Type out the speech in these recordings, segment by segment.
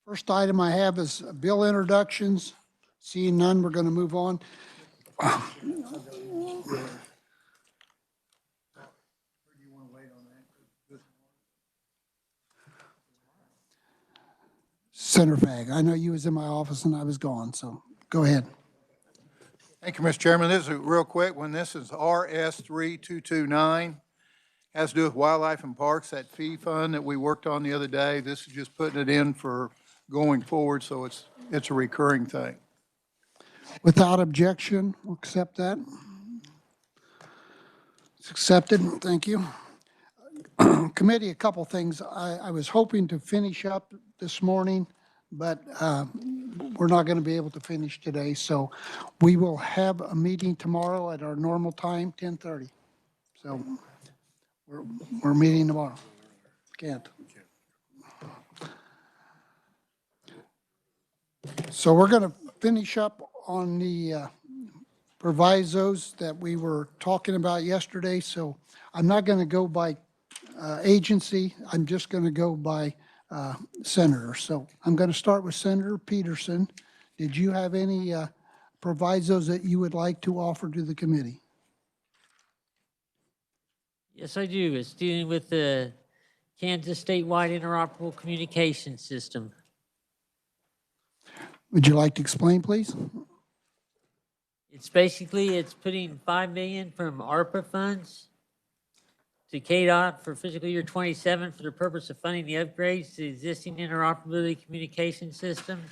First item I have is bill introductions. Seeing none, we're going to move on. Senator Fag, I know you was in my office and I was gone, so go ahead. Thank you, Mr. Chairman. This is real quick. When this is RS 3229, has to do with wildlife and parks, that fee fund that we worked on the other day. This is just putting it in for going forward, so it's a recurring thing. Without objection, we'll accept that. It's accepted. Thank you. Committee, a couple things. I was hoping to finish up this morning, but we're not going to be able to finish today. So we will have a meeting tomorrow at our normal time, 10:30. So we're meeting tomorrow. Can't. So we're going to finish up on the provisos that we were talking about yesterday. So I'm not going to go by agency. I'm just going to go by senator. So I'm going to start with Senator Peterson. Did you have any provisos that you would like to offer to the committee? Yes, I do. It's dealing with the Kansas statewide interoperable communication system. Would you like to explain, please? It's putting $5 million from ARPA funds to KDOT for fiscal year 27 for the purpose of funding the upgrades to the existing interoperability communication system.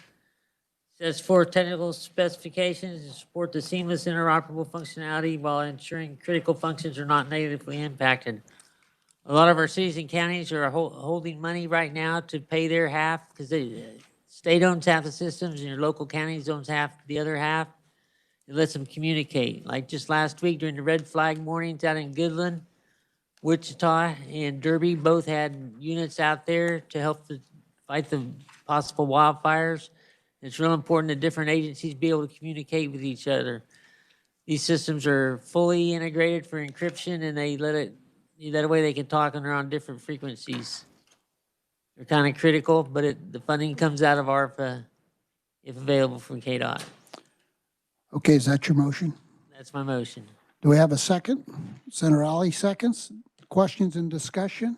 Sets forth technical specifications to support the seamless interoperable functionality while ensuring critical functions are not negatively impacted. A lot of our cities and counties are holding money right now to pay their half because the state owns half the systems and your local counties owns half the other half. It lets them communicate. Like just last week during the red flag mornings out in Goodland, Wichita and Derby both had units out there to help fight the possible wildfires. It's real important that different agencies be able to communicate with each other. These systems are fully integrated for encryption, and that way they can talk and they're on different frequencies. They're kind of critical, but the funding comes out of ARPA if available from KDOT. Okay, is that your motion? That's my motion. Do we have a second? Senator Ali seconds. Questions and discussion?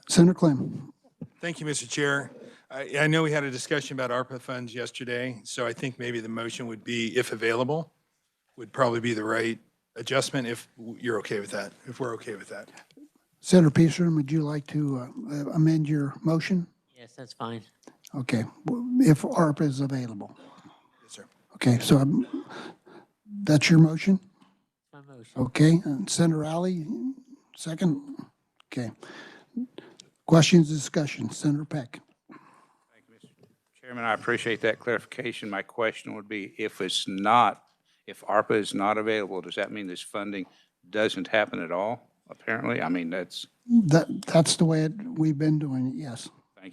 Senator Clem. Thank you, Mr. Chair. I know we had a discussion about ARPA funds yesterday, so I think maybe the motion would be, if available, would probably be the right adjustment if you're okay with that, if we're okay with that. Senator Peterson, would you like to amend your motion? Yes, that's fine. Okay, if ARPA is available. Yes, sir. Okay, so that's your motion? My motion. Okay, and Senator Ali, second? Okay. Questions, discussion, Senator Peck. Thank you, Mr. Chairman. I appreciate that clarification. My question would be, if ARPA is not available, does that mean this funding doesn't happen at all, apparently? I mean, that's Thank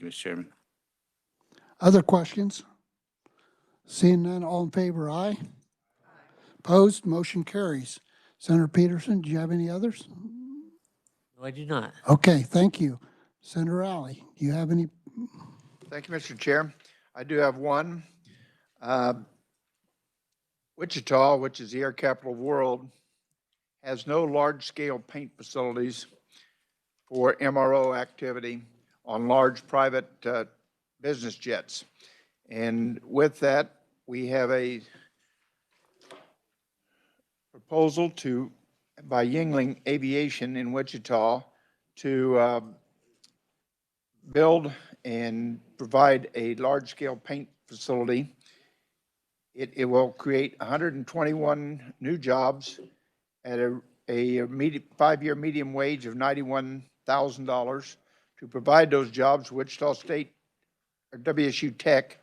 you, Mr. Chairman. Other questions? Seeing none, all in favor, aye. Opposed, motion carries. Senator Peterson, do you have any others? No, I do not. Okay, thank you. Senator Ali, do you have any? Thank you, Mr. Chair. I do have one. Wichita, which is the air capital of the world, has no large-scale paint facilities for MRO activity on large private business jets. And with that, we have a proposal by Yingling Aviation in Wichita to build and provide a large-scale paint facility. It will create 121 new jobs at a 5-year medium wage of $91,000. To provide those jobs, Wichita State or WSU Tech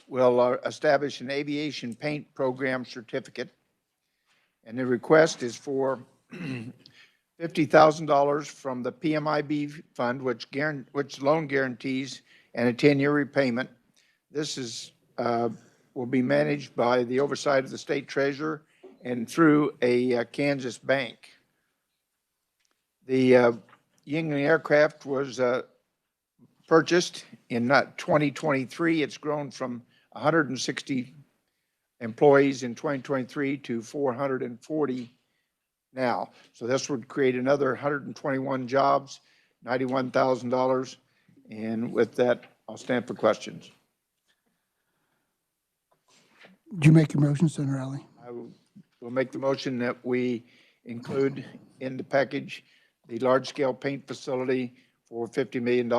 will establish an aviation paint program certificate. And the request is for $50,000 from the PMIB fund, which loan guarantees and a 10-year repayment. This will be managed by the oversight of the state treasurer and through a Kansas bank. The Yingling aircraft was purchased. In 2023, it's grown from 160 employees in 2023 to 440 now. So this would create another 121 jobs, $91,000. And with that, I'll stand for questions. Did you make your motion, Senator Alley? I will make the motion that we include in the package the large-scale paint facility for $50 million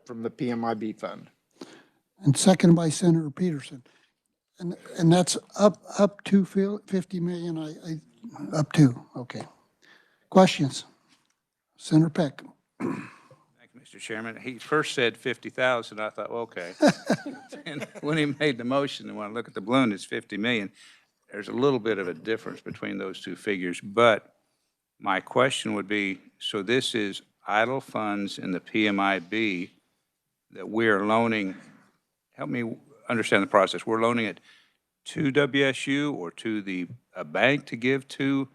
from the PMIB fund. And seconded by Senator Peterson. And that's up to 50 million, up to, okay. Questions? Senator Peck. Thank you, Mr. Chairman. He first said 50,000. I thought, well, okay. And when he made the motion, and when I look at the balloon, it's 50 million. There's a little bit of a difference between those two figures. But my question would be, so this is idle funds in the PMIB that we're loaning. Help me understand the process. We're loaning it to WSU or to a bank to give to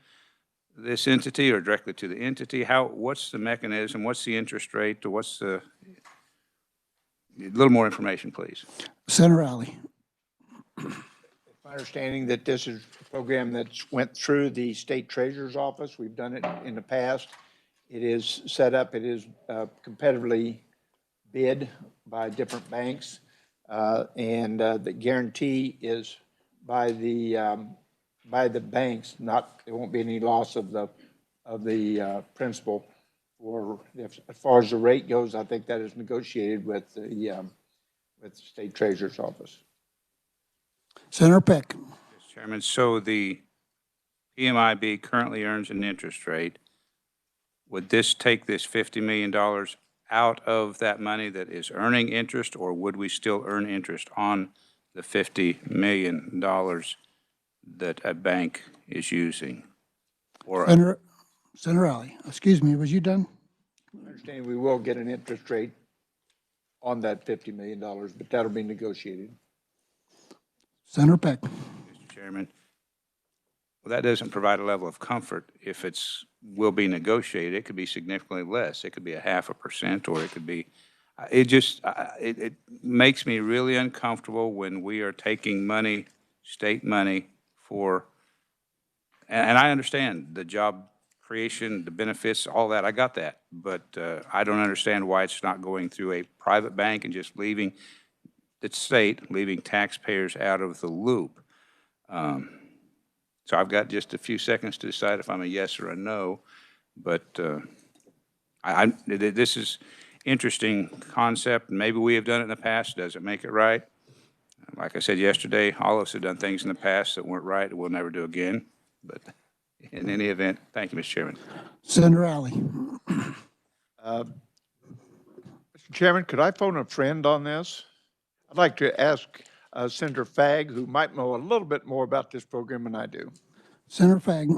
this entity or directly to the entity? What's the mechanism? What's the interest rate? Or a little more information, please. Senator Alley. My understanding that this is a program that's went through the state treasurer's office. We've done it in the past. It is set up, it is competitively bid by different banks. And the guarantee is by the banks, there won't be any loss of the principal. Or as far as the rate goes, I think that is negotiated with the state treasurer's office. Senator Peck. Mr. Chairman, so the PMIB currently earns an interest rate. Would this take this $50 million out of that money that is earning interest, or would we still earn interest on the $50 million that a bank is using? Or Senator Alley, excuse me, was you done? I understand we will get an interest rate on that $50 million, but that'll be negotiated. Senator Peck. Mr. Chairman, well, that doesn't provide a level of comfort. If will be negotiated, it could be significantly less. It could be 0.5%, or it could be, it makes me really uncomfortable when we are taking money, state money for, and I understand the job creation, the benefits, all that, I got that. But I don't understand why it's not going through a private bank and just leaving the state, leaving taxpayers out of the loop. So I've got just a few seconds to decide if I'm a yes or a no, but this is interesting concept. Maybe we have done it in the past. Does it make it right? Like I said yesterday, all of us have done things in the past that weren't right that we'll never do again. But in any event, thank you, Mr. Chairman. Senator Alley. Mr. Chairman, could I phone a friend on this? I'd like to ask Senator Fagg, who might know a little bit more about this program than I do. Senator Fagg.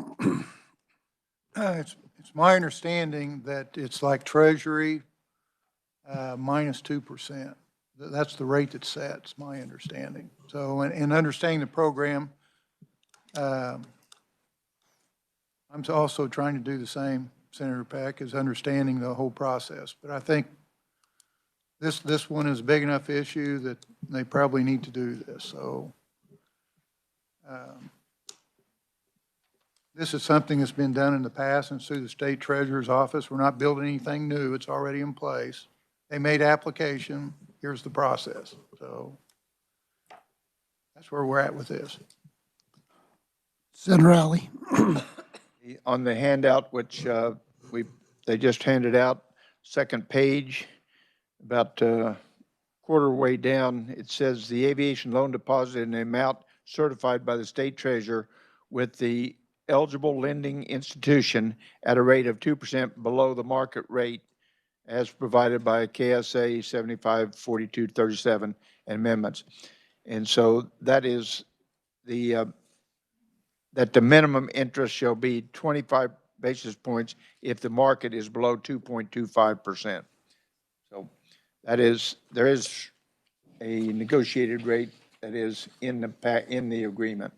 It's my understanding that it's like Treasury minus 2%. That's the rate that's set, it's my understanding. So in understanding the program, I'm also trying to do the same, Senator Peck, is understanding the whole process. But I think this one is a big enough issue that they probably need to do this. So this is something that's been done in the past and through the state treasurer's office. We're not building anything new. It's already in place. They made application. Here's the process. So that's where we're at with this. Senator Alley. On the handout, which they just handed out, second page, about quarter way down, it says the aviation loan deposit in the amount certified by the state treasurer with the eligible lending institution at a rate of 2% below the market rate as provided by KSA 754237 amendments. And so that is that the minimum interest shall be 25 basis points if the market is below 2.25%. So there is a negotiated rate that is in the agreement.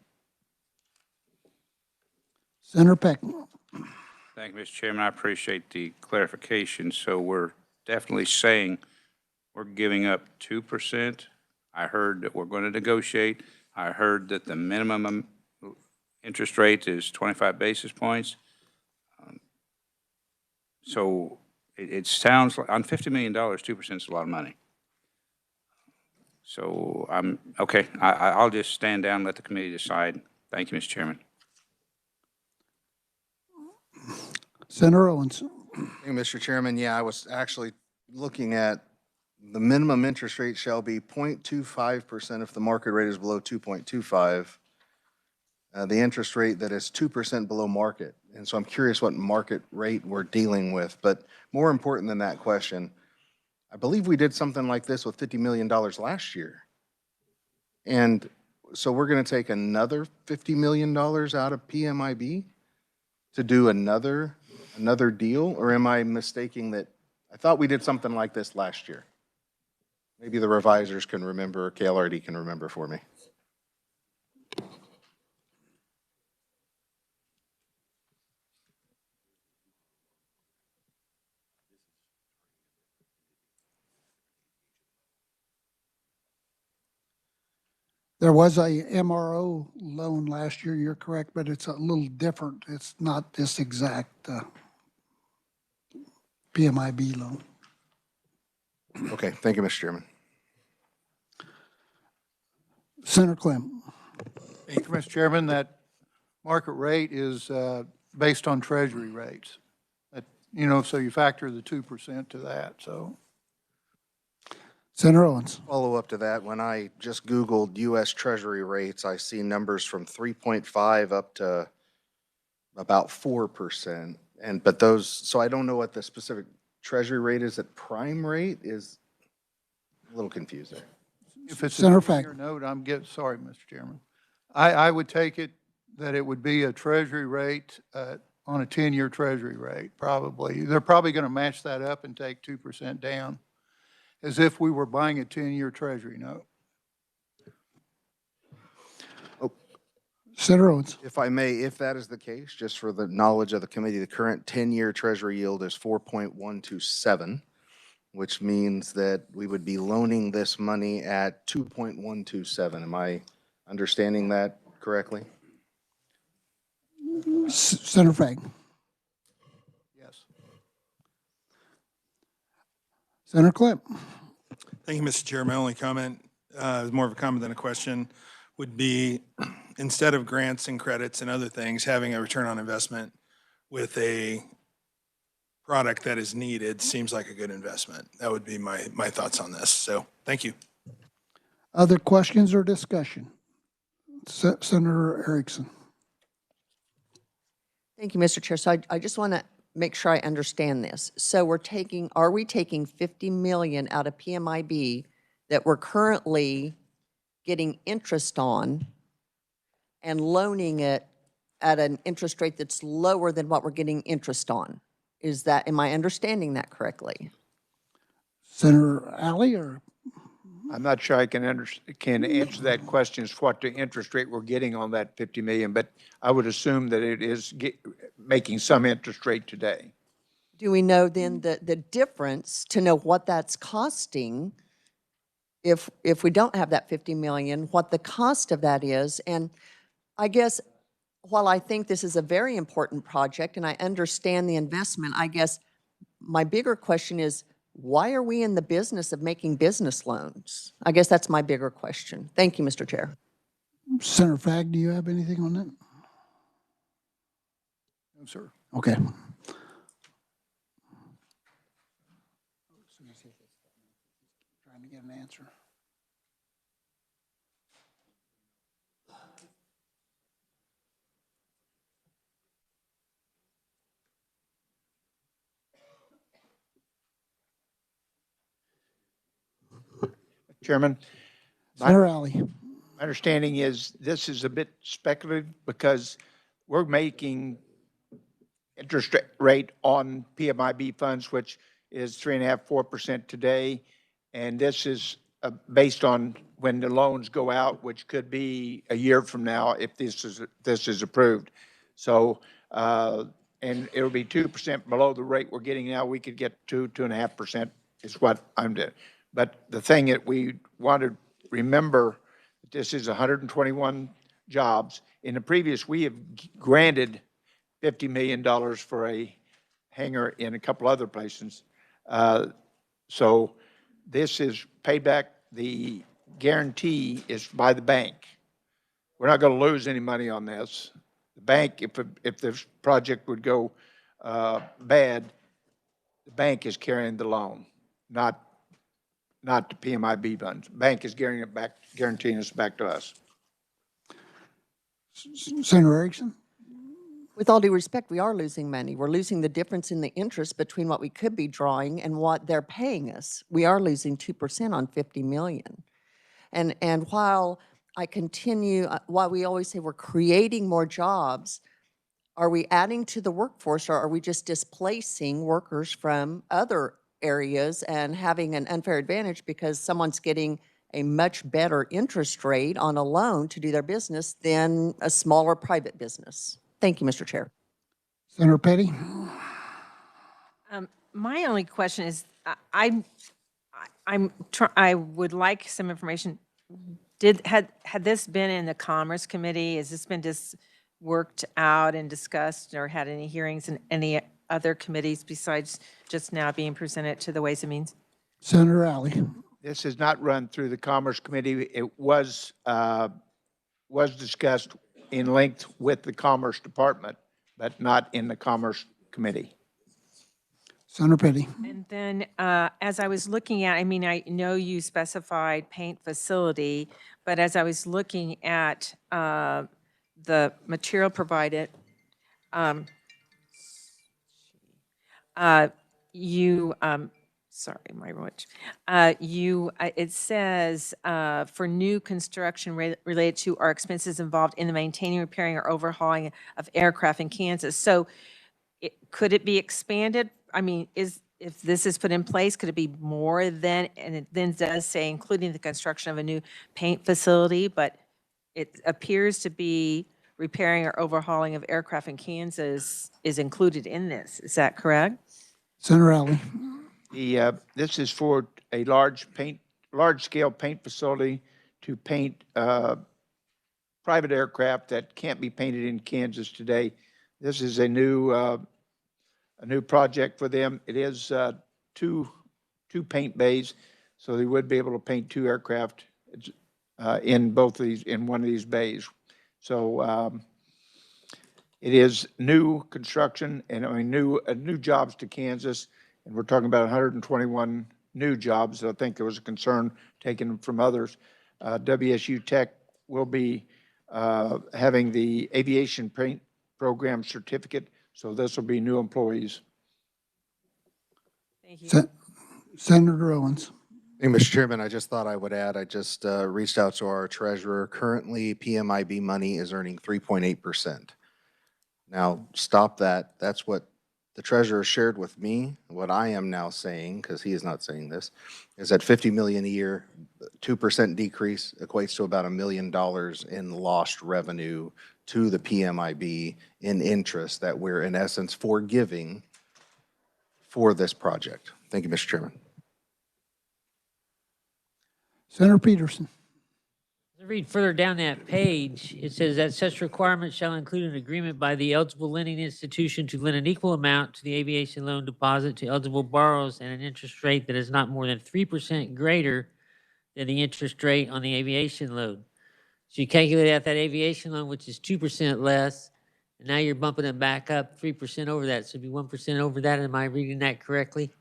Senator Peck. Thank you, Mr. Chairman. I appreciate the clarification. So we're definitely saying we're giving up 2%. I heard that we're going to negotiate. I heard that the minimum interest rate is 25 basis points. So it sounds like, on $50 million, 2% is a lot of money. So okay, I'll just stand down and let the committee decide. Thank you, Mr. Chairman. Senator Owens. Thank you, Mr. Chairman. Yeah, I was actually looking at the minimum interest rate shall be 0.25% if the market rate is below 2.25. The interest rate that is 2% below market. And so I'm curious what market rate we're dealing with. But more important than that question, I believe we did something like this with $50 million last year. And so we're going to take another $50 million out of PMIB to do another deal? Or am I mistaking that? I thought we did something like this last year. Maybe the revisers can remember, or KLRD can remember for me. There was a MRO loan last year, you're correct, but it's a little different. It's not this exact PMIB loan. Okay, thank you, Mr. Chairman. Senator Clem. Thank you, Mr. Chairman. That market rate is based on Treasury rates. So you factor the 2% to that, so. Senator Owens. Follow up to that, when I just Googled U.S. Treasury rates, I see numbers from 3.5 up to about 4%. But those, so I don't know what the specific Treasury rate is. At prime rate is a little confusing. If it's Senator a Fack. 10-year note, sorry, Mr. Chairman. I would take it that it would be a Treasury rate on a 10-year Treasury rate, probably. They're probably going to match that up and take 2% down, as if we were buying a 10-year Treasury note. Senator Owens. If I may, if that is the case, just for the knowledge of the committee, the current 10-year Treasury yield is 4.127, which means that we would be loaning this money at 2.127. Am I understanding that correctly? Senator Fack. Yes. Senator Clem. Thank you, Mr. Chair. My only comment, more of a comment than a question, would be instead of grants and credits and other things, having a return on investment with a product that is needed seems like a good investment. That would be my thoughts on this. So thank you. Other questions or discussion? Senator Erickson. Thank you, Mr. Chair. So I just want to make sure I understand this. So are we taking 50 million out of PMIB that we're currently getting interest on and loaning it at an interest rate that's lower than what we're getting interest on? Am I understanding that correctly? Senator Alley or? I'm not sure I can answer that question as what the interest rate we're getting on that 50 million, but I would assume that it is making some interest rate today. Do we know then the difference to know what that's costing if we don't have that 50 million, what the cost of that is? And I guess while I think this is a very important project and I understand the investment, I guess my bigger question is, why are we in the business of making business loans? I guess that's my bigger question. Thank you, Mr. Chair. Senator Fagg, do you have anything on that? No, sir. Okay. Trying to get an answer. Chairman? Senator Alley. My understanding is this is a bit speculative because we're making interest rate on PMIB funds, which is 3.5%, 4% today. And this is based on when the loans go out, which could be a year from now if this is approved. So, and it'll be 2% below the rate we're getting now. We could get 2.5% is what I'm doing. But the thing that we want to remember, this is 121 jobs. In the previous, we have granted $50 million for a hangar in a couple other places. So this is payback. The guarantee is by the bank. We're not going to lose any money on this. The bank, if this project would go bad, the bank is carrying the loan, not the PMIB funds. Bank is guaranteeing us back to us. Senator Erickson? With all due respect, we are losing money. We're losing the difference in the interest between what we could be drawing and what they're paying us. We are losing 2% on 50 million. And while I continue, while we always say we're creating more jobs, are we adding to the workforce, or are we just displacing workers from other areas and having an unfair advantage because someone's getting a much better interest rate on a loan to do their business than a smaller private business? Thank you, Mr. Chair. Senator Petty? My only question is, I would like some information. Had this been in the Commerce Committee? Has this been just worked out and discussed, or had any hearings in any other committees besides just now being presented to the Ways and Means? Senator Alley? This has not run through the Commerce Committee. It was discussed in length with the Commerce Department, but not in the Commerce Committee. Senator Petty? And then, as I was looking at, I mean, I know you specified paint facility, but as I was looking at the material provided, sorry, my watch. It says, for new construction related to our expenses involved in the maintaining, repairing, or overhauling of aircraft in Kansas. So could it be expanded? I mean, if this is put in place, could it be more than, and it then does say including the construction of a new paint facility, but it appears to be repairing or overhauling of aircraft in Kansas is included in this. Is that correct? Senator Alley? This is for a large-scale paint facility to paint private aircraft that can't be painted in Kansas today. This is a new project for them. It is two paint bays, so they would be able to paint two aircraft in one of these bays. So it is new construction and new jobs to Kansas, and we're talking about 121 new jobs. I think there was a concern taken from others. WSU Tech will be having the aviation paint program certificate, so this will be new employees. Thank you. Senator Owens? Hey, Mr. Chairman, I just thought I would add, I just reached out to our treasurer. Currently, PMIB money is earning 3.8%. Now, stop that. That's what the treasurer shared with me. What I am now saying, because he is not saying this, is that 50 million a year, 2% decrease equates to about $1 million in lost revenue to the PMIB in interest that we're in essence forgiving for this project. Thank you, Mr. Chairman. Senator Peterson? To read further down that page, it says that such requirements shall include an agreement by the eligible lending institution to lend an equal amount to the aviation loan deposit to eligible borrowers at an interest rate that is not more than 3% greater than the interest rate on the aviation loan. So you calculate out that aviation loan, which is 2% less, and now you're bumping it back up 3% over that. So it'd be 1% over that. Am I reading that correctly?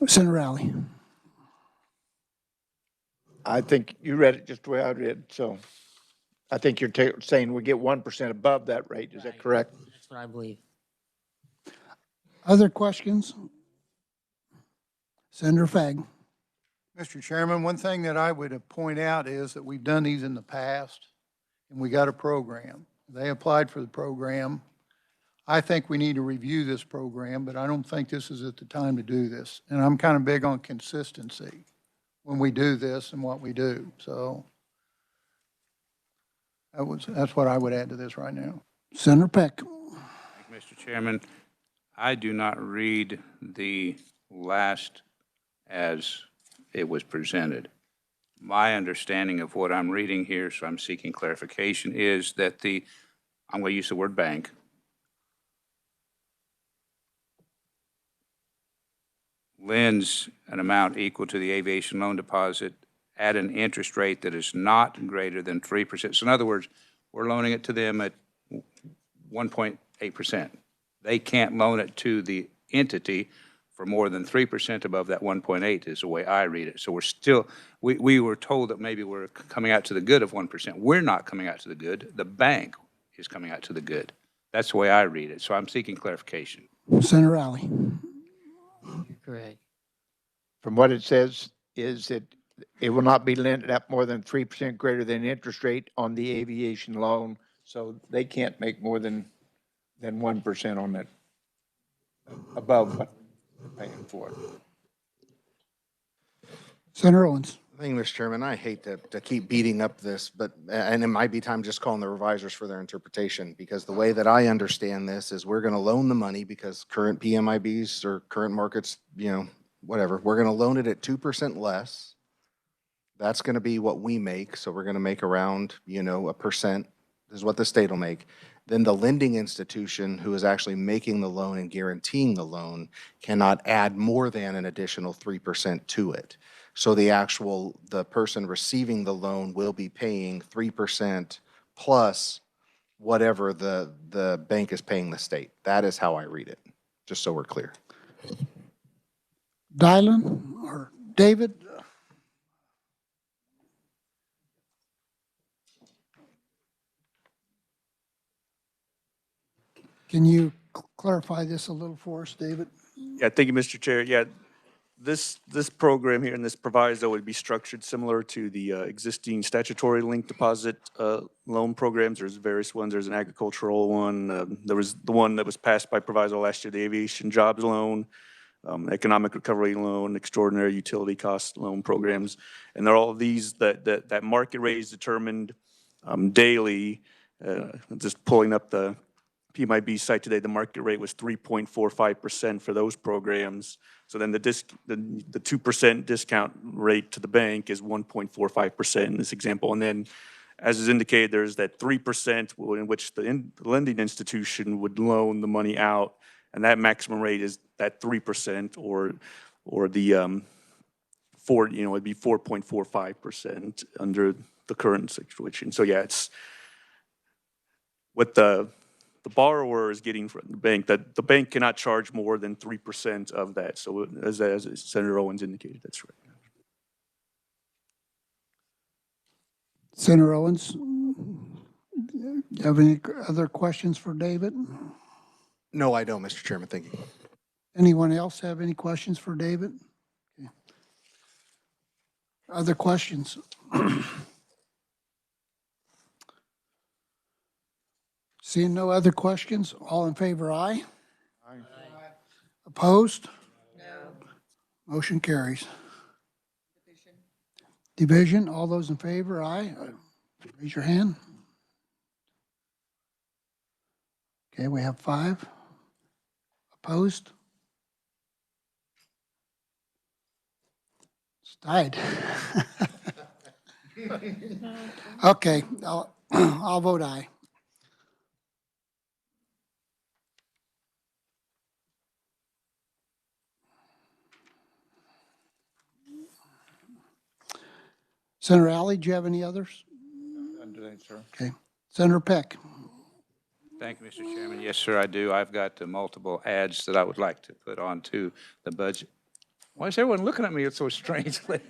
Senator Alley? I think you read it just the way I read, so I think you're saying we get 1% above that rate. Is that correct? That's what I believe. Other questions? Senator Fagg? Mr. Chairman, one thing that I would point out is that we've done these in the past, and we got a program. They applied for the program. I think we need to review this program, but I don't think this is at the time to do this. And I'm kind of big on consistency when we do this and what we do. So that's what I would add to this right now. Senator Peck? Mr. Chairman, I do not read the last as it was presented. My understanding of what I'm reading here, so I'm seeking clarification, is that I'm going to use the word bank, lends an amount equal to the aviation loan deposit at an interest rate that is not greater than 3%. So in other words, we're loaning it to them at 1.8%. They can't loan it to the entity for more than 3% above that 1.8 is the way I read it. So we're still, we were told that maybe we're coming out to the good of 1%. We're not coming out to the good. The bank is coming out to the good. That's the way I read it. So I'm seeking clarification. Senator Alley. Correct. From what it says is that it will not be lent at more than 3% greater than interest rate on the aviation loan. So they can't make more than 1% on that above what they're paying for it. Senator Owens. Thank you, Mr. Chairman. I hate to keep beating up this, and it might be time just calling the revisers for their interpretation, because the way that I understand this is we're going to loan the money because current PMIBs or current markets, whatever, we're going to loan it at 2% less. That's going to be what we make. So we're going to make around, 1%. This is what the state will make. Then the lending institution who is actually making the loan and guaranteeing the loan cannot add more than an additional 3% to it. So the person receiving the loan will be paying 3% plus whatever the bank is paying the state. That is how I read it, just so we're clear. Dylan or David? Can you clarify this a little for us, David? Yeah, thank you, Mr. Chair. Yeah, this program here and this proviso would be structured similar to the existing statutory linked deposit loan programs. There's various ones. There's an agricultural one. There was the one that was passed by proviso last year, the aviation jobs loan, economic recovery loan, extraordinary utility cost loan programs. And they're all of these that market rate is determined daily. Just pulling up the PMIB site today, the market rate was 3.45% for those programs. So then the 2% discount rate to the bank is 1.45% in this example. And then, as is indicated, there's that 3% in which the lending institution would loan the money out, and that maximum rate is that 3%, or the it'd be 4.45% under the current situation. So yeah, it's what the borrower is getting from the bank, that the bank cannot charge more than 3% of that. So as Senator Owens indicated, that's right. Senator Owens, do you have any other questions for David? No, I don't, Mr. Chairman. Thank you. Anyone else have any questions for David? Okay. Other questions? Seeing no other questions, all in favor, aye? Aye. Opposed? No. Motion carries. Division, all those in favor, aye? Raise your hand. Okay, we have 5. Opposed? It's tied. Okay, I'll vote aye. Senator Alley, do you have any others? Sir. Okay. Senator Peck. Thank you, Mr. Chairman. Yes, sir, I do. I've got multiple ads that I would like to put onto the budget. Why is everyone looking at me so strangely?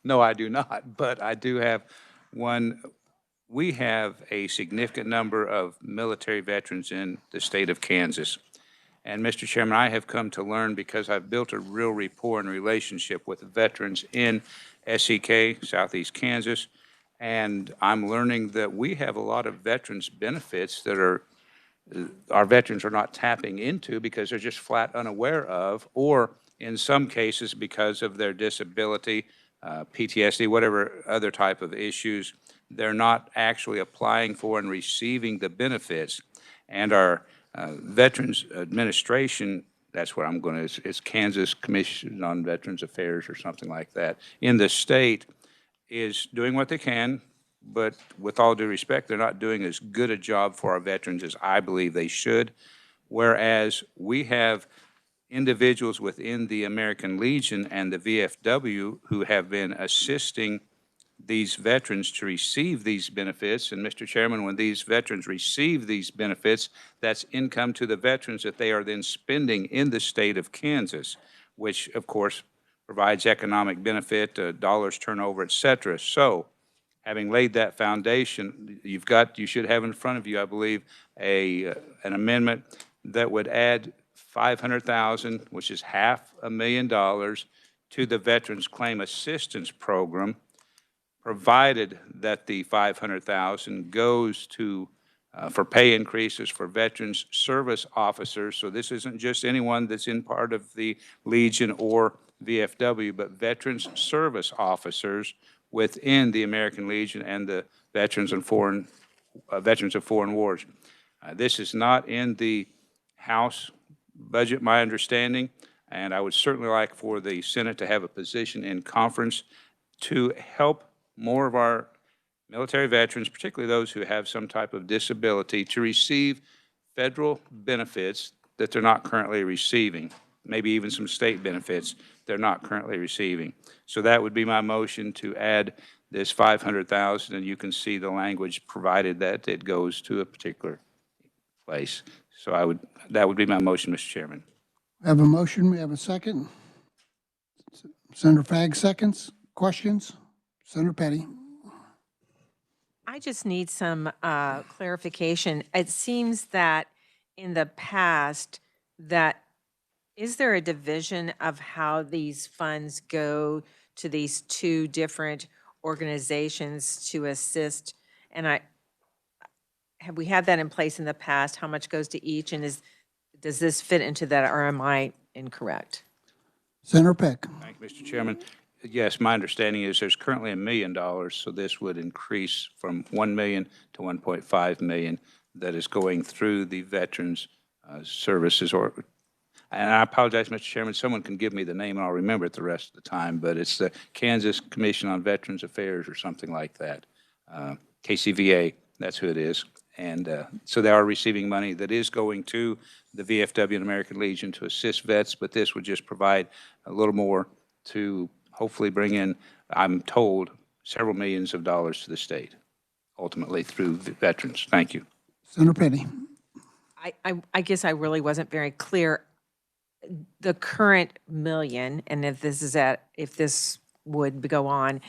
No, I do not, but I do have one. We have a significant number of military veterans in the state of Kansas. And Mr. Chairman, I have come to learn, because I've built a real rapport and relationship with veterans in SEK, Southeast Kansas, and I'm learning that we have a lot of veterans benefits that our veterans are not tapping into because they're just flat unaware of, or in some cases because of their disability, PTSD, whatever other type of issues, they're not actually applying for and receiving the benefits. And our Veterans Administration, that's where I'm going to, it's Kansas Commission on Veterans Affairs or something like that, in the state is doing what they can, but with all due respect, they're not doing as good a job for our veterans as I believe they should. Whereas we have individuals within the American Legion and the VFW who have been assisting these veterans to receive these benefits. And Mr. Chairman, when these veterans receive these benefits, that's income to the veterans that they are then spending in the state of Kansas, which of course provides economic benefit, dollars turnover, et cetera. So having laid that foundation, you should have in front of you, I believe, an amendment that would add $500,000, which is $500,000, to the Veterans Claim Assistance Program, provided that the $500,000 goes to for pay increases for veterans service officers. So this isn't just anyone that's in part of the Legion or VFW, but veterans service officers within the American Legion and the Veterans of Foreign Wars. This is not in the House budget, my understanding, and I would certainly like for the Senate to have a position in conference to help more of our military veterans, particularly those who have some type of disability, to receive federal benefits that they're not currently receiving, maybe even some state benefits they're not currently receiving. So that would be my motion to add this $500,000, and you can see the language provided that it goes to a particular place. So that would be my motion, Mr. Chairman. We have a motion, we have a second. Senator Fagg seconds. Questions? Senator Petty. I just need some clarification. It seems that in the past, is there a division of how these funds go to these two different organizations to assist? And have we had that in place in the past? How much goes to each? And does this fit into that, or am I incorrect? Senator Peck. Thank you, Mr. Chairman. Yes, my understanding is there's currently $1 million, so this would increase from $1 million to $1.5 million that is going through the Veterans Services. And I apologize, Mr. Chairman, someone can give me the name and I'll remember it the rest of the time, but it's the Kansas Commission on Veterans Affairs or something like that. KCVA, that's who it is. And so they are receiving money that is going to the VFW and American Legion to assist vets, but this would just provide a little more to hopefully bring in, I'm told, several millions of dollars to the state, ultimately through veterans. Thank you. Senator Petty. I guess I really wasn't very clear. The current million, and if this would go on,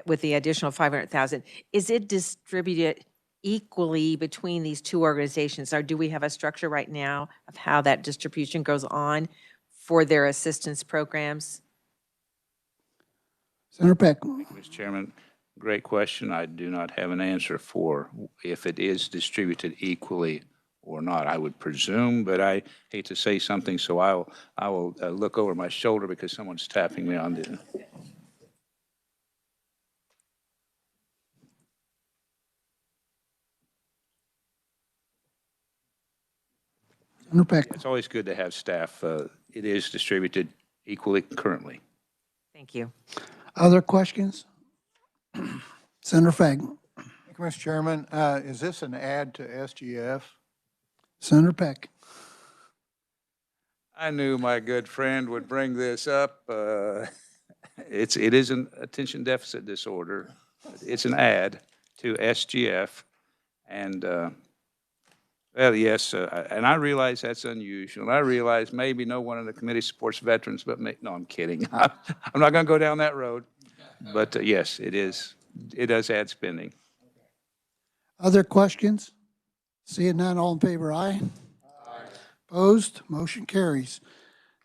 with the additional 500,000, is it distributed equally between these two organizations, or do we have a structure right now of how that distribution goes on for their assistance programs? Senator Peck. Thank you, Mr. Chairman. Great question. I do not have an answer for if it is distributed equally or not. I would presume, but I hate to say something, so I will look over my shoulder because someone's tapping me on the. Senator Peck. It's always good to have staff. It is distributed equally currently. Thank you. Other questions? Senator Fagg. Thank you, Mr. Chairman. Is this an add to SGF? Senator Peck. I knew my good friend would bring this up. It is an attention deficit disorder. It's an add to SGF. And, well, yes, and I realize that's unusual. I realize maybe no one in the committee supports veterans, but no, I'm kidding. I'm not going to go down that road. But yes, it does add spending. Other questions? Seeing none, all in favor, aye. Aye. Opposed? Motion carries.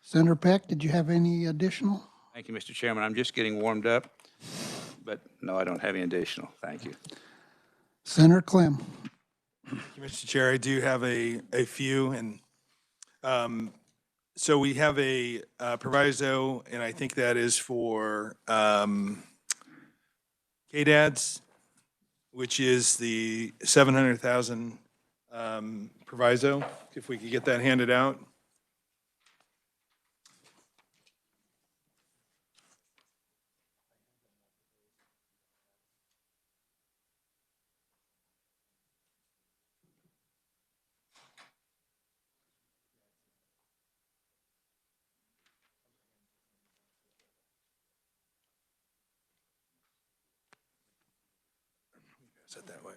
Senator Peck, did you have any additional? Thank you, Mr. Chairman. I'm just getting warmed up, but no, I don't have any additional. Thank you. Senator Clem. Thank you, Mr. Chair. I do have a few, and so we have a proviso, and I think that is for KDADS, which is the $700,000 proviso, if we could get that handed out. Set that way.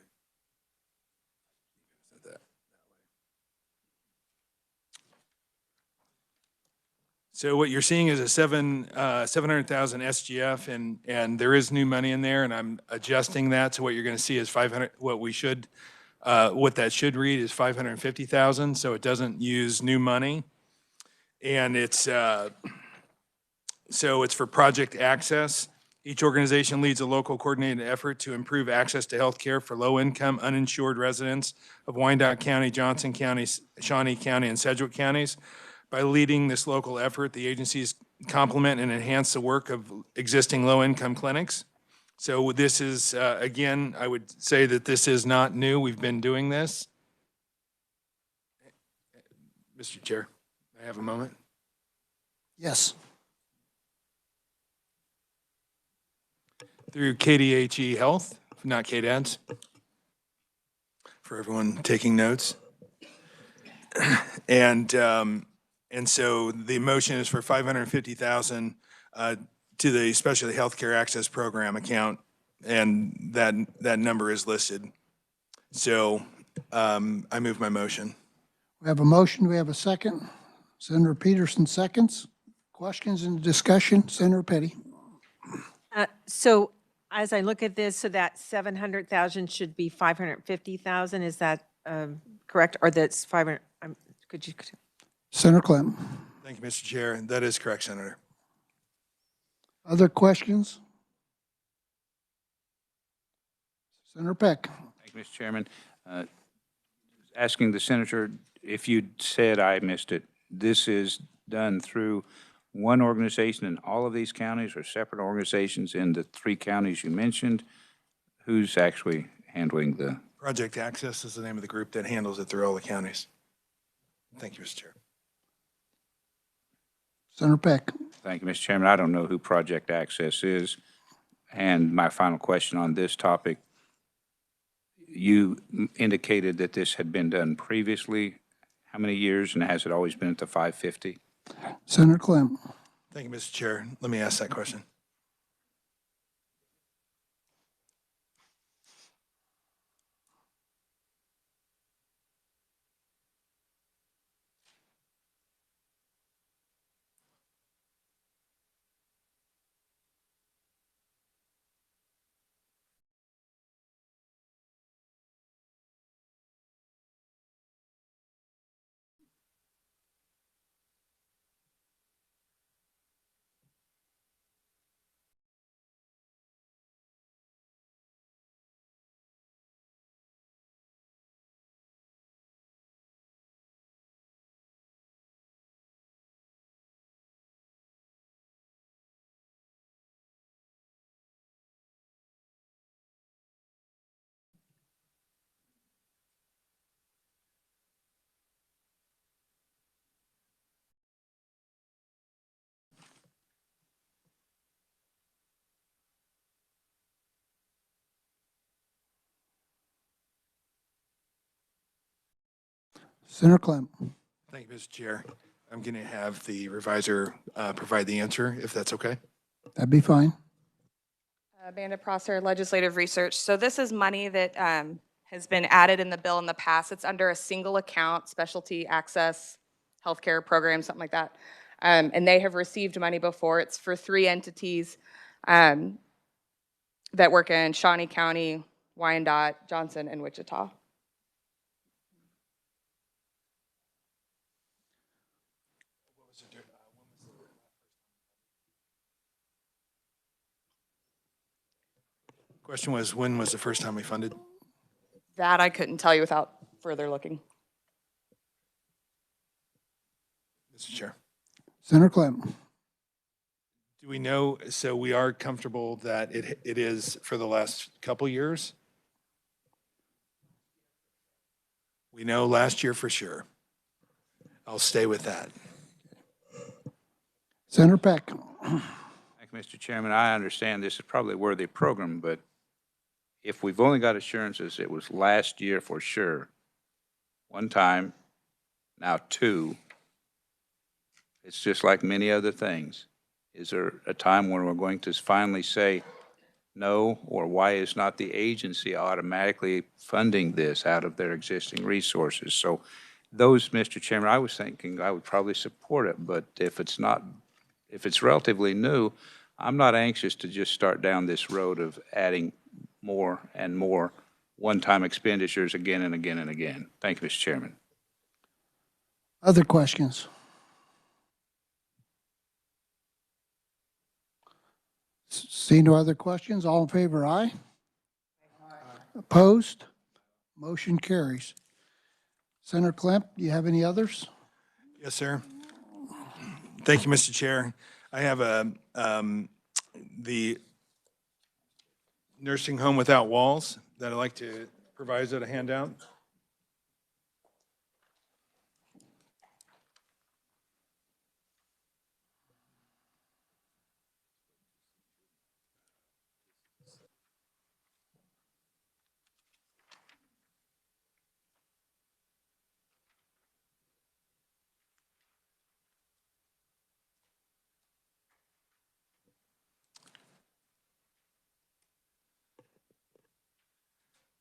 Set that way. So what you're seeing is a 700,000 SGF, and there is new money in there, and I'm adjusting that. So what you're going to see is 500, what that should read is 550,000, so it doesn't use new money. And so it's for project access. Each organization leads a local coordinated effort to improve access to health care for low-income, uninsured residents of Wyandotte County, Johnson County, Shawnee County, and Sedgwick counties. By leading this local effort, the agencies complement and enhance the work of existing low-income clinics. So this is, again, I would say that this is not new. We've been doing this. Mr. Chair, may I have a moment? Yes. Through KDHE Health, not KDADS, for everyone taking notes. And so the motion is for 550,000 to the Specialty Healthcare Access Program account, and that number is listed. So I move my motion. We have a motion. We have a second. Senator Peterson seconds. Questions and discussion? Senator Petty. So as I look at this, so that 700,000 should be 550,000, is that correct? Or that's 500, could you? Senator Clem. Thank you, Mr. Chair. That is correct, Senator. Other questions? Senator Peck. Thank you, Mr. Chairman. Asking the senator, if you said I missed it, this is done through one organization in all of these counties or separate organizations in the 3 counties you mentioned? Who's actually handling the? Project Access is the name of the group that handles it through all the counties. Thank you, Mr. Chair. Senator Peck. Thank you, Mr. Chairman. I don't know who Project Access is. And my final question on this topic, you indicated that this had been done previously. How many years, and has it always been at the 550? Senator Clem. Thank you, Mr. Chair. Let me ask that question. Senator Clem. Thank you, Mr. Chair. I'm going to have the reviser provide the answer, if that's okay. That'd be fine. Amanda Prosser, Legislative Research. So this is money that has been added in the bill in the past. It's under a single account, Specialty Access Healthcare Program, something like that. And they have received money before. It's for 3 entities that work in Shawnee County, Wyandotte, Johnson, and Wichita. Question was, when was the first time we funded? That I couldn't tell you without further looking. Mr. Chair. Senator Clem. Do we know, so we are comfortable that it is for the last couple years? We know last year for sure. I'll stay with that. Senator Peck. Thank you, Mr. Chairman. I understand this is probably a worthy program, but if we've only got assurances, it was last year for sure. One time, now two. It's just like many other things. Is there a time when we're going to finally say no, or why is not the agency automatically funding this out of their existing resources? So those, Mr. Chairman, I was thinking I would probably support it, but if it's not, if it's relatively new, I'm not anxious to just start down this road of adding more and more one-time expenditures again and again and again. Thank you, Mr. Chairman. Other questions? See no other questions? All in favor, aye? Opposed? Motion carries. Senator Klemp, do you have any others? Yes, sir. Thank you, Mr. Chair. I have the nursing home without walls that I'd like to proviso to hand out.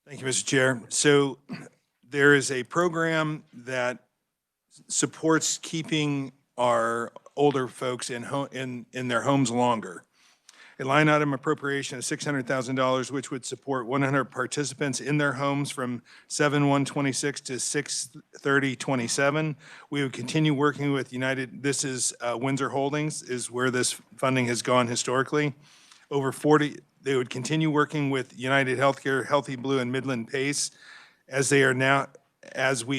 Thank you, Mr. Chair. So there is a program that supports keeping our older folks in their homes longer. A line item appropriation of $600,000, which would support 100 participants in their homes from 7/1/26 to 6/30/27. We would continue working with United, this is Windsor Holdings, is where this funding has gone historically. Over 40, they would continue working with United Healthcare, Healthy Blue, and Midland Pace as we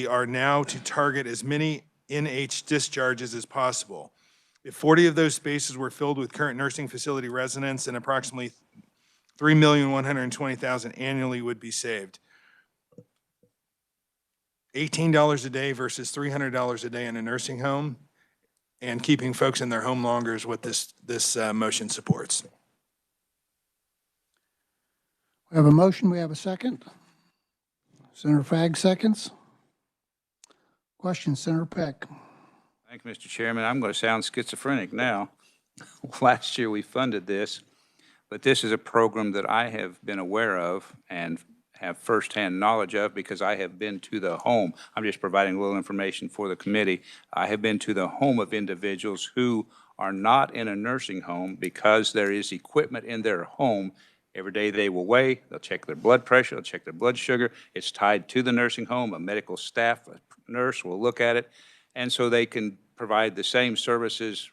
are now to target as many NH discharges as possible. If 40 of those spaces were filled with current nursing facility residents, then approximately $3,120,000 annually would be saved. $18 a day versus $300 a day in a nursing home, and keeping folks in their home longer is what this motion supports. We have a motion, we have a second. Senator Fagg seconds. Question, Senator Peck. Thank you, Mr. Chairman. I'm going to sound schizophrenic now. Last year we funded this, but this is a program that I have been aware of and have firsthand knowledge of because I have been to the home. I'm just providing a little information for the committee. I have been to the home of individuals who are not in a nursing home because there is equipment in their home. Every day they will weigh, they'll check their blood pressure, they'll check their blood sugar. It's tied to the nursing home. A medical staff, a nurse will look at it. And so they can provide the same services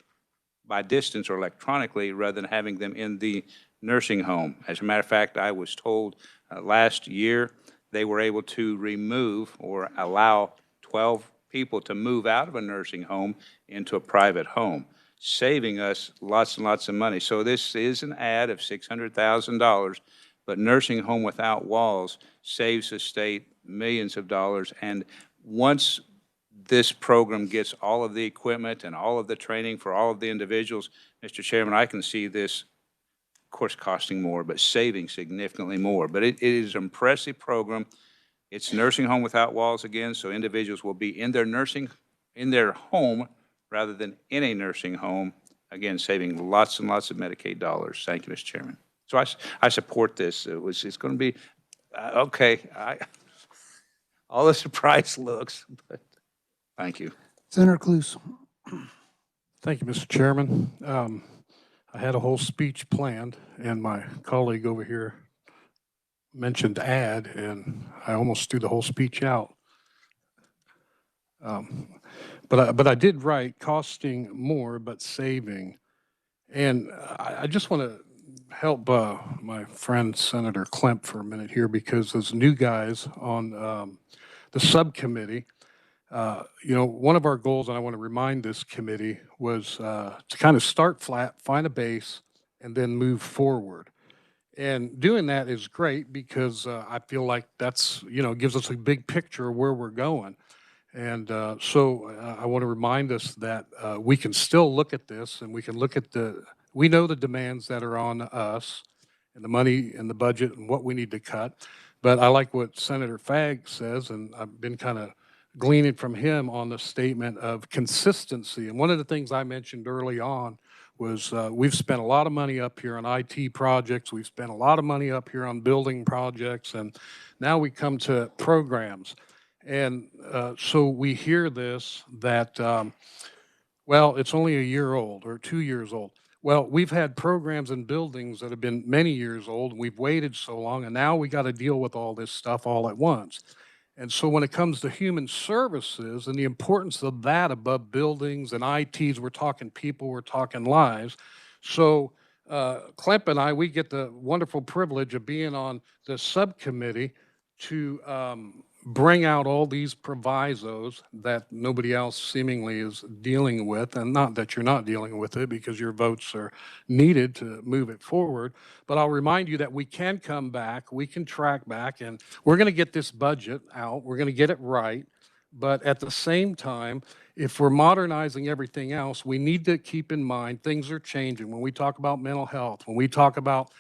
by distance or electronically rather than having them in the nursing home. As a matter of fact, I was told last year they were able to remove or allow 12 people to move out of a nursing home into a private home, saving us lots and lots of money. So this is an add of $600,000, but Nursing Home Without Walls saves the state millions of dollars. And once this program gets all of the equipment and all of the training for all of the individuals, Mr. Chairman, I can see this, of course, costing more, but saving significantly more. But it is an impressive program. It's Nursing Home Without Walls again, so individuals will be in their home rather than in a nursing home, again, saving lots and lots of Medicaid dollars. Thank you, Mr. Chairman. So I support this. It's going to be, okay, all the surprise looks, but thank you. Senator Cluse. Thank you, Mr. Chairman. I had a whole speech planned, and my colleague over here mentioned add, and I almost threw the whole speech out. But I did write costing more but saving. And I just want to help my friend Senator Klemp for a minute here, because those new guys on the subcommittee, one of our goals, and I want to remind this committee, was to kind of start flat, find a base, and then move forward. And doing that is great because I feel like that's, gives us a big picture of where we're going. And I want to remind us that we can still look at this and we can look at we know the demands that are on us and the money and the budget and what we need to cut. But I like what Senator Fagg says, and I've been kind of gleaning from him on the statement of consistency. And one of the things I mentioned early on was we've spent a lot of money up here on IT projects. We've spent a lot of money up here on building projects. And now we come to programs. And so we hear this that, well, it's only a year old or 2 years old. Well, we've had programs and buildings that have been many years old, and we've waited so long, and now we got to deal with all this stuff all at once. And so when it comes to human services and the importance of that above buildings and ITs, we're talking people, we're talking lives. So Clemp and I, we get the wonderful privilege of being on the subcommittee to bring out all these provisos that nobody else seemingly is dealing with, and not that you're not dealing with it because your votes are needed to move it forward. But I'll remind you that we can come back, we can track back, and we're going to get this budget out. We're going to get it right. But at the same time, if we're modernizing everything else, we need to keep in mind things are changing. When we talk about mental health, when we talk about,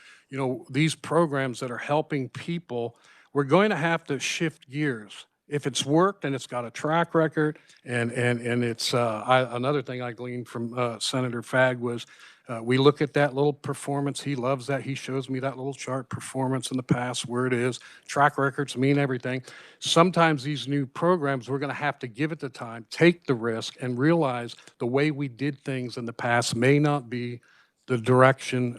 these programs that are helping people, we're going to have to shift gears. If it's worked and it's got a track record, and it's another thing I gleaned from Senator Fagg was we look at that little performance. He loves that. He shows me that little chart performance in the past, where it is. Track records mean everything. Sometimes these new programs, we're going to have to give it the time, take the risk, and realize the way we did things in the past may not be the direction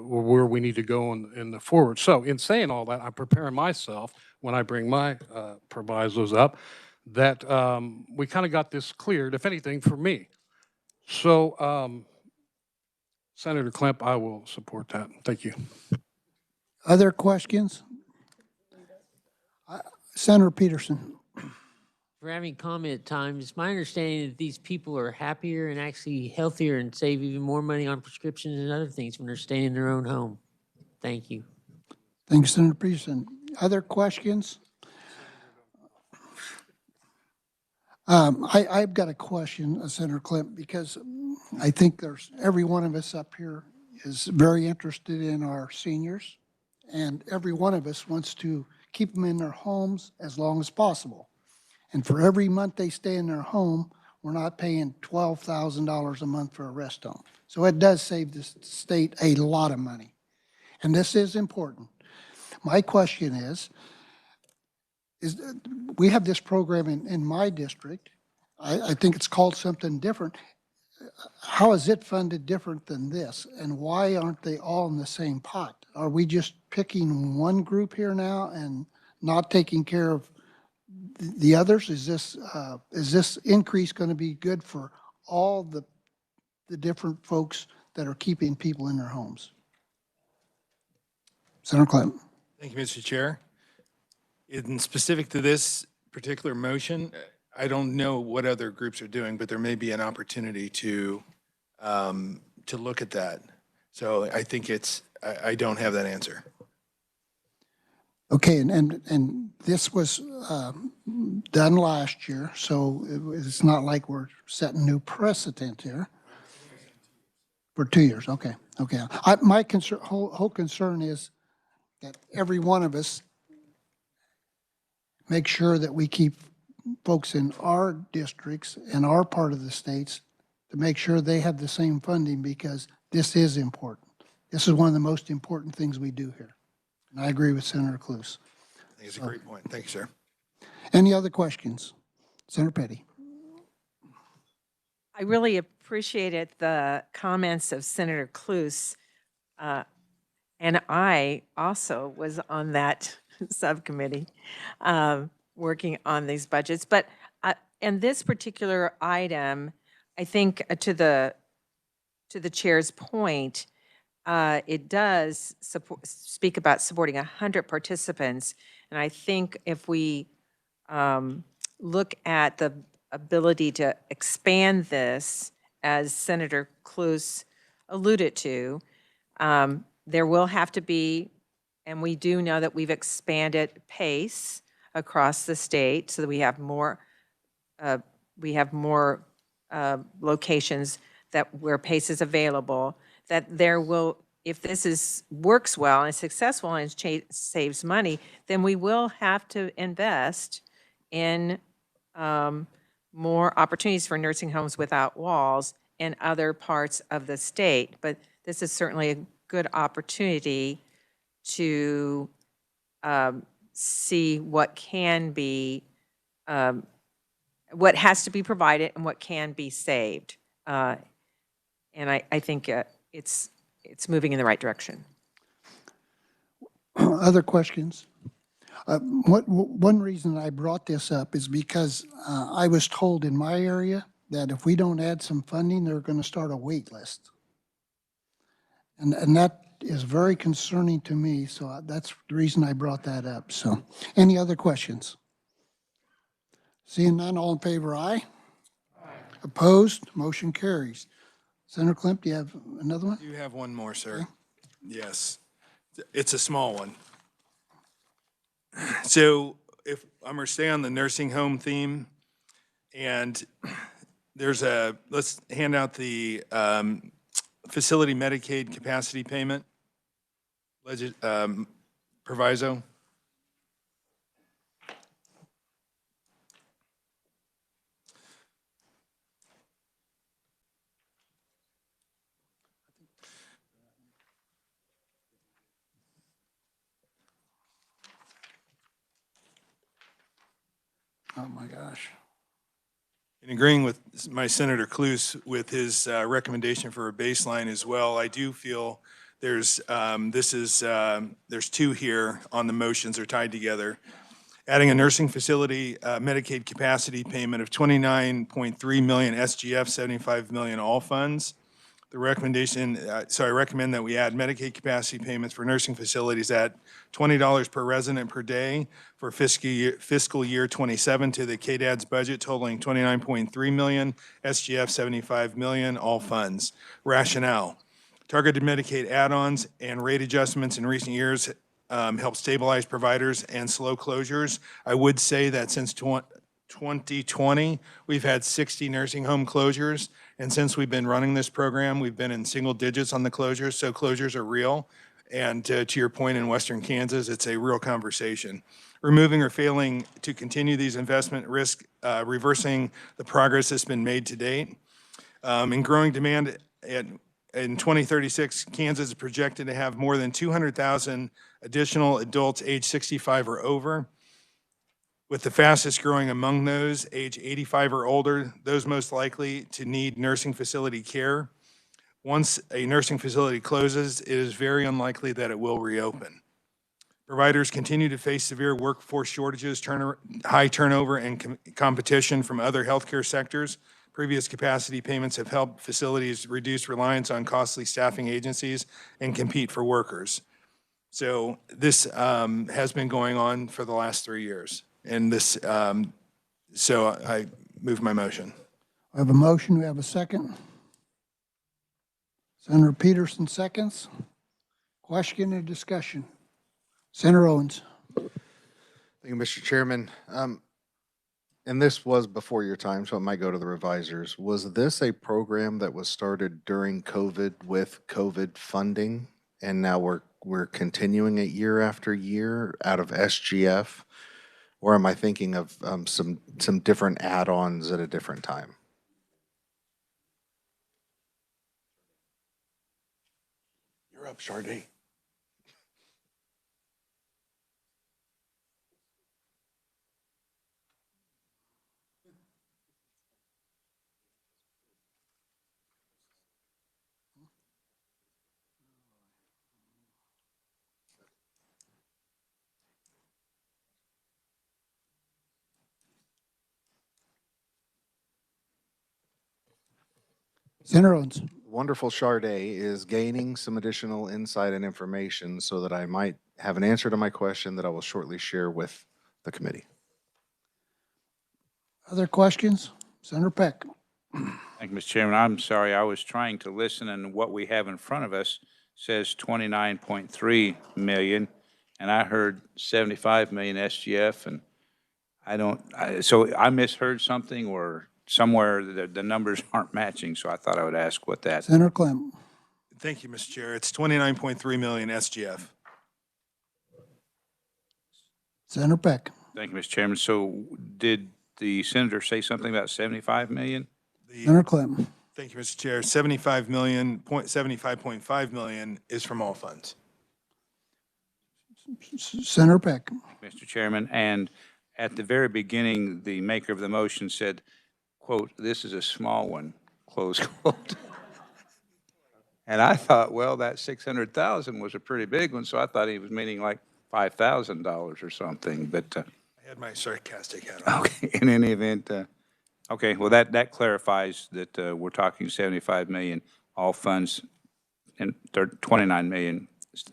where we need to go in the forward. So in saying all that, I'm preparing myself when I bring my provisos up that we kind of got this cleared, if anything, for me. So Senator Klemp, I will support that. Thank you. Other questions? Senator Peterson. For having comment time, it's my understanding that these people are happier and actually healthier and save even more money on prescriptions and other things when they're staying in their own home. Thank you. Thank you, Senator Peterson. Other questions? I've got a question, Senator Clint, because I think every one of us up here is very interested in our seniors, and every one of us wants to keep them in their homes as long as possible. And for every month they stay in their home, we're not paying $12,000 a month for a rest home. So it does save the state a lot of money. And this is important. My question is we have this program in my district. I think it's called something different. How is it funded different than this? And why aren't they all in the same pot? Are we just picking one group here now and not taking care of the others? Is this increase going to be good for all the different folks that are keeping people in their homes? Senator Clinton. Thank you, Mr. Chair. In specific to this particular motion, I don't know what other groups are doing, but there may be an opportunity to look at that. So I think I don't have that answer. Okay, and this was done last year, so it's not like we're setting new precedent here. For 2 years, okay. My whole concern is that every one of us make sure that we keep folks in our districts and our part of the states to make sure they have the same funding, because this is important. This is one of the most important things we do here. And I agree with Senator Cluse. I think it's a great point. Thank you, sir. Any other questions? Senator Petty. I really appreciated the comments of Senator Cluse. And I also was on that subcommittee working on these budgets. But in this particular item, I think to the chair's point, it does speak about supporting 100 participants. And I think if we look at the ability to expand this, as Senator Cluse alluded to, there will have to be And we do know that we've expanded PACE across the state so that we have more locations that where PACE is available, that there will, if this works well and is successful and saves money, then we will have to invest in more opportunities for nursing homes without walls in other parts of the state. But this is certainly a good opportunity to see what can be, what has to be provided and what can be saved. And I think it's moving in the right direction. Other questions? One reason I brought this up is because I was told in my area that if we don't add some funding, they're going to start a wait list. And that is very concerning to me, so that's the reason I brought that up. So, any other questions? Seeing none, all in favor, aye? Opposed? Motion carries. Senator Klemp, do you have another one? You have one more, sir. Yes. It's a small one. So if I'm going to stay on the nursing home theme, and let's hand out the facility Medicaid capacity payment proviso. Oh, my gosh. In agreeing with my Senator Cluse with his recommendation for a baseline as well, I do feel there's two here on the motions are tied together. Adding a nursing facility Medicaid capacity payment of $29.3 million SGF, $75 million all funds. The recommendation, so I recommend that we add Medicaid capacity payments for nursing facilities at $20 per resident per day for fiscal year 27 to the KDAD's budget totaling $29.3 million, SGF $75 million, all funds. Rationale: targeted Medicaid add-ons and rate adjustments in recent years help stabilize providers and slow closures. I would say that since 2020, we've had 60 nursing home closures. And since we've been running this program, we've been in single digits on the closures. So closures are real. And to your point, in Western Kansas, it's a real conversation. Removing or failing to continue these investment risk, reversing the progress that's been made to date. In growing demand in 2036, Kansas is projected to have more than 200,000 additional adults age 65 or over, with the fastest growing among those age 85 or older, those most likely to need nursing facility care. Once a nursing facility closes, it is very unlikely that it will reopen. Providers continue to face severe workforce shortages, high turnover, and competition from other healthcare sectors. Previous capacity payments have helped facilities reduce reliance on costly staffing agencies and compete for workers. So this has been going on for the last 3 years. And this, so I move my motion. I have a motion. We have a second. Senator Peterson seconds. Question and discussion. Senator Owens. Thank you, Mr. Chairman. And this was before your time, so it might go to the revisers. Was this a program that was started during COVID with COVID funding, and now we're continuing it year after year out of SGF? Or am I thinking of some different add-ons at a different time? You're up, Sharday. Senator Owens. Wonderful Sharday is gaining some additional insight and information so that I might have an answer to my question that I will shortly share with the committee. Other questions? Senator Peck. Thank you, Mr. Chairman. I'm sorry, I was trying to listen, and what we have in front of us says 29.3 million, and I heard 75 million SGF, and so I misheard something, or somewhere the numbers aren't matching, so I thought I would ask what that. Senator Clem. Thank you, Mr. Chair. It's 29.3 million SGF. Senator Peck. Thank you, Mr. Chairman. So did the senator say something about 75 million? Senator Clem. Thank you, Mr. Chair. 75.5 million is from all funds. Senator Peck. Mr. Chairman, and at the very beginning, the maker of the motion said, quote, "This is a small one," close quote. And I thought, well, that 600,000 was a pretty big one, so I thought he was meaning like $5,000 or something, but, I had my sarcastic hat on. okay, in any event, okay, well, that clarifies that we're talking 75 million, all funds, and 29 million,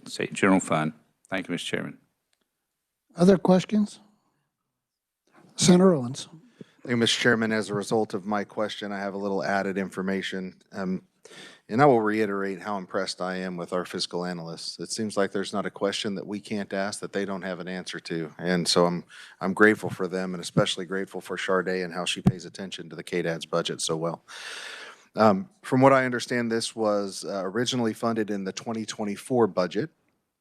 say, general fund. Thank you, Mr. Chairman. Other questions? Senator Owens. Thank you, Mr. Chairman. As a result of my question, I have a little added information. And I will reiterate how impressed I am with our fiscal analysts. It seems like there's not a question that we can't ask that they don't have an answer to. And so I'm grateful for them, and especially grateful for Charday and how she pays attention to the KDAD's budget so well. From what I understand, this was originally funded in the 2024 budget,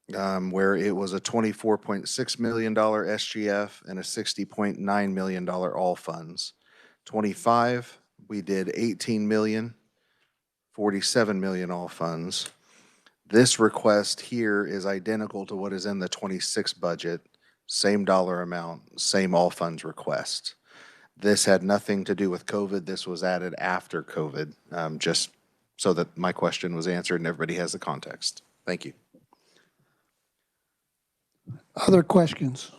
where it was a $24.6 million SGF and a $60.9 million all funds. 25, we did 18 million. 47 million all funds. This request here is identical to what is in the 26 budget, same dollar amount, same all funds request. This had nothing to do with COVID. This was added after COVID, just so that my question was answered and everybody has the context. Thank you. Other questions?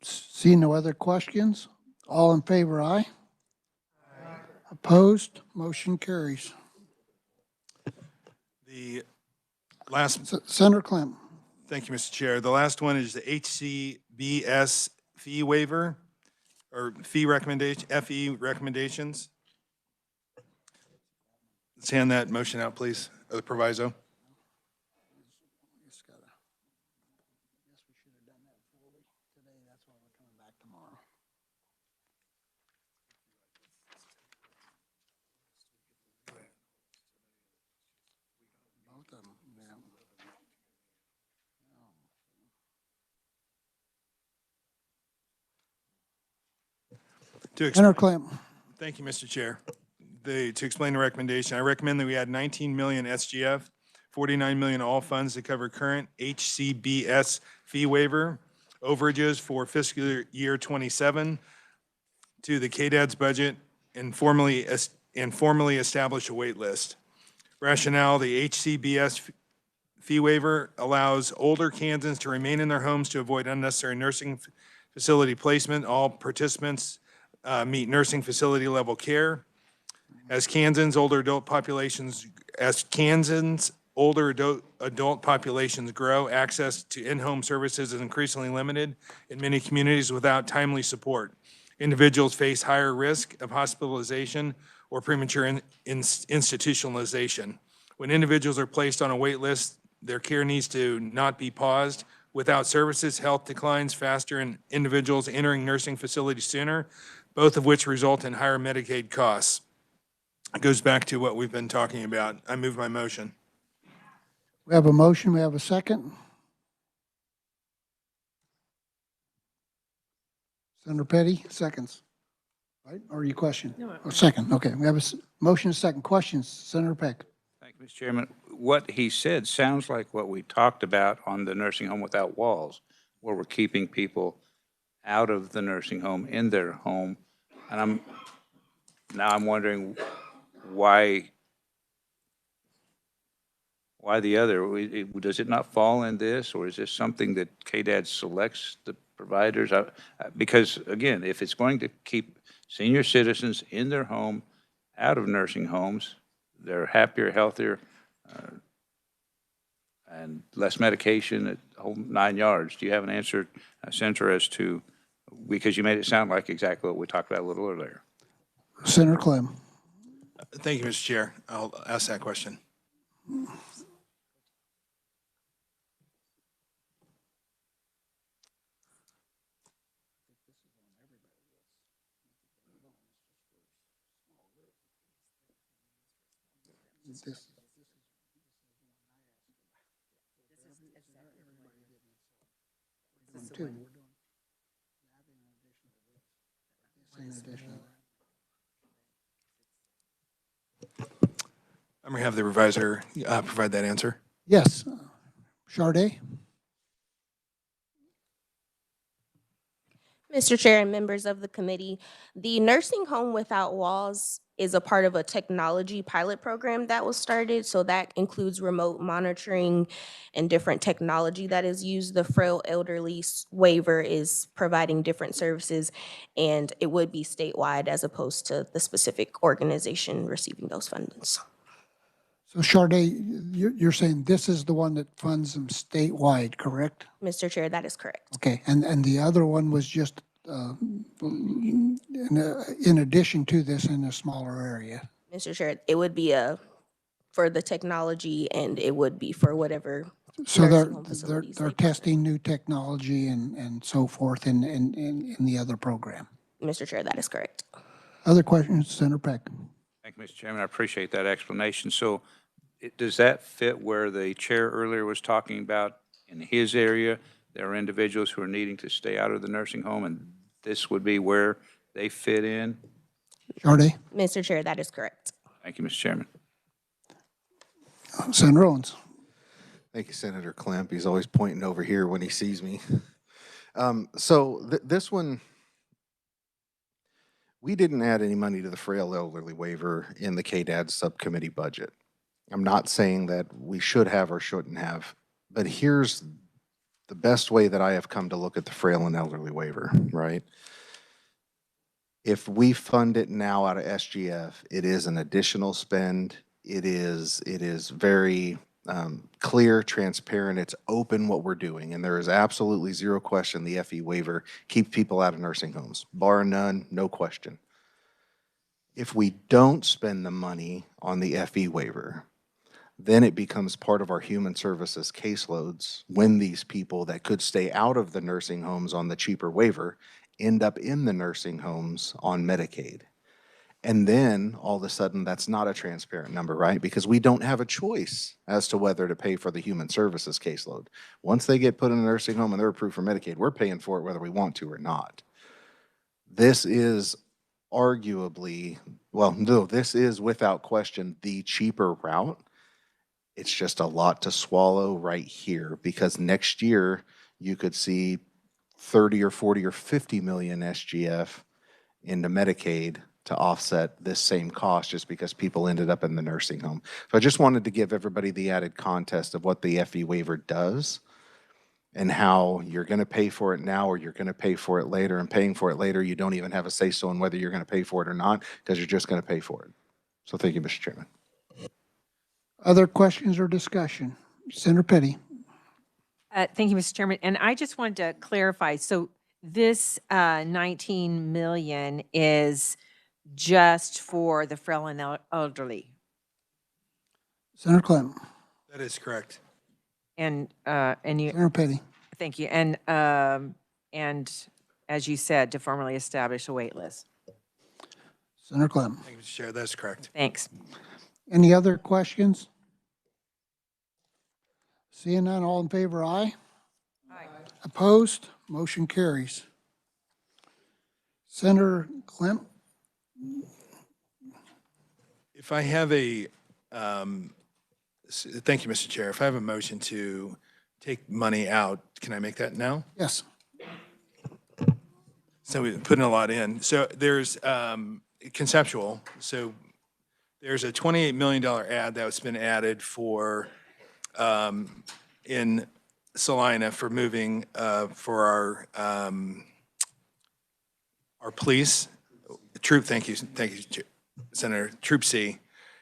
See no other questions? All in favor, aye? Opposed? Motion carries. The last, Senator Clem. thank you, Mr. Chair. The last one is the HCBS fee waiver, or fee recommendation, FE recommendations. Let's hand that motion out, please, or the proviso. Senator Clem. Thank you, Mr. Chair. To explain the recommendation, I recommend that we add 19 million SGF, 49 million all funds to cover current HCBS fee waiver overages for fiscal year 27 to the KDAD's budget and formally establish a wait list. Rationale, the HCBS fee waiver allows older Kansans to remain in their homes to avoid unnecessary nursing facility placement. All participants meet nursing facility level care. As Kansans' older adult populations grow, access to in-home services is increasingly limited in many communities without timely support. Individuals face higher risk of hospitalization or premature institutionalization. When individuals are placed on a wait list, their care needs to not be paused. Without services, health declines faster in individuals entering nursing facilities sooner, both of which result in higher Medicaid costs. It goes back to what we've been talking about. I move my motion. We have a motion. We have a second. Senator Petty, seconds. Right? Or your question? No. Or second. Okay. We have a motion, a second. Questions? Senator Peck. Thank you, Mr. Chairman. What he said sounds like what we talked about on the nursing home without walls, where we're keeping people out of the nursing home in their home. And I'm wondering why the other? Does it not fall in this, or is this something that KDAD selects the providers? Because again, if it's going to keep senior citizens in their home, out of nursing homes, they're happier, healthier, and less medication at whole 9 yards. Do you have an answer, Senator, as to, because you made it sound like exactly what we talked about a little earlier? Senator Clem. Thank you, Mr. Chair. I'll ask that question. This- Two. In addition. I'm going to have the revisor provide that answer. Yes. Charday? Mr. Chair and members of the committee, the Nursing Home Without Walls is a part of a technology pilot program that was started. So that includes remote monitoring and different technology that is used. The frail elderly waiver is providing different services, and it would be statewide as opposed to the specific organization receiving those fundings. So Charday, you're saying this is the one that funds them statewide, correct? Mr. Chair, that is correct. Okay, and the other one was just in addition to this in a smaller area? Mr. Chair, it would be for the technology, and it would be for whatever So nursing home facilities they're they partner. testing new technology and so forth in the other program. Mr. Chair, that is correct. Other questions, Senator Peck? Thank you, Mr. Chairman. I appreciate that explanation. So does that fit where the chair earlier was talking about in his area? There are individuals who are needing to stay out of the nursing home, and this would be where they fit in? Charday? Mr. Chair, that is correct. Thank you, Mr. Chairman. Senator Owens? Thank you, Senator Klemp. He's always pointing over here when he sees me. This one, we didn't add any money to the frail elderly waiver in the KDAD subcommittee budget. I'm not saying that we should have or shouldn't have, but here's the best way that I have come to look at the frail and elderly waiver, right? If we fund it now out of SGF, it is an additional spend. It is very clear, transparent, it's open what we're doing, and there is absolutely zero question the FE waiver keeps people out of nursing homes, bar none, no question. If we don't spend the money on the FE waiver, then it becomes part of our human services caseloads when these people that could stay out of the nursing homes on the cheaper waiver end up in the nursing homes on Medicaid. And then all of a sudden, that's not a transparent number, right? Because we don't have a choice as to whether to pay for the human services caseload. Once they get put in a nursing home and they're approved for Medicaid, we're paying for it whether we want to or not. This is arguably, well, no, this is without question the cheaper route. It's just a lot to swallow right here because next year you could see 30 or 40 or 50 million SGF into Medicaid to offset this same cost just because people ended up in the nursing home. So I just wanted to give everybody the added context of what the FE waiver does and how you're going to pay for it now or you're going to pay for it later, and paying for it later, you don't even have a say-so in whether you're going to pay for it or not because you're just going to pay for it. So thank you, Mr. Chairman. Other questions or discussion? Senator Petty? Thank you, Mr. Chairman. And I just wanted to clarify, so this 19 million is just for the frail and elderly? Senator Clinton? That is correct. And you, Senator Petty? thank you. And as you said, to formally establish a wait list. Senator Clinton? Thank you, Mr. Chair. That's correct. Thanks. Any other questions? Seeing none, all in favor, aye? Aye. Opposed? Motion carries. Senator Clem? If I have thank you, Mr. Chair. If I have a motion to take money out, can I make that now? Yes. So we're putting a lot in. So there's conceptual. So there's a $28 million ad that's been added for in Salina for moving for our police troop. Thank you, Senator. Troop C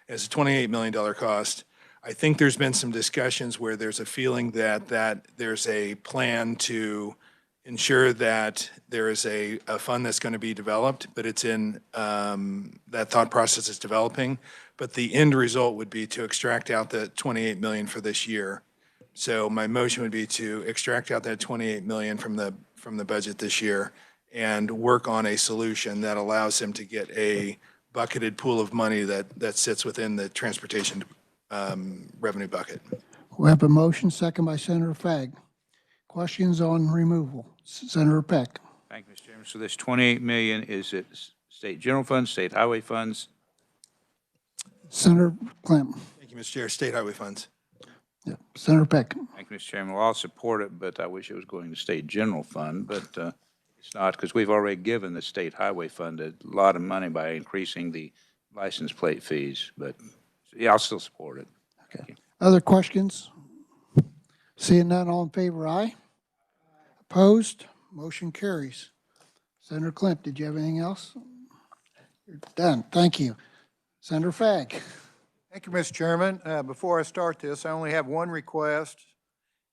is a $28 million cost. I think there's been some discussions where there's a feeling that there's a plan to ensure that there is a fund that's going to be developed, but it's in, that thought process is developing. But the end result would be to extract out the 28 million for this year. So my motion would be to extract out that 28 million from the budget this year and work on a solution that allows them to get a bucketed pool of money that sits within the transportation revenue bucket. We have a motion, second by Senator Fagg. Questions on removal? Senator Peck. Thank you, Mr. Chairman. So this 28 million, is it state general funds, state highway funds? Senator Clem. Thank you, Mr. Chair. State highway funds. Yeah. Senator Peck. Thank you, Mr. Chairman. Well, I'll support it, but I wish it was going to state general fund, but it's not, because we've already given the state highway fund a lot of money by increasing the license plate fees, but yeah, I'll still support it. Okay. Other questions? Seeing none, all in favor, aye. Opposed? Motion carries. Senator Clint, did you have anything else? You're done. Thank you. Senator Fagg. Thank you, Mr. Chairman. Before I start this, I only have one request.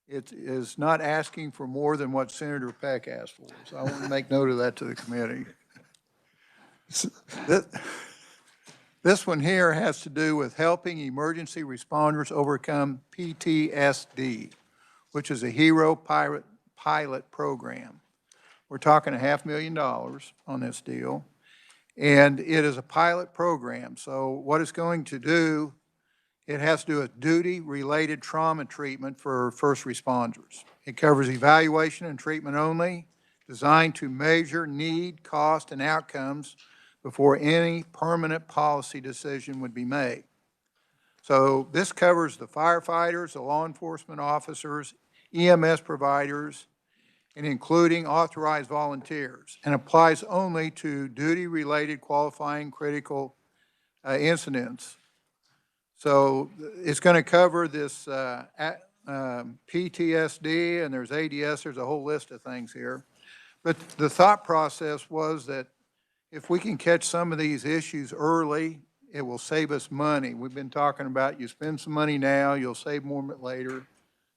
It is not asking for more than what Senator Peck asked for. So I want to make note of that to the committee. This one here has to do with helping emergency responders overcome PTSD, which is a hero pilot program. We're talking $500,000 on this deal. And it is a pilot program. So what it's going to do, it has to do with duty-related trauma treatment for first responders. It covers evaluation and treatment only, designed to measure need, cost, and outcomes before any permanent policy decision would be made. So this covers the firefighters, the law enforcement officers, EMS providers, and including authorized volunteers, and applies only to duty-related qualifying critical incidents. So it's going to cover this PTSD, and there's ADS, there's a whole list of things here. But the thought process was that if we can catch some of these issues early, it will save us money. We've been talking about you spend some money now, you'll save more later.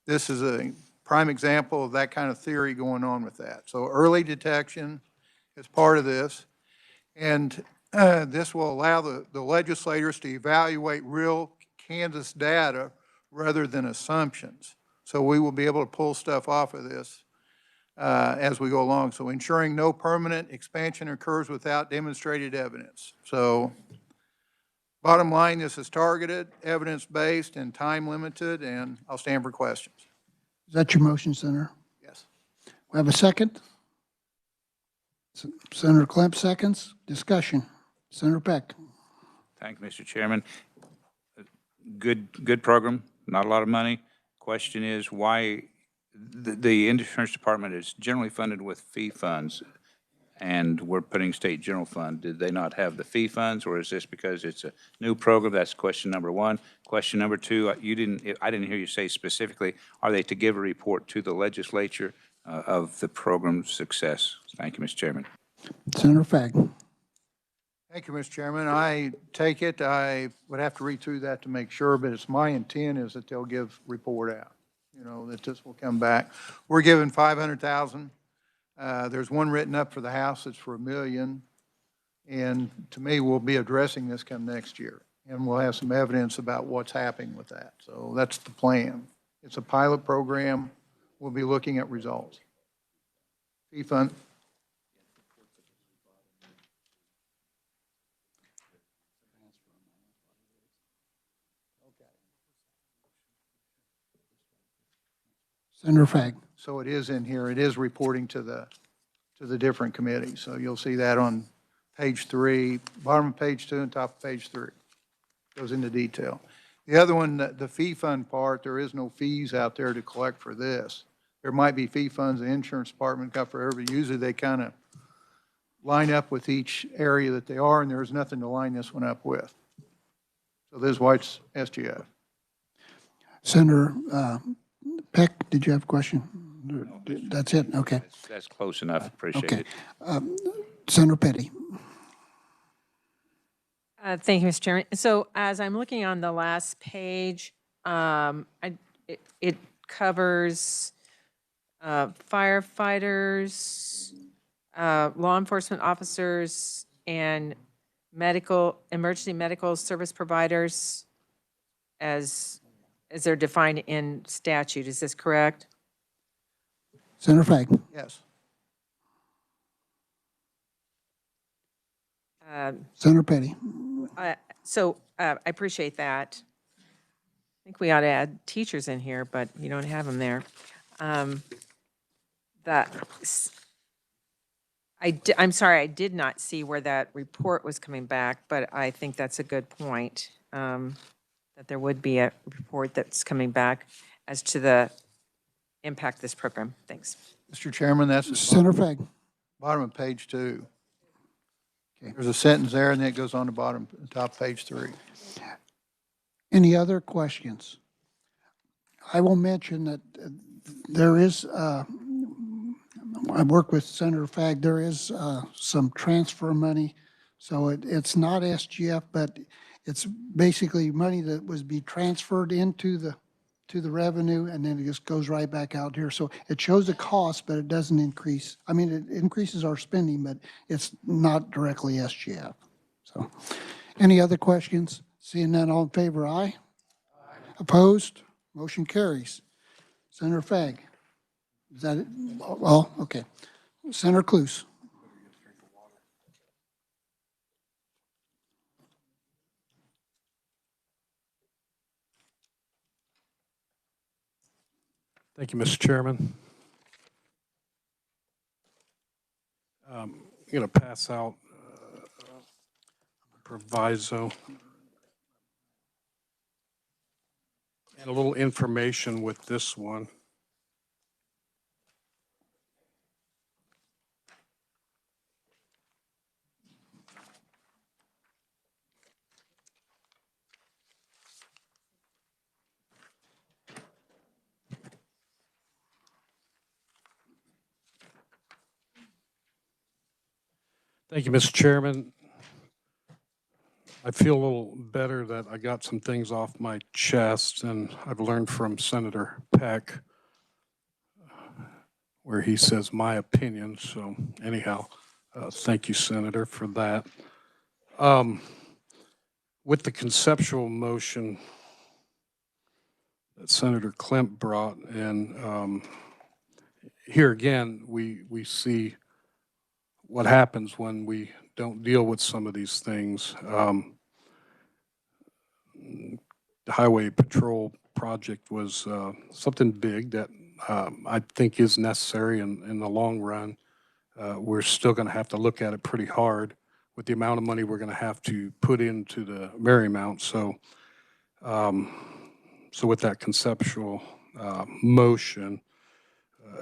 This is a prime example of that kind of theory going on with that. So early detection is part of this. And this will allow the legislators to evaluate real Kansas data rather than assumptions. So we will be able to pull stuff off of this as we go along. So ensuring no permanent expansion occurs without demonstrated evidence. So bottom line, this is targeted, evidence-based, and time-limited, and I'll stand for questions. Is that your motion, Senator? Yes. We have a second? Senator Clemp seconds. Discussion. Senator Peck. Thank you, Mr. Chairman. Good program, not a lot of money. Question is why the insurance department is generally funded with fee funds, and we're putting state general fund. Did they not have the fee funds, or is this because it's a new program? That's question number one. Question number two, I didn't hear you say specifically, are they to give a report to the legislature of the program's success? Thank you, Mr. Chairman. Senator Fagg. Thank you, Mr. Chairman. I take it, I would have to read through that to make sure, but it's my intent is that they'll give report out, that this will come back. We're giving $500,000. There's one written up for the House that's for $1 million. And to me, we'll be addressing this come next year. And we'll have some evidence about what's happening with that. So that's the plan. It's a pilot program. We'll be looking at results. Fee fund. Senator Fagg. So it is in here. It is reporting to the different committees. So you'll see that on page 3, bottom of page 2 and top of page 3. Goes into detail. The other one, the fee fund part, there is no fees out there to collect for this. There might be fee funds the insurance department got for everybody. Usually they kind of line up with each area that they are, and there's nothing to line this one up with. So this is why it's SGF. Senator Peck, did you have a question? That's it? Okay. That's close enough. Appreciate Okay. it. Senator Petty. Thank you, Mr. Chairman. So as I'm looking on the last page, it covers firefighters, law enforcement officers, and emergency medical service providers as they're defined in statute. Is this correct? Senator Fagg. Yes. Senator Petty. So I appreciate that. I think we ought to add teachers in here, but you don't have them there. I'm sorry, I did not see where that report was coming back, but I think that's a good point, that there would be a report that's coming back as to the impact of this program. Thanks. Mr. Chairman, that's the Senator Fag. bottom of page 2. There's a sentence there, and then it goes on the bottom, top of page 3. Any other questions? I will mention that there is, I work with Senator Fag, there is some transfer money. So it's not SGF, but it's basically money that was be transferred into the revenue, and then it just goes right back out here. So it shows a cost, but it doesn't increase. I mean, it increases our spending, but it's not directly SGF. So any other questions? Seeing none, all in favor, aye. Opposed? Motion carries. Senator Fag. Is that it? Oh, okay. Senator Cluse. Thank you, Mr. Chairman. I'm going to pass out proviso and a little information with this one. Thank you, Mr. Chairman. I feel a little better that I got some things off my chest, and I've learned from Senator Peck where he says my opinion. So anyhow, thank you, Senator, for that. With the conceptual motion that Senator Klemp brought, and here again, we see what happens when we don't deal with some of these things. The Highway Patrol project was something big that I think is necessary in the long run. We're still going to have to look at it pretty hard with the amount of money we're going to have to put into the Marymount. So, so with that conceptual motion,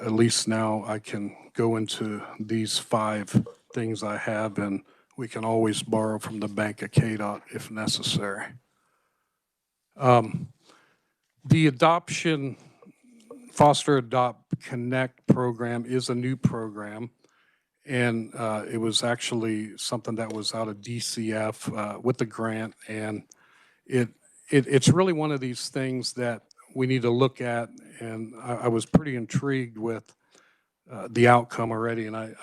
at least now I can go into these 5 things I have, and we can always borrow from the bank of KDOT if necessary. The adoption, Foster Adopt Connect program is a new program, and it was actually something that was out of DCF with the grant, and it's really one of these things that we need to look at, and I was pretty intrigued with the outcome already, and I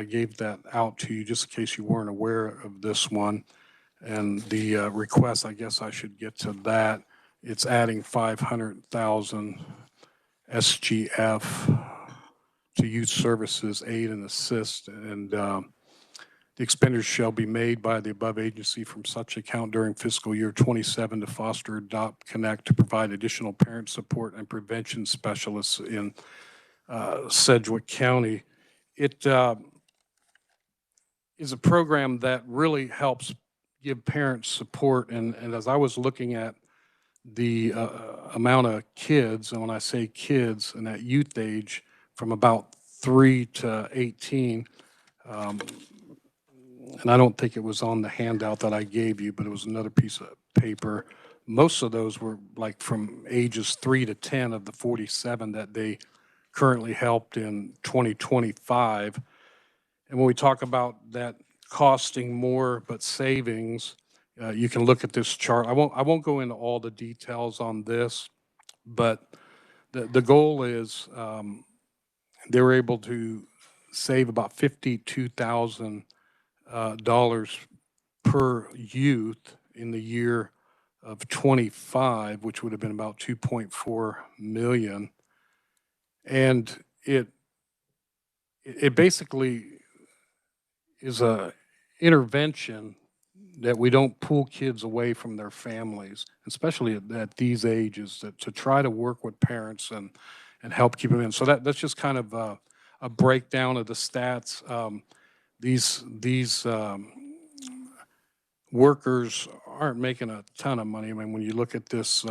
gave that out to you just in case you weren't aware of this one. And the request, I guess I should get to that. It's adding 500,000 SGF to youth services, aid and assist, and the expenditures shall be made by the above agency from such account during fiscal year 27 to foster, adopt, connect, to provide additional parent support and prevention specialists in Sedgwick County. It is a program that really helps give parents support, and as I was looking at the amount of kids, and when I say kids in that youth age from about 3 to 18, and I don't think it was on the handout that I gave you, but it was another piece of paper. Most of those were like from ages 3 to 10 of the 47 that they currently helped in 2025. And when we talk about that costing more but savings, you can look at this chart. I won't go into all the details on this, but the goal is they were able to save about $52,000 per youth in the year of 25, which would have been about 2.4 million. And it basically is a intervention that we don't pull kids away from their families, especially at these ages, to try to work with parents and help keep them in. So that's just kind of a breakdown of the stats. These workers aren't making a ton of money. I mean, when you look at this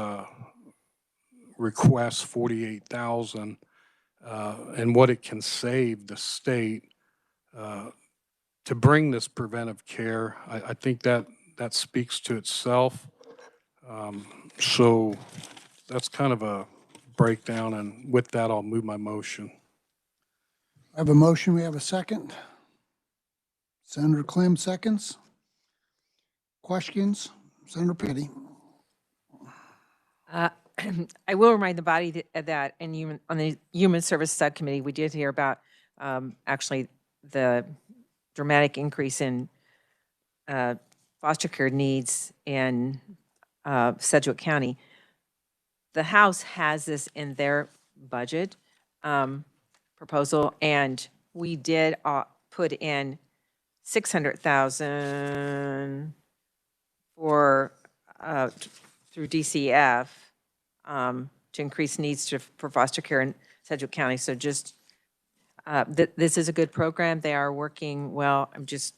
request, 48,000, and what it can save the state to bring this preventive care, I think that speaks to itself. So that's kind of a breakdown, and with that, I'll move my motion. I have a motion, we have a second. Senator Clem seconds. Questions? Senator Petty. I will remind the body that on the Human Service Subcommittee, we did hear about actually the dramatic increase in foster care needs in Sedgwick County. The House has this in their budget proposal, and we did put in $600,000 for through DCF to increase needs for foster care in Sedgwick County. So just this is a good program. They are working well. I'm just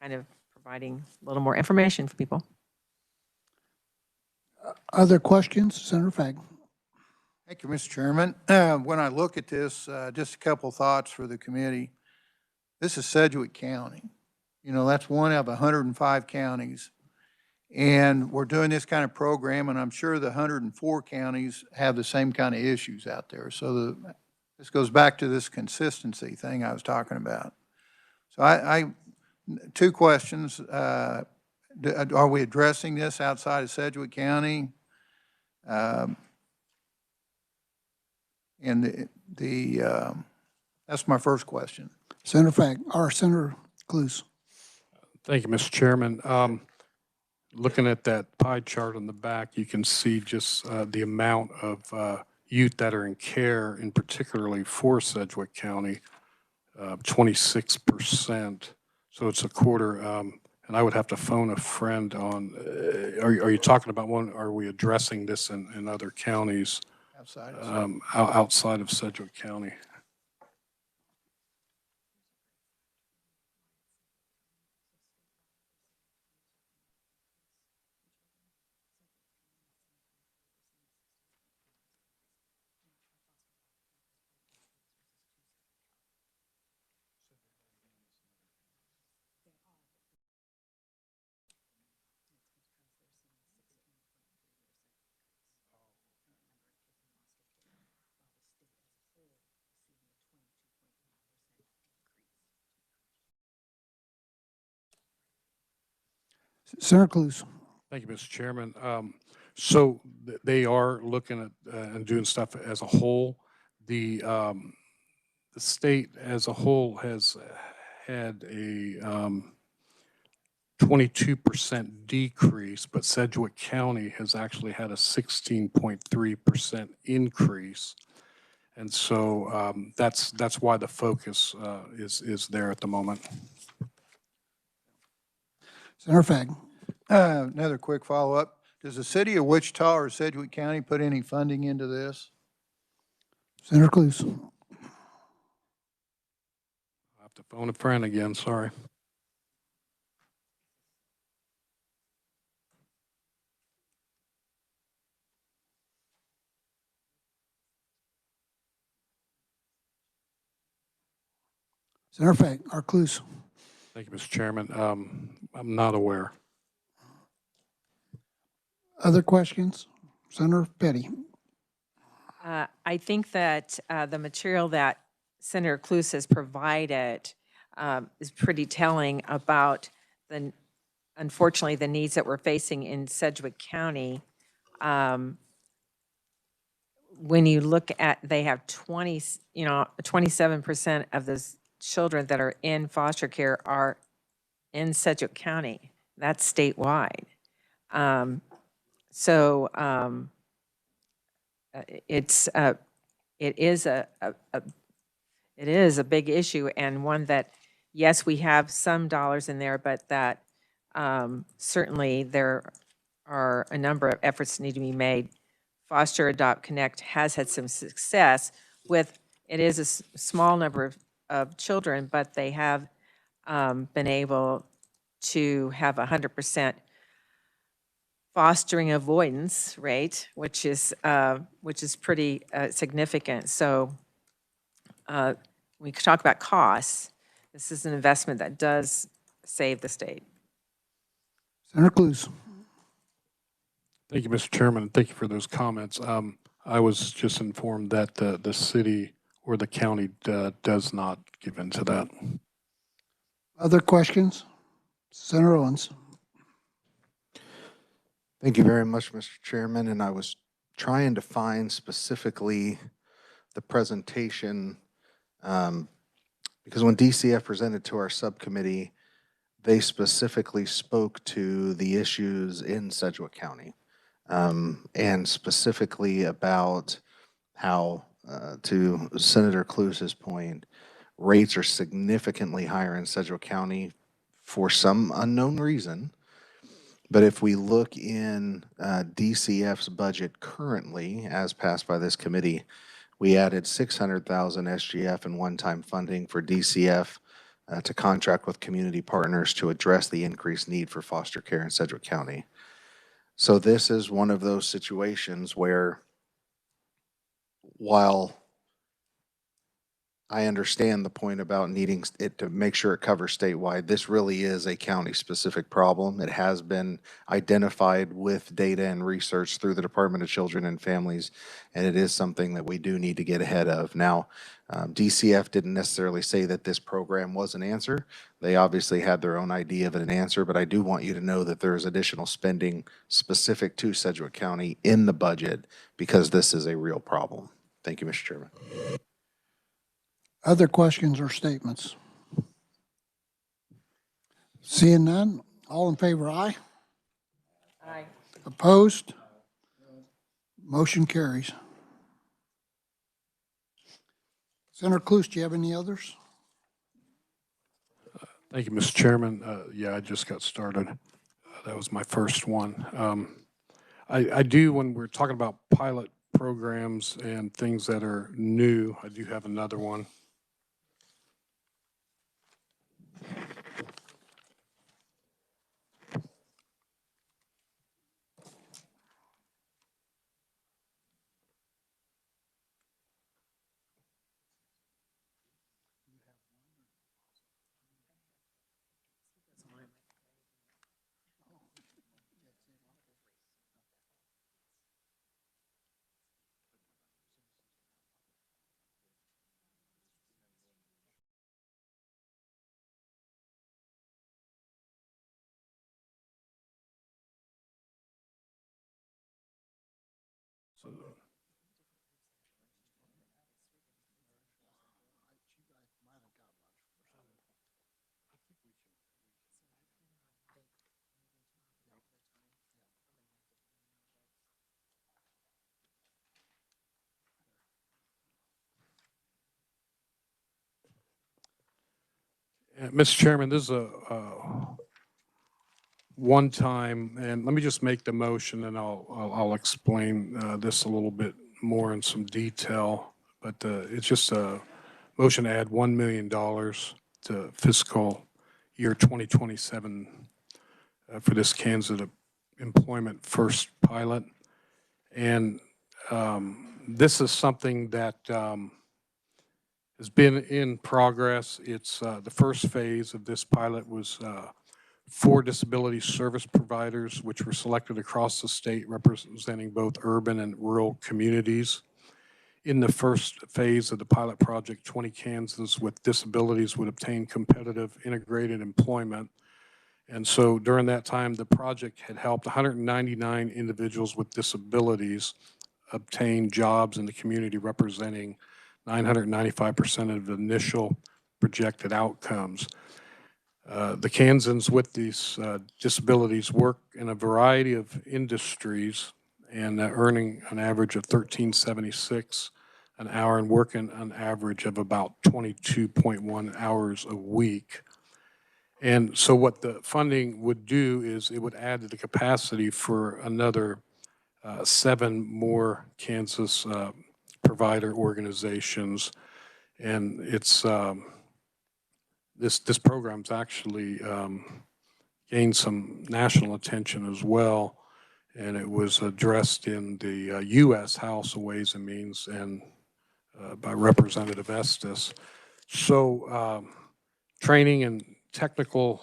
kind of providing a little more information for people. Other questions? Senator Fagg. Thank you, Mr. Chairman. When I look at this, just a couple thoughts for the committee. This is Sedgwick County. You know, that's one of 105 counties. And we're doing this kind of program, and I'm sure the 104 counties have the same kind of issues out there. So this goes back to this consistency thing I was talking about. So two questions. Are we addressing this outside of Sedgwick County? And that's my first question. Senator Fagg, or Senator Cluse. Thank you, Mr. Chairman. Looking at that pie chart on the back, you can see just the amount of youth that are in care, in particularly for Sedgwick County, 26%. So it's a quarter. And I would have to phone a friend on, are you talking about one, are we addressing this in other counties? Outside of Sedgwick County. Senator Cluse. Thank you, Mr. Chairman. So they are looking at and doing stuff as a whole. The state as a whole has had a 22% decrease, but Sedgwick County has actually had a 16.3% increase. And so that's why the focus is there at the moment. Senator Fagg. Another quick follow-up. Does the city of Wichita or Sedgwick County put any funding into this? Senator Cluse. I'll have to phone a friend again, sorry. Senator Fagg, or Cluse. Thank you, Mr. Chairman. I'm not aware. Other questions? Senator Petty. I think that the material that Senator Cluse has provided is pretty telling about unfortunately, the needs that we're facing in Sedgwick County. When you look at, they have 27% of the children that are in foster care are in Sedgwick County. That's statewide. It is a big issue, and one that yes, we have some dollars in there, but that certainly there are a number of efforts that need to be made. Foster Adopt Connect has had some success with, it is a small number of children, but they have been able to have 100% fostering avoidance rate, which is pretty significant. So we could talk about costs. This is an investment that does save the state. Senator Clues. Thank you, Mr. Chairman, and thank you for those comments. I was just informed that the city or the county does not give into that. Other questions? Senator Owens. Thank you very much, Mr. Chairman. And I was trying to find specifically the presentation because when DCF presented to our subcommittee, they specifically spoke to the issues in Sedgwick County and specifically about how, to Senator Cluse's point, rates are significantly higher in Sedgwick County for some unknown reason. But if we look in DCF's budget currently, as passed by this committee, we added 600,000 SGF in one-time funding for DCF to contract with community partners to address the increased need for foster care in Sedgwick County. So this is one of those situations where, while I understand the point about needing it to make sure it covers statewide, this really is a county-specific problem. It has been identified with data and research through the Department of Children and Families, and it is something that we do need to get ahead of. Now, DCF didn't necessarily say that this program was an answer. They obviously had their own idea of an answer, but I do want you to know that there is additional spending specific to Sedgwick County in the budget because this is a real problem. Thank you, Mr. Chairman. Other questions or statements? Seeing none, all in favor, aye. Aye. Opposed? Motion carries. Senator Cluse, do you have any others? Thank you, Mr. Chairman. Yeah, I just got started. That was my first one. I do, when we're talking about pilot programs and things that are new, I do have another one. Mr. Chairman, this is a one time, and let me just make the motion and I'll explain this a little bit more in some detail. But it's just a motion to add $1 million to fiscal year 2027 for this Kansas Employment First pilot. And this is something that has been in progress. It's the first phase of this pilot was 4 disability service providers, which were selected across the state representing both urban and rural communities. In the first phase of the pilot project, 20 Kansans with disabilities would obtain competitive integrated employment. And so during that time, the project had helped 199 individuals with disabilities obtain jobs in the community, representing 995% of the initial projected outcomes. The Kansans with these disabilities work in a variety of industries and earning an average of $13.76 an hour and working an average of about 22.1 hours a week. And so what the funding would do is it would add to the capacity for another 7 more Kansas provider organizations. And it's, this program's actually gained some national attention as well. And it was addressed in the U.S. House of Ways and Means and by Representative Estes. So training and technical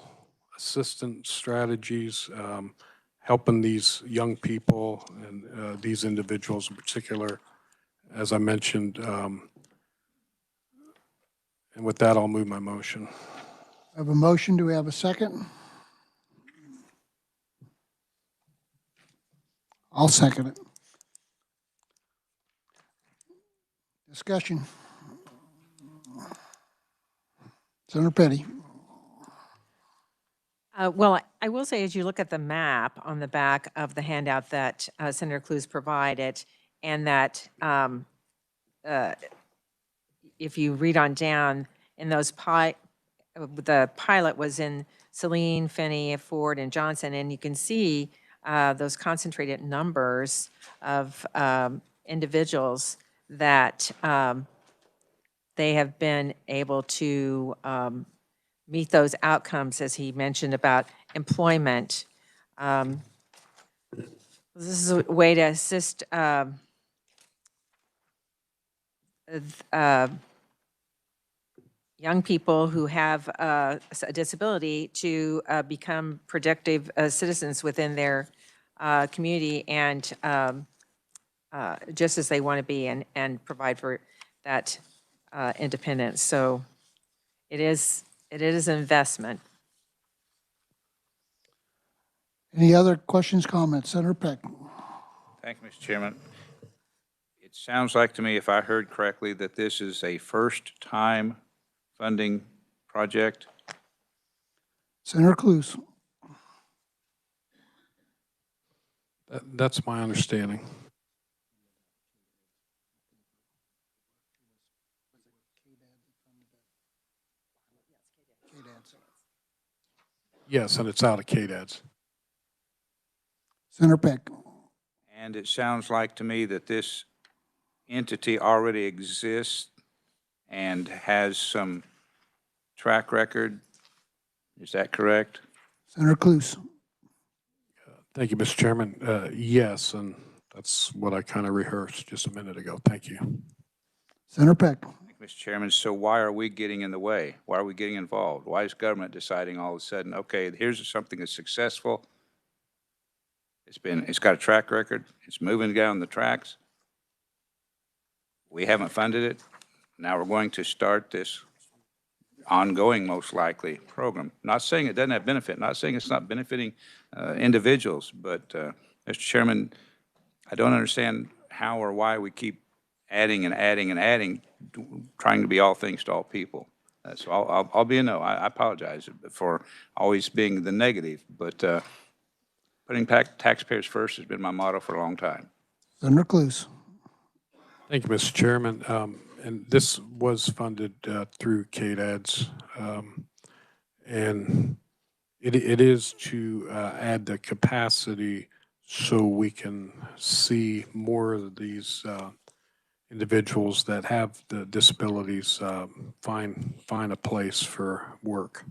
assistance strategies, helping these young people and these individuals in particular, as I mentioned. And with that, I'll move my motion. I have a motion. Do we have a second? I'll second it. Discussion. Senator Petty. Well, I will say, as you look at the map on the back of the handout that Senator Clues provided, and that if you read on down, in those the pilot was in Saline, Finney, Ford, and Johnson, and you can see those concentrated numbers of individuals that they have been able to meet those outcomes, as he mentioned about employment. This is a way to assist young people who have a disability to become productive citizens within their community and just as they want to be, and provide for that independence. So it is an investment. Any other questions, comments? Senator Peck. Thank you, Mr. Chairman. It sounds like to me, if I heard correctly, that this is a first-time funding project. Senator Clues. That's my understanding. Yes, and it's out of KDADS. Senator Peck. And it sounds like to me that this entity already exists and has some track record. Is that correct? Senator Clues. Thank you, Mr. Chairman. Yes, and that's what I kind of rehearsed just a minute ago. Thank you. Senator Peck. Thank you, Mr. Chairman. So why are we getting in the way? Why are we getting involved? Why is government deciding all of a sudden, okay, here's something that's successful. It's got a track record. It's moving down the tracks. We haven't funded it. Now we're going to start this ongoing, most likely, program. Not saying it doesn't have benefit, not saying it's not benefiting individuals, but Mr. Chairman, I don't understand how or why we keep adding and adding and adding, trying to be all things to all people. So I'll be a no. I apologize for always being the negative, but putting taxpayers first has been my motto for a long time. Senator Clues. Thank you, Mr. Chairman. And this was funded through KDADS. And it is to add the capacity so we can see more of these individuals that have the disabilities find a place for work.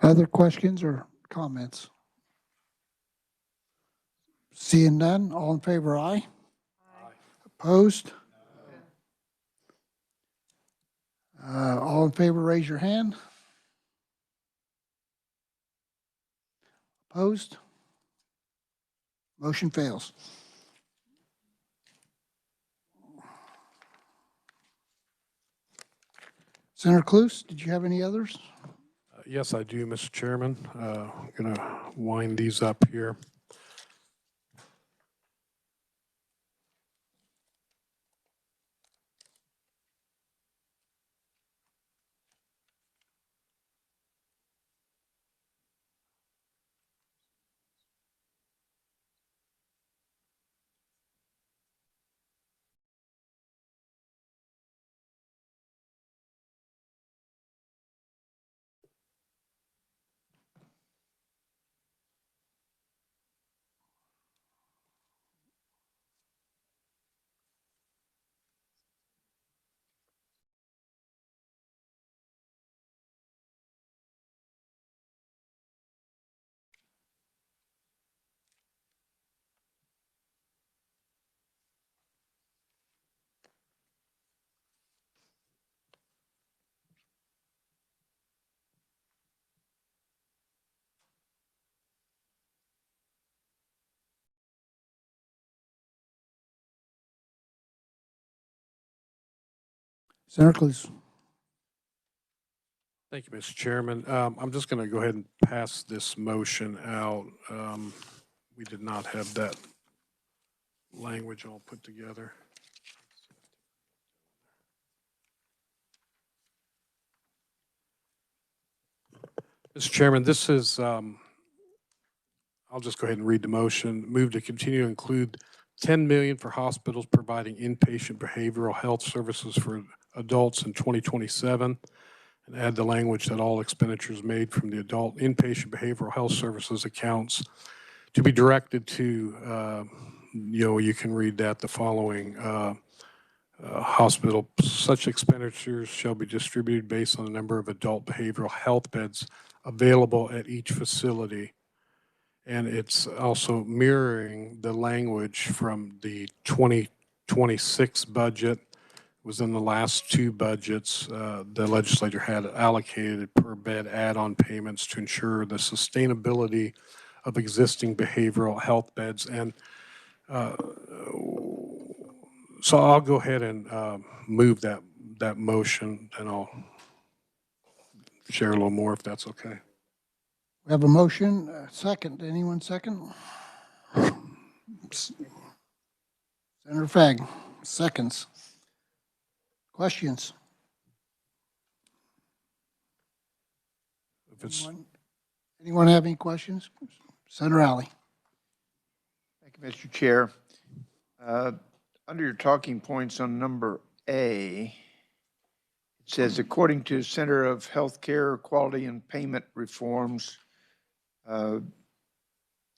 Other questions or comments? Seeing none, all in favor, aye? Opposed? All in favor, raise your hand. Opposed? Motion fails. Senator Clues, did you have any others? Yes, I do, Mr. Chairman. I'm going to wind these up here. Senator Cluse. Thank you, Mr. Chairman. I'm just going to go ahead and pass this motion out. We did not have that language all put together. Mr. Chairman, this is, I'll just go ahead and read the motion. Move to continue to include $10 million for hospitals providing inpatient behavioral health services for adults in 2027, and add the language that all expenditures made from the adult inpatient behavioral health services accounts to be directed to, you can read that the following hospital. Such expenditures shall be distributed based on the number of adult behavioral health beds available at each facility. And it's also mirroring the language from the 2026 budget. It was in the last two budgets. The legislature had allocated per bed add-on payments to ensure the sustainability of existing behavioral health beds. And so I'll go ahead and move that motion, and I'll share a little more if that's okay. We have a motion, second. Anyone second? Senator Fagg, seconds. Questions? If it's Anyone have any questions? Senator Alley. Thank you, Mr. Chair. Under your talking points on number A, it says, according to Center of Healthcare Quality and Payment Reforms,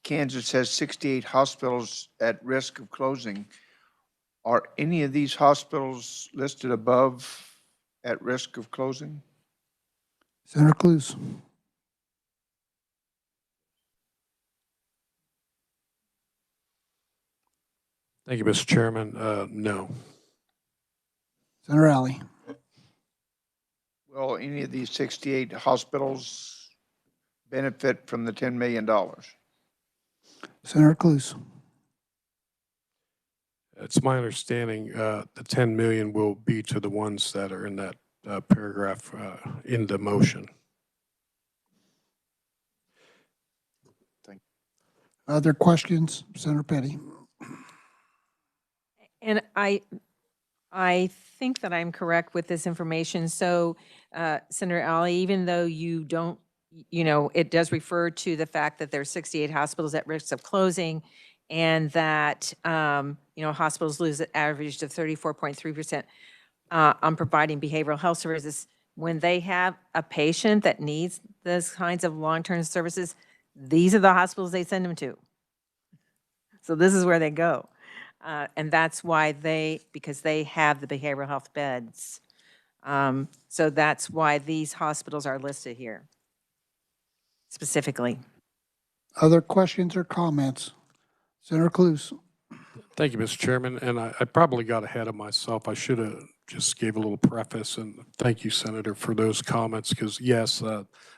Kansas has 68 hospitals at risk of closing. Are any of these hospitals listed above at risk of closing? Senator Cluse. Thank you, Mr. Chairman. No. Senator Alley. Will any of these 68 hospitals benefit from the $10 million? Senator Cluse. It's my understanding the 10 million will be to the ones that are in that paragraph in the motion. Other questions? Senator Petty. And I think that I'm correct with this information. So, Senator Alley, even though you don't, it does refer to the fact that there's 68 hospitals at risk of closing, and that, hospitals lose an average of 34.3% on providing behavioral health services. When they have a patient that needs those kinds of long-term services, these are the hospitals they send them to. So this is where they go. And that's why because they have the behavioral health beds. So that's why these hospitals are listed here specifically. Other questions or comments? Senator Cluse. Thank you, Mr. Chairman. And I probably got ahead of myself. I should have just gave a little preface, and thank you, Senator, for those comments, because yes,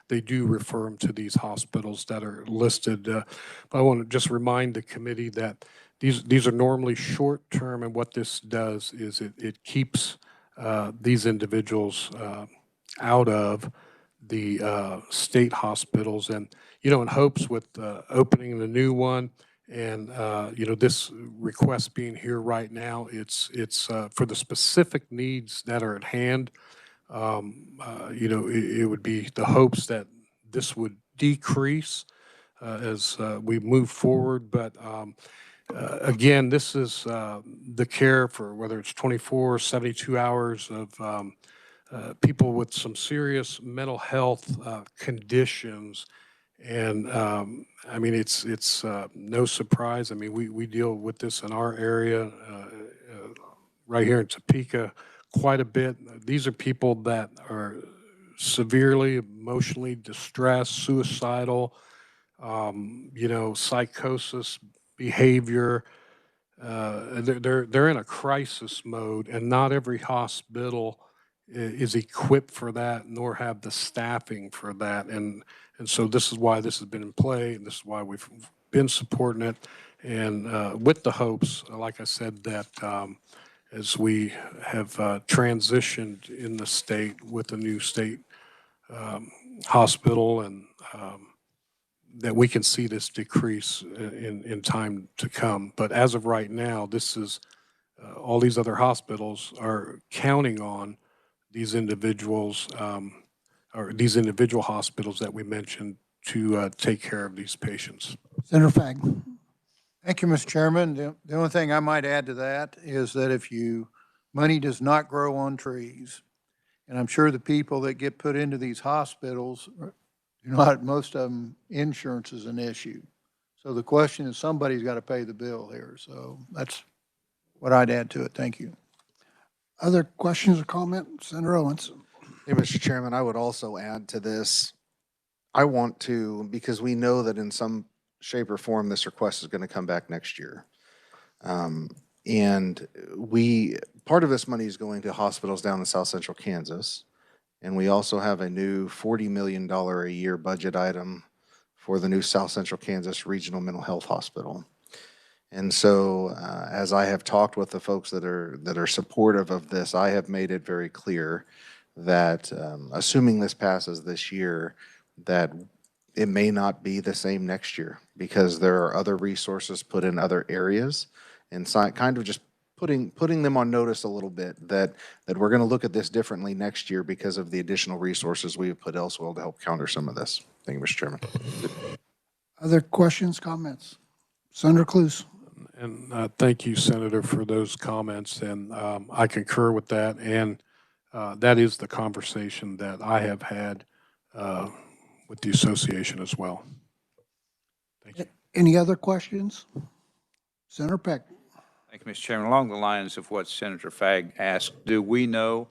they do refer them to these hospitals that are listed. But I want to just remind the committee that these are normally short-term, and what this does is it keeps these individuals out of the state hospitals, and in hopes with opening the new one, and this request being here right now, it's for the specific needs that are at hand. It would be the hopes that this would decrease as we move forward, but again, this is the care for whether it's 24 or 72 hours of people with some serious mental health conditions. And I mean, it's no surprise. I mean, we deal with this in our area right here in Topeka quite a bit. These are people that are severely emotionally distressed, suicidal, psychosis, behavior. They're in a crisis mode, and not every hospital is equipped for that, nor have the staffing for that. And so this is why this has been in play, and this is why we've been supporting it, and with the hopes, like I said, that as we have transitioned in the state with the new state hospital, and that we can see this decrease in time to come. But as of right now, this is, all these other hospitals are counting on these individuals, or these individual hospitals that we mentioned, to take care of these patients. Senator Fag. Thank you, Mr. Chairman. The only thing I might add to that is that money does not grow on trees. And I'm sure the people that get put into these hospitals, most of them, insurance is an issue. So the question is, somebody's got to pay the bill here. So that's what I'd add to it. Thank you. Other questions or comments? Senator Owens. Hey, Mr. Chairman, I would also add to this. I want to, because we know that in some shape or form, this request is going to come back next year. And part of this money is going to hospitals down in South Central Kansas. And we also have a new $40 million a year budget item for the new South Central Kansas Regional Mental Health Hospital. And so, as I have talked with the folks that are supportive of this, I have made it very clear that, assuming this passes this year, that it may not be the same next year, because there are other resources put in other areas, and so kind of just putting them on notice a little bit that we're going to look at this differently next year because of the additional resources we have put elsewhere to help counter some of this. Thank you, Mr. Chairman. Other questions, comments? Senator Cluse. And thank you, Senator, for those comments. And I concur with that. And that is the conversation that I have had with the association as well. Thank you. Any other questions? Senator Peck. Thank you, Mr. Chairman. Along the lines of what Senator Fagg asked, do we know,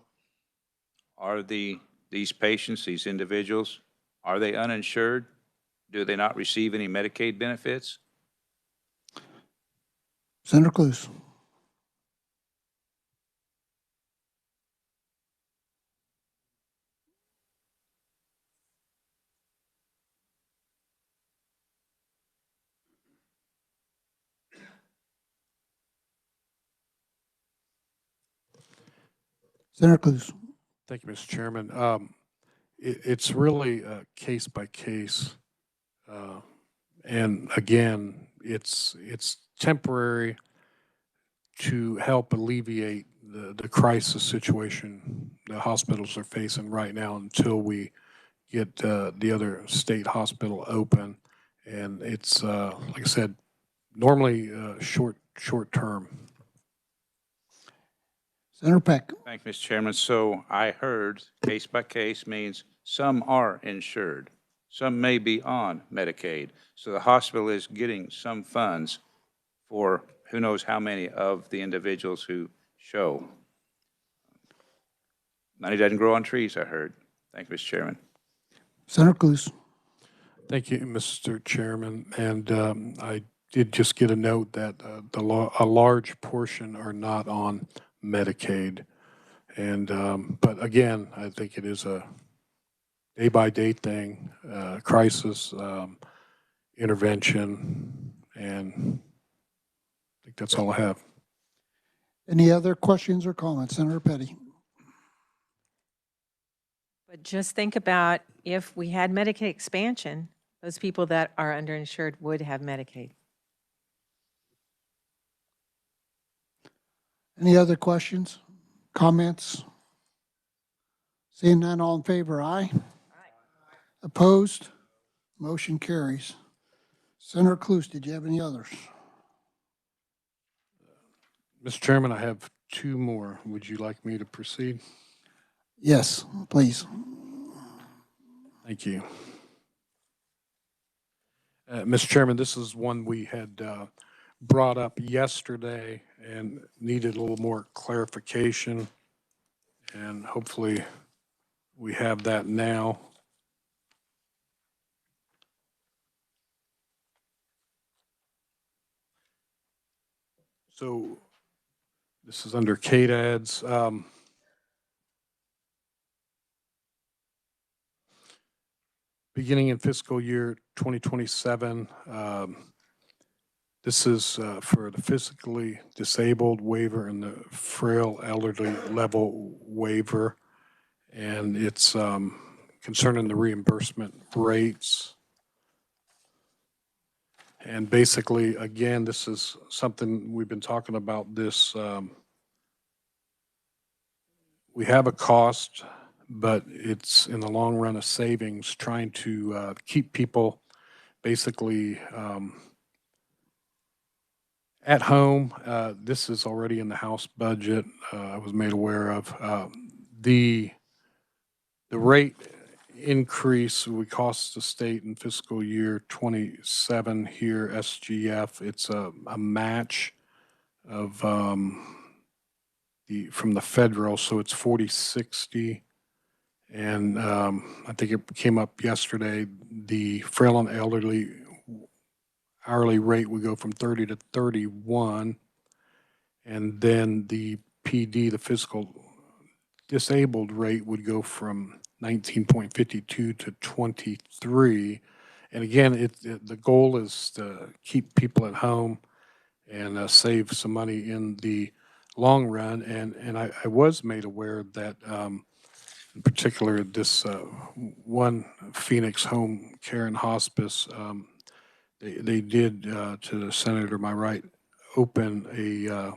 are these patients, these individuals, are they uninsured? Do they not receive any Medicaid benefits? Senator Cluse. Senator Cluse. Thank you, Mr. Chairman. It's really case by case. And again, it's temporary to help alleviate the crisis situation the hospitals are facing right now until we get the other state hospital open. And it's, like I said, normally short term. Senator Peck. Thank you, Mr. Chairman. So I heard case by case means some are insured. Some may be on Medicaid. So the hospital is getting some funds for who knows how many of the individuals who show. Money doesn't grow on trees, I heard. Thank you, Mr. Chairman. Senator Cluse. Thank you, Mr. Chairman. And I did just get a note that a large portion are not on Medicaid. And but again, I think it is a day-by-day thing, crisis, intervention, and I think that's all I have. Any other questions or comments? Senator Petty. But just think about if we had Medicaid expansion, those people that are underinsured would have Medicaid. Any other questions, comments? Seeing none, all in favor, aye. Aye. Opposed? Motion carries. Senator Cluse, did you have any others? Mr. Chairman, I have two more. Would you like me to proceed? Yes, please. Thank you. Mr. Chairman, this is one we had brought up yesterday and needed a little more clarification, and hopefully we have that now. So this is under KDADS. Beginning in fiscal year 2027, This is for the physically disabled waiver and the frail elderly level waiver. And it's concerning the reimbursement rates. And basically, again, this is something we've been talking about this. We have a cost, but it's in the long run a savings trying to keep people basically at home. This is already in the House budget. I was made aware of. The rate increase would cost the state in fiscal year 27 here, SGF. It's a match of from the federal, so it's 40/60. And I think it came up yesterday, the frail and elderly hourly rate would go from 30 to 31. And then the PD, the physical disabled rate, would go from 19.52 to 23. And again, the goal is to keep people at home and save some money in the long run. And I was made aware that in particular this one Phoenix Home Care and Hospice, they did, to the senator my right, open a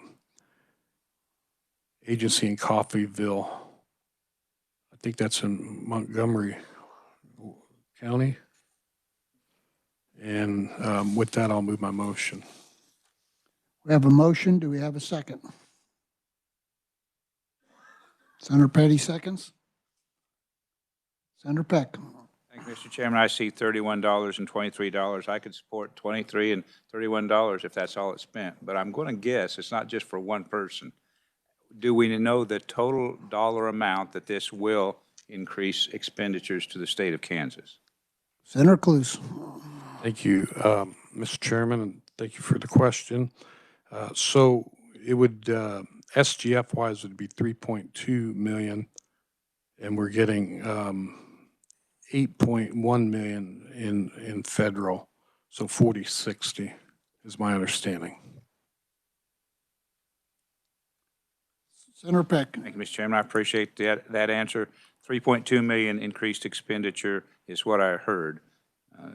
agency in Coffeyville. I think that's in Montgomery County. And with that, I'll move my motion. We have a motion. Do we have a second? Senator Petty seconds. Senator Peck. Thank you, Mr. Chairman. I see $31 and $23. I could support $23 and $31 if that's all it spent. But I'm going to guess it's not just for one person. Do we know the total dollar amount that this will increase expenditures to the state of Kansas? Senator Cluse. Thank you, Mr. Chairman, and thank you for the question. So it would, SGF-wise, would be 3.2 million, and we're getting 8.1 million in federal, so 40/60 is my understanding. Senator Peck. Thank you, Mr. Chairman. I appreciate that answer. 3.2 million increased expenditure is what I heard.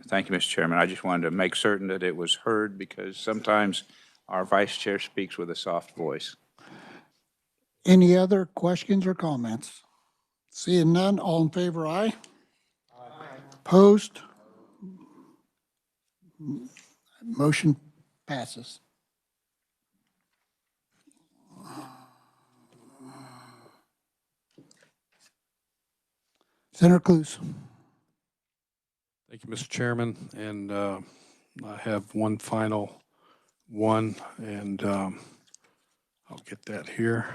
Thank you, Mr. Chairman. I just wanted to make certain that it was heard because sometimes our vice chair speaks with a soft voice. Any other questions or comments? Seeing none, all in favor, aye? Aye. Opposed? Motion passes. Senator Cluse. Thank you, Mr. Chairman, and I have one final one, and I'll get that here.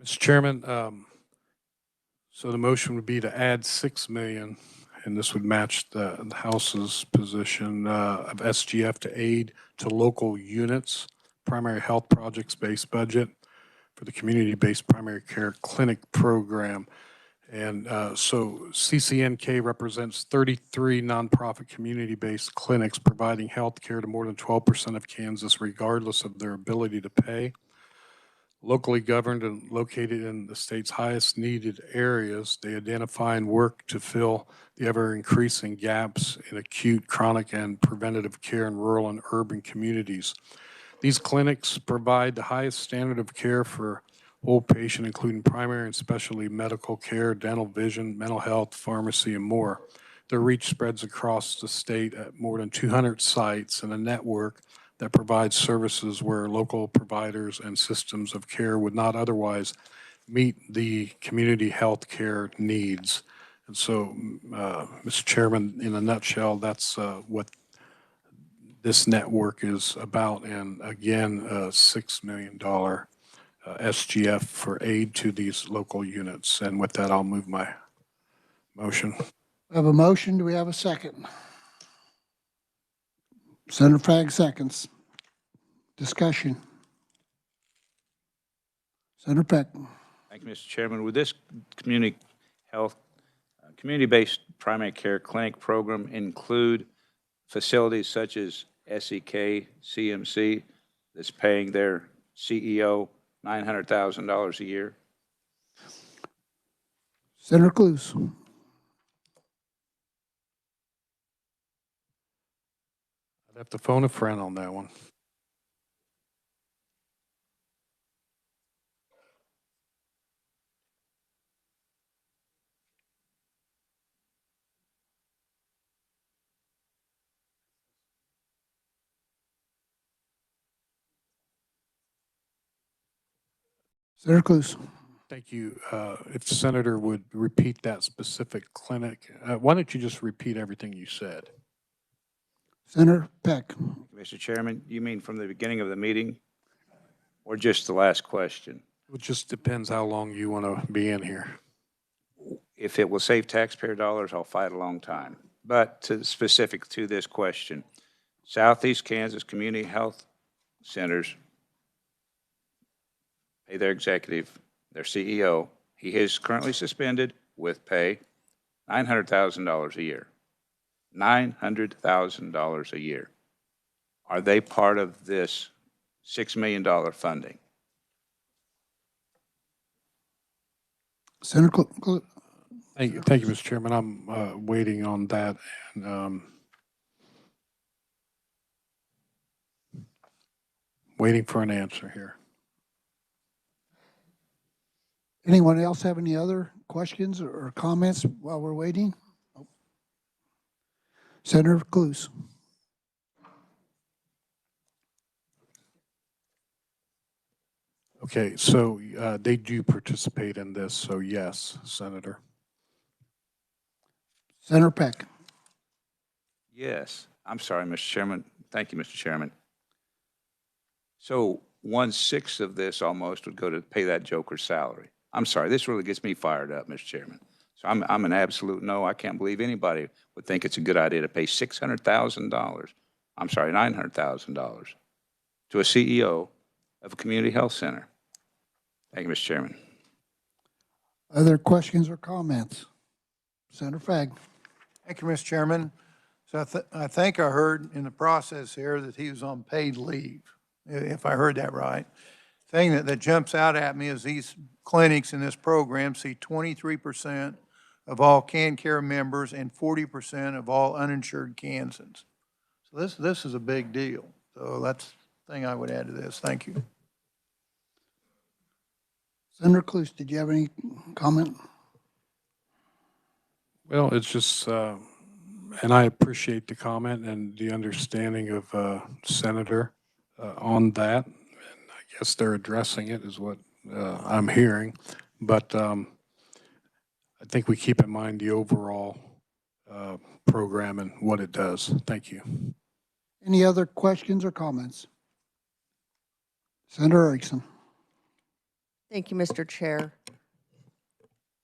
Mr. Chairman, so the motion would be to add 6 million, and this would match the House's position of SGF to aid to local units, primary health projects-based budget for the community-based primary care clinic program. And so CCNK represents 33 nonprofit community-based clinics providing health care to more than 12% of Kansas, regardless of their ability to pay. Locally governed and located in the state's highest needed areas, they identify and work to fill the ever-increasing gaps in acute, chronic, and preventative care in rural and urban communities. These clinics provide the highest standard of care for whole patient, including primary and specialty medical care, dental, vision, mental health, pharmacy, and more. Their reach spreads across the state at more than 200 sites and a network that provides services where local providers and systems of care would not otherwise meet the community health care needs. And so, Mr. Chairman, in a nutshell, that's what this network is about. And again, $6 million SGF for aid to these local units. And with that, I'll move my motion. We have a motion. Do we have a second? Senator Fag seconds. Discussion. Senator Peck. Thank you, Mr. Chairman. Would this community health, community-based primary care clinic program include facilities such as SEK, CMC, that's paying their CEO $900,000 a year? Senator Clues. I'd have to phone a friend on that one. Senator Clues. Thank you. If the Senator would repeat that specific clinic, why don't you just repeat everything you said? Senator Peck. Mr. Chairman, you mean from the beginning of the meeting or just the last question? It just depends how long you want to be in here. If it will save taxpayer dollars, I'll fight a long time. But specific to this question, Southeast Kansas Community Health Centers pay their executive, their CEO, he is currently suspended with pay, $900,000 a year. $900,000 a year. Are they part of this $6 million funding? Senator Thank you, Mr. Chairman. I'm waiting on that and waiting for an answer here. Anyone else have any other questions or comments while we're waiting? Senator Clues. Okay, so they do participate in this, so yes, Senator. Senator Peck. Yes. I'm sorry, Mr. Chairman. Thank you, Mr. Chairman. So 1/6 of this almost would go to pay that joker's salary. I'm sorry, this really gets me fired up, Mr. Chairman. So I'm an absolute no. I can't believe anybody would think it's a good idea to pay $600,000, I'm sorry, $900,000 to a CEO of a community health center. Thank you, Mr. Chairman. Other questions or comments? Senator Fag. Thank you, Mr. Chairman. So I think I heard in the process here that he was on paid leave, if I heard that right. Thing that jumps out at me is these clinics in this program see 23% of all CanCare members and 40% of all uninsured Kansans. So this is a big deal. So that's the thing I would add to this. Thank you. Senator Clues, did you have any comment? Well, it's just, and I appreciate the comment and the understanding of Senator on that. And I guess they're addressing it is what I'm hearing. But I think we keep in mind the overall program and what it does. Thank you. Any other questions or comments? Senator Erickson. Thank you, Mr. Chair.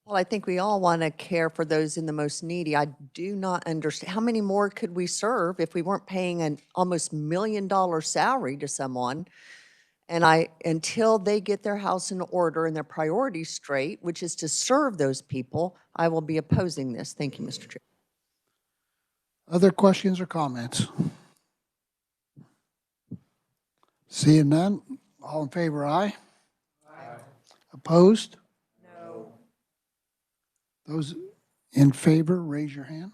Well, I think we all want to care for those in the most needy. I do not understand, how many more could we serve if we weren't paying an almost $1 million salary to someone? And until they get their house in order and their priorities straight, which is to serve those people, I will be opposing this. Thank you, Mr. Chair. Other questions or comments? Seeing none, all in favor, aye? Aye. Opposed? No. Those in favor, raise your hand.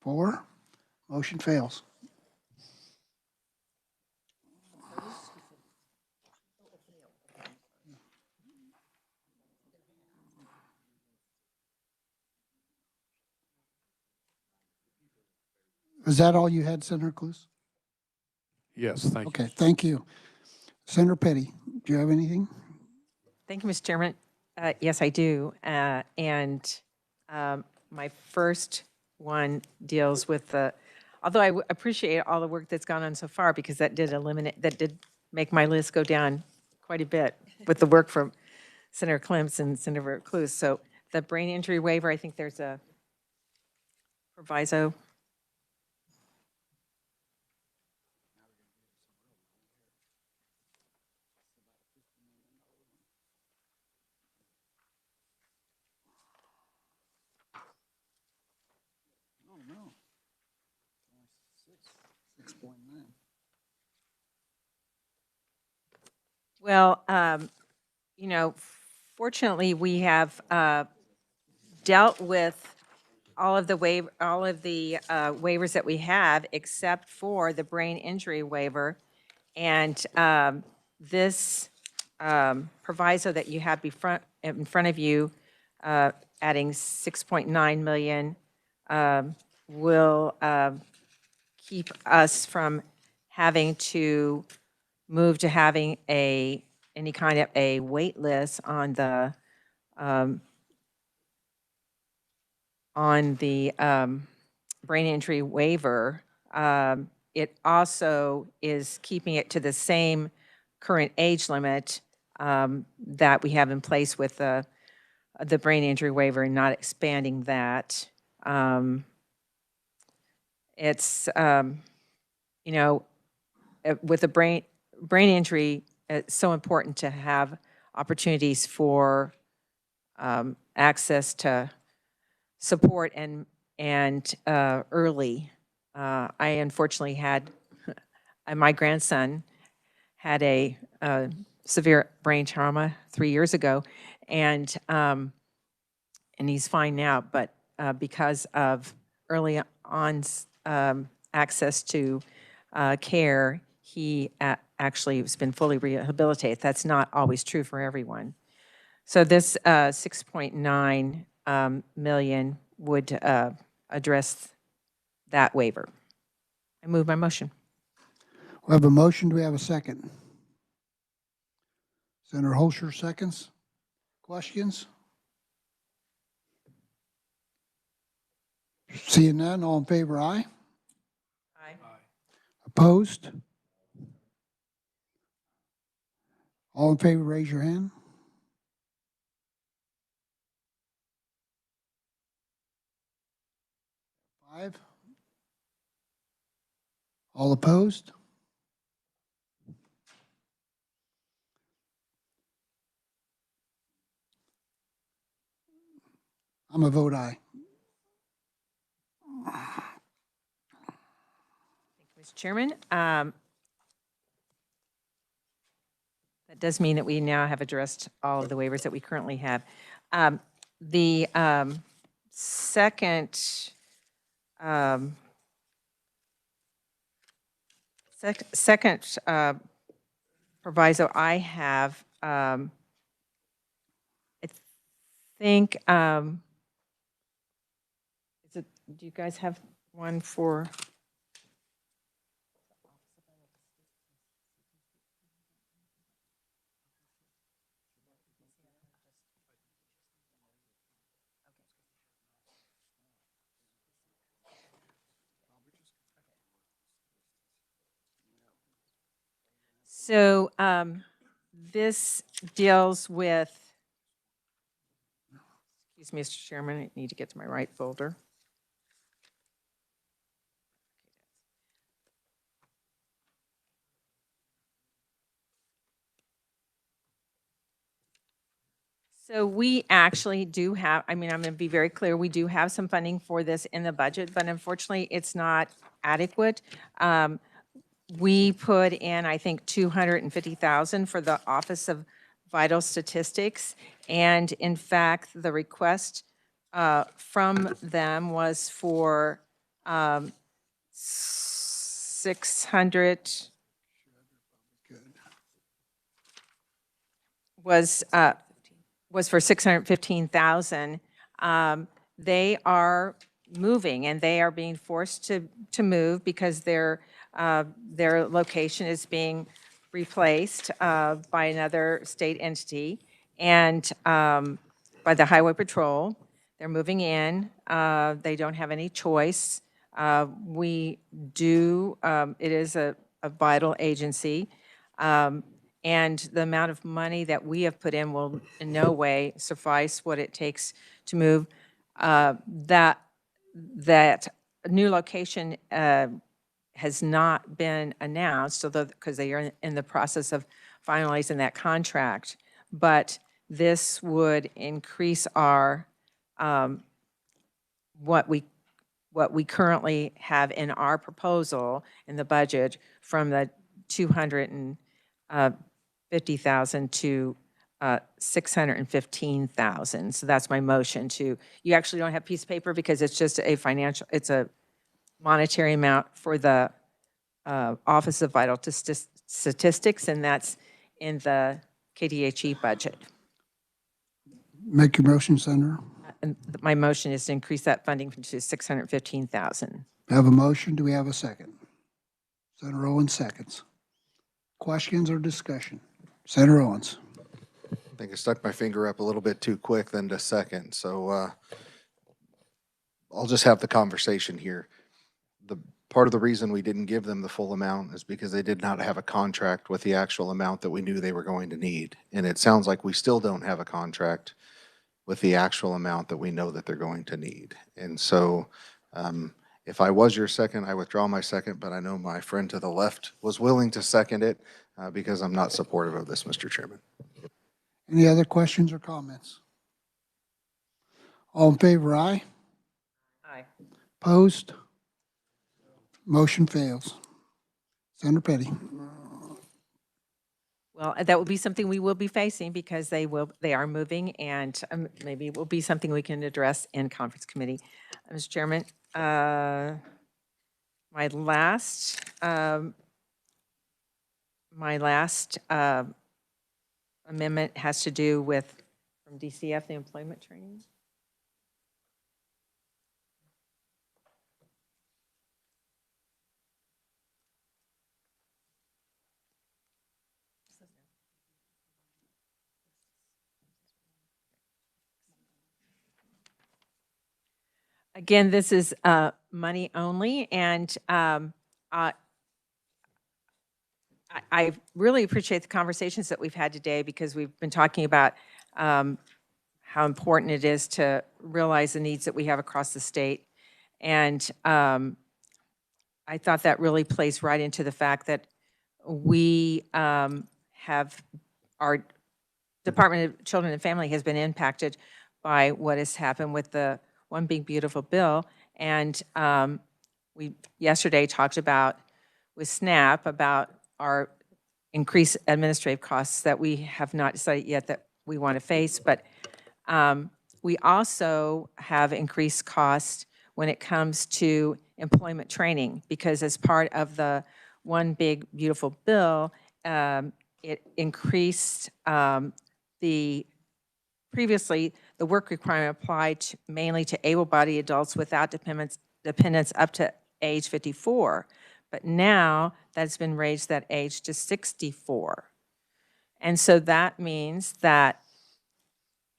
4, motion fails. Is that all you had, Senator Clues? Yes, thank you. Okay, thank you. Senator Petty, do you have anything? Thank you, Mr. Chairman. Yes, I do. And my first one deals with although I appreciate all the work that's gone on so far, because that did make my list go down quite a bit with the work from Senator Clemps and Senator Clues. So the brain injury waiver, I think there's a proviso. Oh, no. 6.9. Well, fortunately, we have dealt with all of the waivers that we have, except for the brain injury waiver. And this proviso that you have in front of you, adding 6.9 million, will keep us from having to move to having any kind of a wait list on the brain injury waiver. It also is keeping it to the same current age limit that we have in place with the brain injury waiver, and not expanding that. It's, with the brain injury, it's so important to have opportunities for access to support and early. I unfortunately had, my grandson had a severe brain trauma 3 years ago, and he's fine now, but because of early on access to care, he actually has been fully rehabilitated. That's not always true for everyone. So this 6.9 million would address that waiver. I move my motion. We have a motion. Do we have a second? Senator Holscher seconds. Questions? Seeing none, all in favor, aye. Aye. Opposed? All in favor, raise your hand. Five. All opposed? I'm a vote aye. Mr. Chairman, that does mean that we now have addressed all of the waivers that we currently have. The second proviso I have, I think, do you guys have one for? So this deals with, excuse me, Mr. Chairman, I need to get to my right folder. So we actually do have, I'm going to be very clear, we do have some funding for this in the budget, but unfortunately it's not adequate. We put in, I think, $250,000 for the Office of Vital Statistics. And in fact, the request from them was for 600, was for 615,000. They are moving, and they are being forced to move because their location is being replaced by another state entity. and by the Highway Patrol. They're moving in. They don't have any choice. We do, it is a vital agency. And the amount of money that we have put in will in no way suffice what it takes to move. That new location has not been announced, although, because they are in the process of finalizing that contract. But this would increase our, what we currently have in our proposal in the budget from the 250,000 to 615,000. So that's my motion to, you actually don't have a piece of paper because it's just a financial, it's a monetary amount for the Office of Vital Statistics, and that's in the KDHE budget. Make your motion, Senator. And my motion is to increase that funding to 615,000. Have a motion. Do we have a second? Senator Owens seconds. Questions or discussion? Senator Owens. I think I stuck my finger up a little bit too quick than to second, so I'll just have the conversation here. Part of the reason we didn't give them the full amount is because they did not have a contract with the actual amount that we knew they were going to need. And it sounds like we still don't have a contract with the actual amount that we know that they're going to need. And so if I was your second, I withdraw my second, but I know my friend to the left was willing to second it because I'm not supportive of this, Mr. Chairman. Any other questions or comments? All in favor, aye. Aye. Opposed? Motion fails. Senator Petty. Well, that will be something we will be facing because they are moving, and maybe it will be something we can address in conference committee. Mr. Chairman, my last amendment has to do with, from DCF, the employment training. Again, this is money only, and I really appreciate the conversations that we've had today because we've been talking about how important it is to realize the needs that we have across the state. And I thought that really plays right into the fact that we have, our Department of Children and Family has been impacted by what has happened with the One Big Beautiful Bill. And we yesterday talked about with SNAP about our increased administrative costs that we have not decided yet that we want to face. But we also have increased costs when it comes to employment training, because as part of the One Big Beautiful Bill, it increased previously, the work requirement applied mainly to able-bodied adults without dependents up to age 54. But now that's been raised that age to 64. And so that means that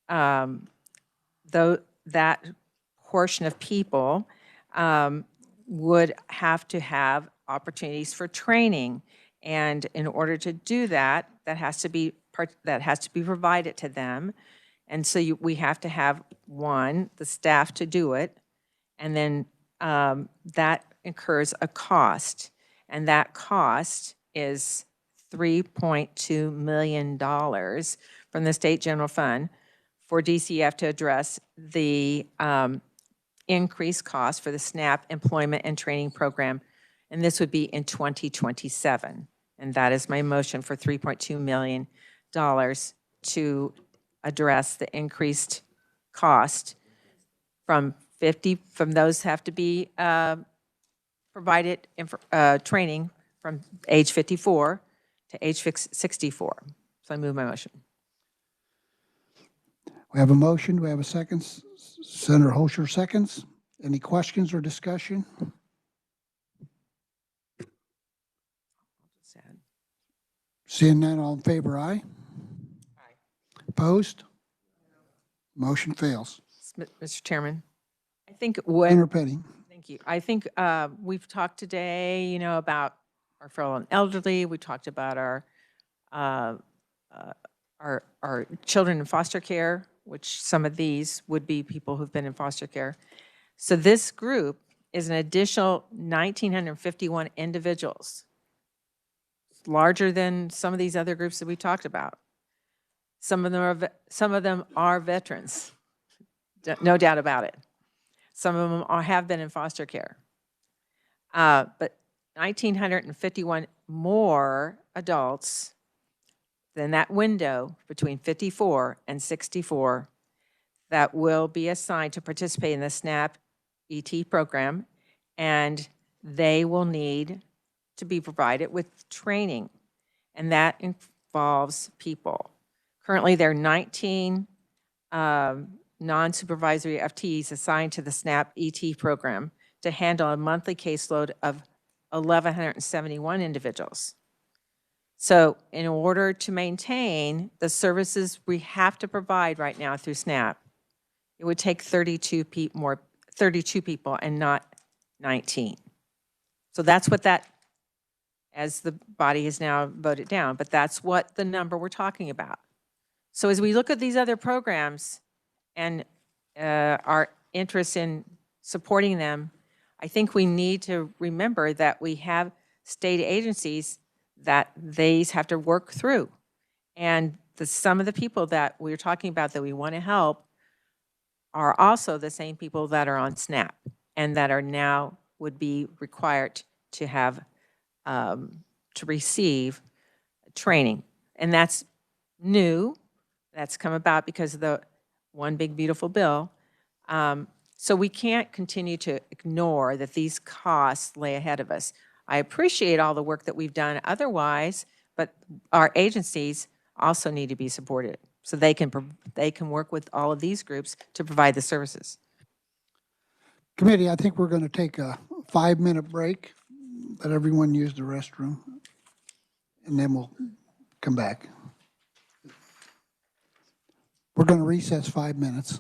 though that portion of people would have to have opportunities for training. And in order to do that, that has to be provided to them. And so we have to have, one, the staff to do it, and then that incurs a cost. And that cost is $3.2 million from the State General Fund for DCF to address the increased cost for the SNAP Employment and Training Program. And this would be in 2027. And that is my motion for $3.2 million to address the increased cost from those have to be provided training from age 54 to age 64. So I move my motion. We have a motion. Do we have a second? Senator Holscher seconds. Any questions or discussion? Seeing none, all in favor, aye. Aye. Opposed? Motion fails. Mr. Chairman, I think Senator Petty. thank you. I think we've talked today, about our frail and elderly. We talked about uh, our children in foster care, which some of these would be people who've been in foster care. So this group is an additional 1,951 individuals. It's larger than some of these other groups that we talked about. Some of them are veterans, no doubt about it. Some of them have been in foster care. But 1,951 more adults than that window between 54 and 64 that will be assigned to participate in the SNAP ET program, and they will need to be provided with training, and that involves people. Currently, there are 19 non-supervisory FTEs assigned to the SNAP ET program to handle a monthly caseload of 1,171 individuals. So in order to maintain the services we have to provide right now through SNAP, it would take 32 people and not 19. So that's what that, as the body has now voted down, but that's what the number we're talking about. So as we look at these other programs and our interest in supporting them, I think we need to remember that we have state agencies that these have to work through. And some of the people that we're talking about that we want to help are also the same people that are on SNAP and that are now would be required to have, to receive training. And that's new. That's come about because of the one big beautiful bill. So we can't continue to ignore that these costs lay ahead of us. I appreciate all the work that we've done otherwise, but our agencies also need to be supported so they can work with all of these groups to provide the services. Committee, I think we're going to take a 5-minute break, let everyone use the restroom, and then we'll come back. We're going to recess 5 minutes.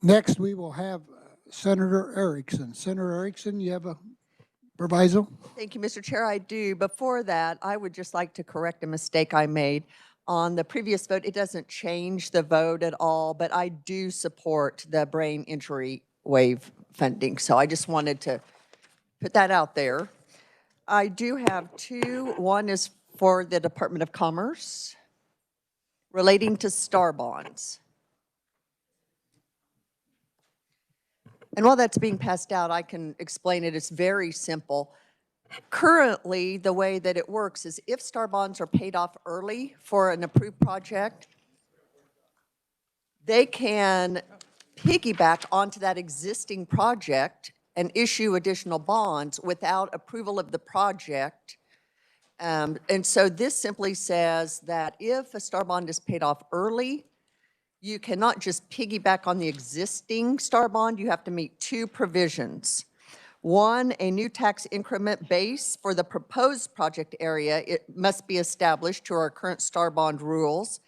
Next, we will have Senator Erickson. Senator Erickson, you have a proviso? Thank you, Mr. Chair. I do. Before that, I would just like to correct a mistake I made. On the previous vote, it doesn't change the vote at all, but I do support the brain injury waive funding. So I just wanted to put that out there. I do have two. One is for the Department of Commerce relating to star bonds. And while that's being passed out, I can explain it. It's very simple. Currently, the way that it works is if star bonds are paid off early for an approved project, they can piggyback onto that existing project and issue additional bonds without approval of the project. And so this simply says that if a star bond is paid off early, you cannot just piggyback on the existing star bond. You have to meet two provisions. One, a new tax increment base for the proposed project area. It must be established to our current star bond rules.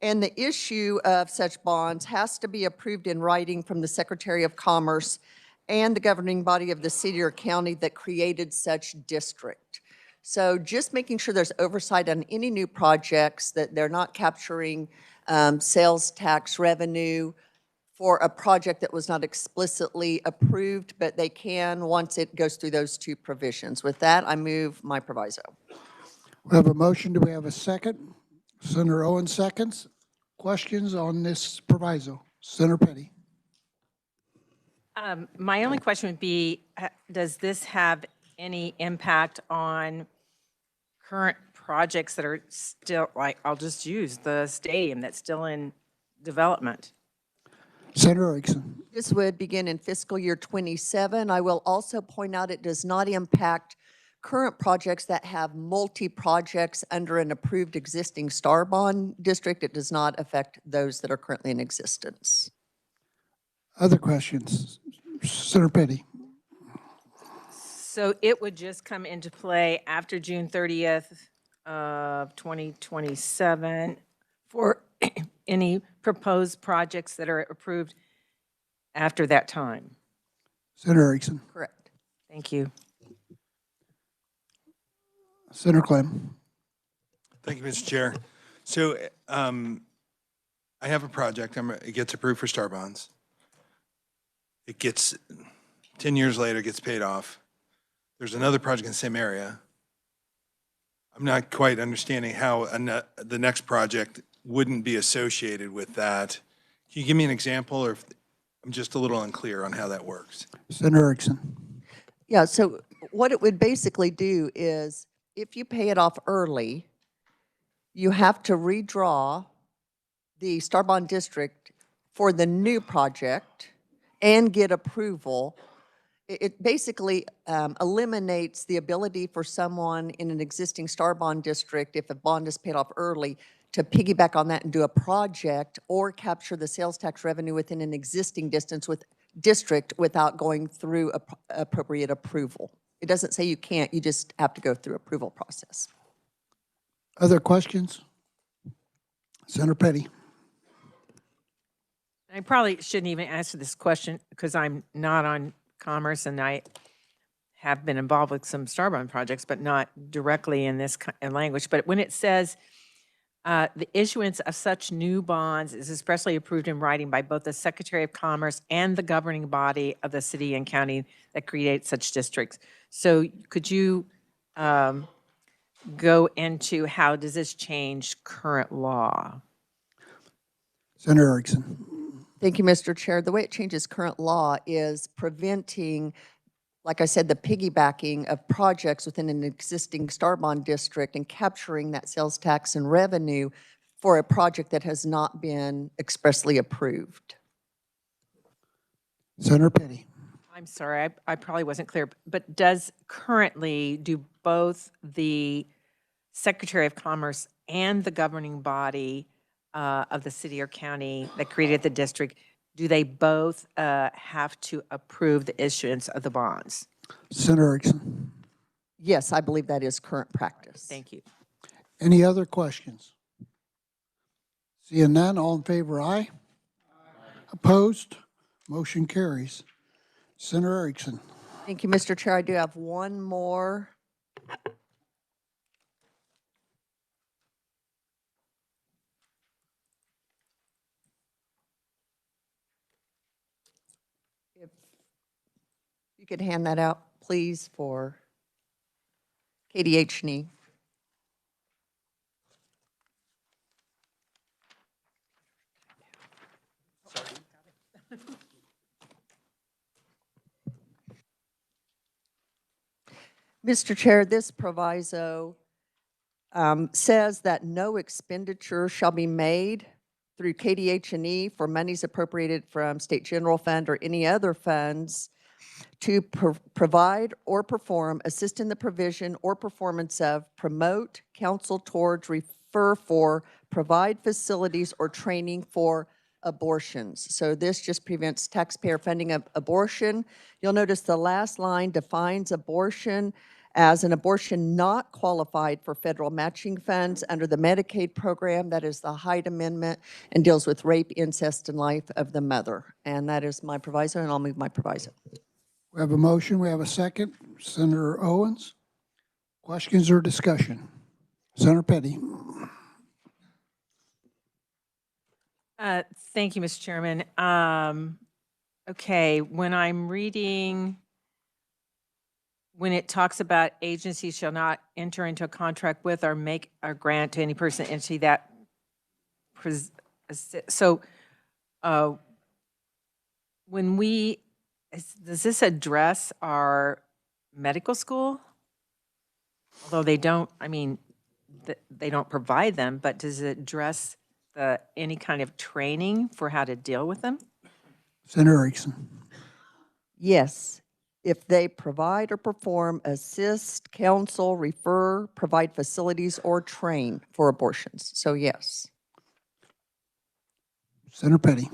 And the issue of such bonds has to be approved in writing from the Secretary of Commerce and the governing body of the city or county that created such district. So just making sure there's oversight on any new projects, that they're not capturing sales tax revenue for a project that was not explicitly approved, but they can once it goes through those two provisions. With that, I move my proviso. We have a motion. Do we have a second? Senator Owen seconds. Questions on this proviso? Senator Petty. My only question would be, does this have any impact on current projects that are still, like, I'll just use the stadium that's still in development? Senator Erickson. This would begin in fiscal year 27. I will also point out it does not impact current projects that have multi-projects under an approved existing star bond district. It does not affect those that are currently in existence. Other questions? Senator Petty. So it would just come into play after June 30th of 2027 for any proposed projects that are approved after that time? Senator Erickson. Correct. Thank you. Senator Clem. Thank you, Mr. Chair. So I have a project. It gets approved for star bonds. It gets, 10 years later, gets paid off. There's another project in the same area. I'm not quite understanding how the next project wouldn't be associated with that. Can you give me an example, or I'm just a little unclear on how that works? Senator Erickson. Yeah, so what it would basically do is if you pay it off early, you have to redraw the star bond district for the new project and get approval. It basically eliminates the ability for someone in an existing star bond district, if a bond is paid off early, to piggyback on that and do a project or capture the sales tax revenue within an existing district without going through appropriate approval. It doesn't say you can't, you just have to go through approval process. Other questions? Senator Petty. I probably shouldn't even answer this question because I'm not on Commerce, and I have been involved with some star bond projects, but not directly in this language. But when it says the issuance of such new bonds is expressly approved in writing by both the Secretary of Commerce and the governing body of the city and county that create such districts. So could you go into how does this change current law? Senator Erickson. Thank you, Mr. Chair. The way it changes current law is preventing, like I said, the piggybacking of projects within an existing star bond district and capturing that sales tax and revenue for a project that has not been expressly approved. Senator Petty. I'm sorry, I probably wasn't clear, but do both the Secretary of Commerce and the governing body of the city or county that created the district, do they both have to approve the issuance of the bonds? Senator Erickson. Yes, I believe that is current practice. Thank you. Any other questions? Seeing none, all in favor, aye. Opposed? Motion carries. Senator Erickson. Thank you, Mr. Chair. I do have one more. If you could hand that out, please, for KDH&E. Mr. Chair, this proviso says that no expenditure shall be made through KDH&E for monies appropriated from State General Fund or any other funds to provide or perform, assist in the provision or performance of, promote, counsel towards, refer for, provide facilities or training for abortions. So this just prevents taxpayer funding of abortion. You'll notice the last line defines abortion as an abortion not qualified for federal matching funds under the Medicaid program. That is the Hyde Amendment and deals with rape, incest, and life of the mother. And that is my proviso, and I'll move my proviso. We have a motion. We have a second. Senator Owens. Questions or discussion? Senator Petty. Thank you, Mr. Chairman. Okay, when I'm reading, when it talks about agencies shall not enter into a contract with or make a grant to any person, entity that, when we, does this address our medical school? Although they don't, I mean, they don't provide them, but does it address any kind of training for how to deal with them? Senator Erickson. Yes, if they provide or perform, assist, counsel, refer, provide facilities, or train for abortions. So yes. Senator Petty.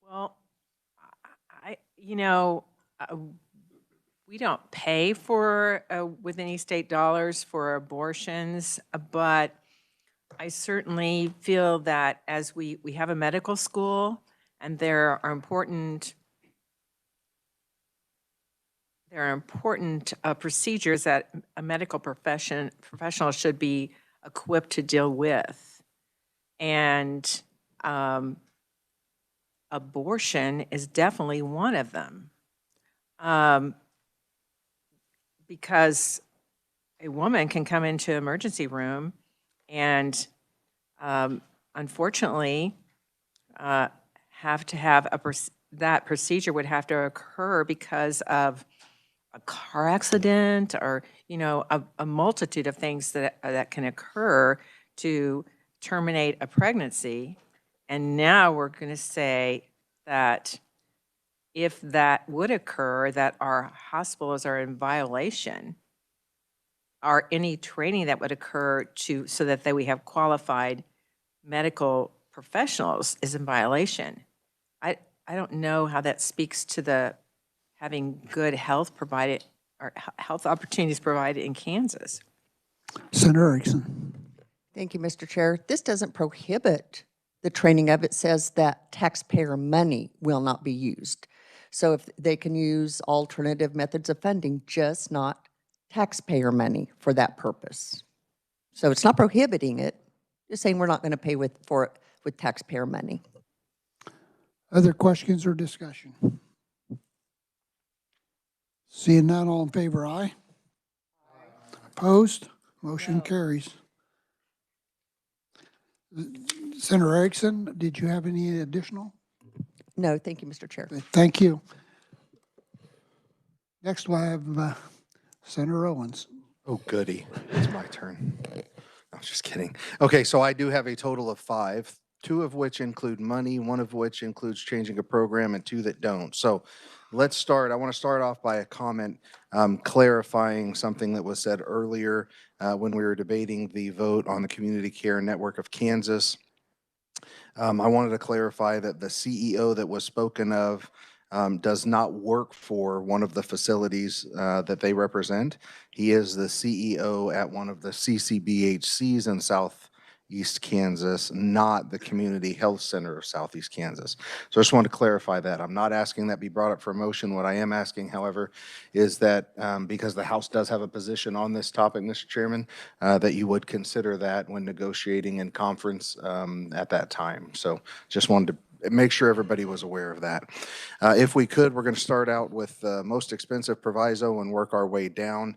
Well, we don't pay for, with any state dollars for abortions, but I certainly feel that as we have a medical school and there are important procedures that a medical professional should be equipped to deal with. And abortion is definitely one of them. Because a woman can come into emergency room and unfortunately have to have that procedure would have to occur because of a car accident or, a multitude of things that can occur to terminate a pregnancy. And now we're going to say that if that would occur, that our hospitals are in violation, or any training that would occur so that we have qualified medical professionals is in violation. I don't know how that speaks to having good health provided or health opportunities provided in Kansas. Senator Erickson. Thank you, Mr. Chair. This doesn't prohibit the training of it. Says that taxpayer money will not be used. So if they can use alternative methods of funding, just not taxpayer money for that purpose. So it's not prohibiting it, just saying we're not going to pay for it with taxpayer money. Other questions or discussion? Seeing none, all in favor, aye. Opposed? Motion carries. Senator Erickson, did you have any additional? No, thank you, Mr. Chair. Thank you. Next, we'll have Senator Owens. Oh, goody. It's my turn. I was just kidding. Okay, so I do have a total of 5, 2 of which include money, 1 of which includes changing a program, and 2 that don't. So let's start. I want to start off by a comment clarifying something that was said earlier when we were debating the vote on the Community Care Network of Kansas. I wanted to clarify that the CEO that was spoken of does not work for one of the facilities that they represent. He is the CEO at one of the CCBHCs in East Kansas, not the Community Health Center of Southeast Kansas. So I just wanted to clarify that. I'm not asking that be brought up for a motion. What I am asking, however, is that because the House does have a position on this topic, Mr. Chairman, that you would consider that when negotiating in conference at that time. So just wanted to make sure everybody was aware of that. If we could, we're going to start out with the most expensive proviso and work our way down.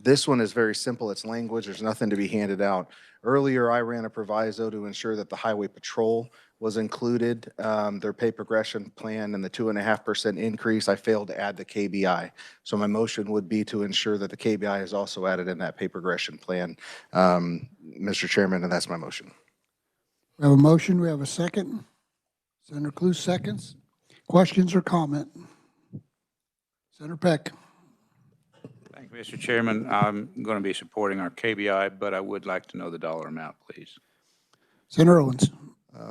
This one is very simple. It's language. There's nothing to be handed out. Earlier, I ran a proviso to ensure that the Highway Patrol was included, their pay progression plan and the 2.5% increase. I failed to add the KBI. So my motion would be to ensure that the KBI is also added in that pay progression plan, Mr. Chairman, and that's my motion. We have a motion, we have a second. Senator Clue seconds. Questions or comment? Senator Peck. Thank you, Mr. Chairman. I'm going to be supporting our KBI, but I would like to know the dollar amount, please. Senator Owens.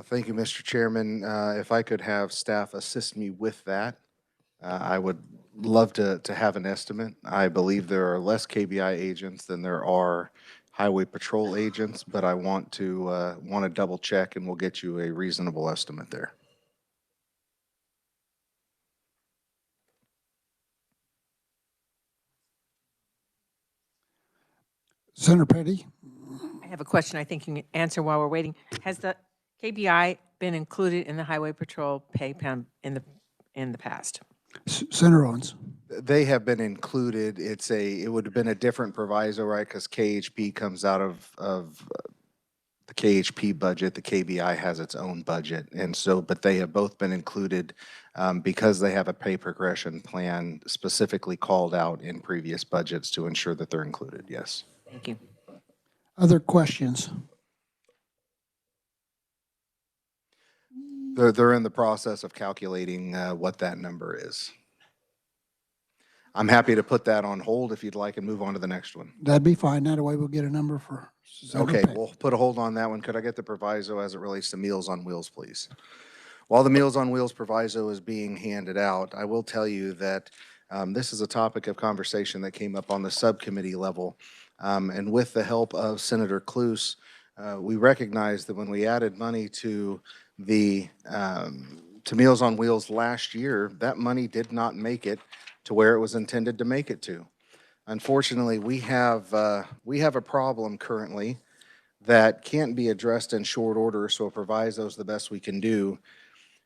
Thank you, Mr. Chairman. If I could have staff assist me with that, I would love to have an estimate. I believe there are less KBI agents than there are Highway Patrol agents, but I want to double check, and we'll get you a reasonable estimate there. Senator Petty. I have a question I think you can answer while we're waiting. Has the KBI been included in the Highway Patrol pay plan in the past? Senator Owens. They have been included. It would have been a different proviso, right? Because KHP comes out of the KHP budget. The KBI has its own budget. And so, but they have both been included because they have a pay progression plan specifically called out in previous budgets to ensure that they're included. Yes. Thank you. Other questions? They're in the process of calculating what that number is. I'm happy to put that on hold if you'd like and move on to the next one. That'd be fine. That way we'll get a number for Senator Okay, Peck. we'll put a hold on that one. Could I get the proviso as it relates to Meals on Wheels, please? While the Meals on Wheels proviso is being handed out, I will tell you that this is a topic of conversation that came up on the subcommittee level. And with the help of Senator Cluse, we recognized that when we added money to to Meals on Wheels last year, that money did not make it to where it was intended to make it to. Unfortunately, we have a problem currently that can't be addressed in short order, so a proviso is the best we can do.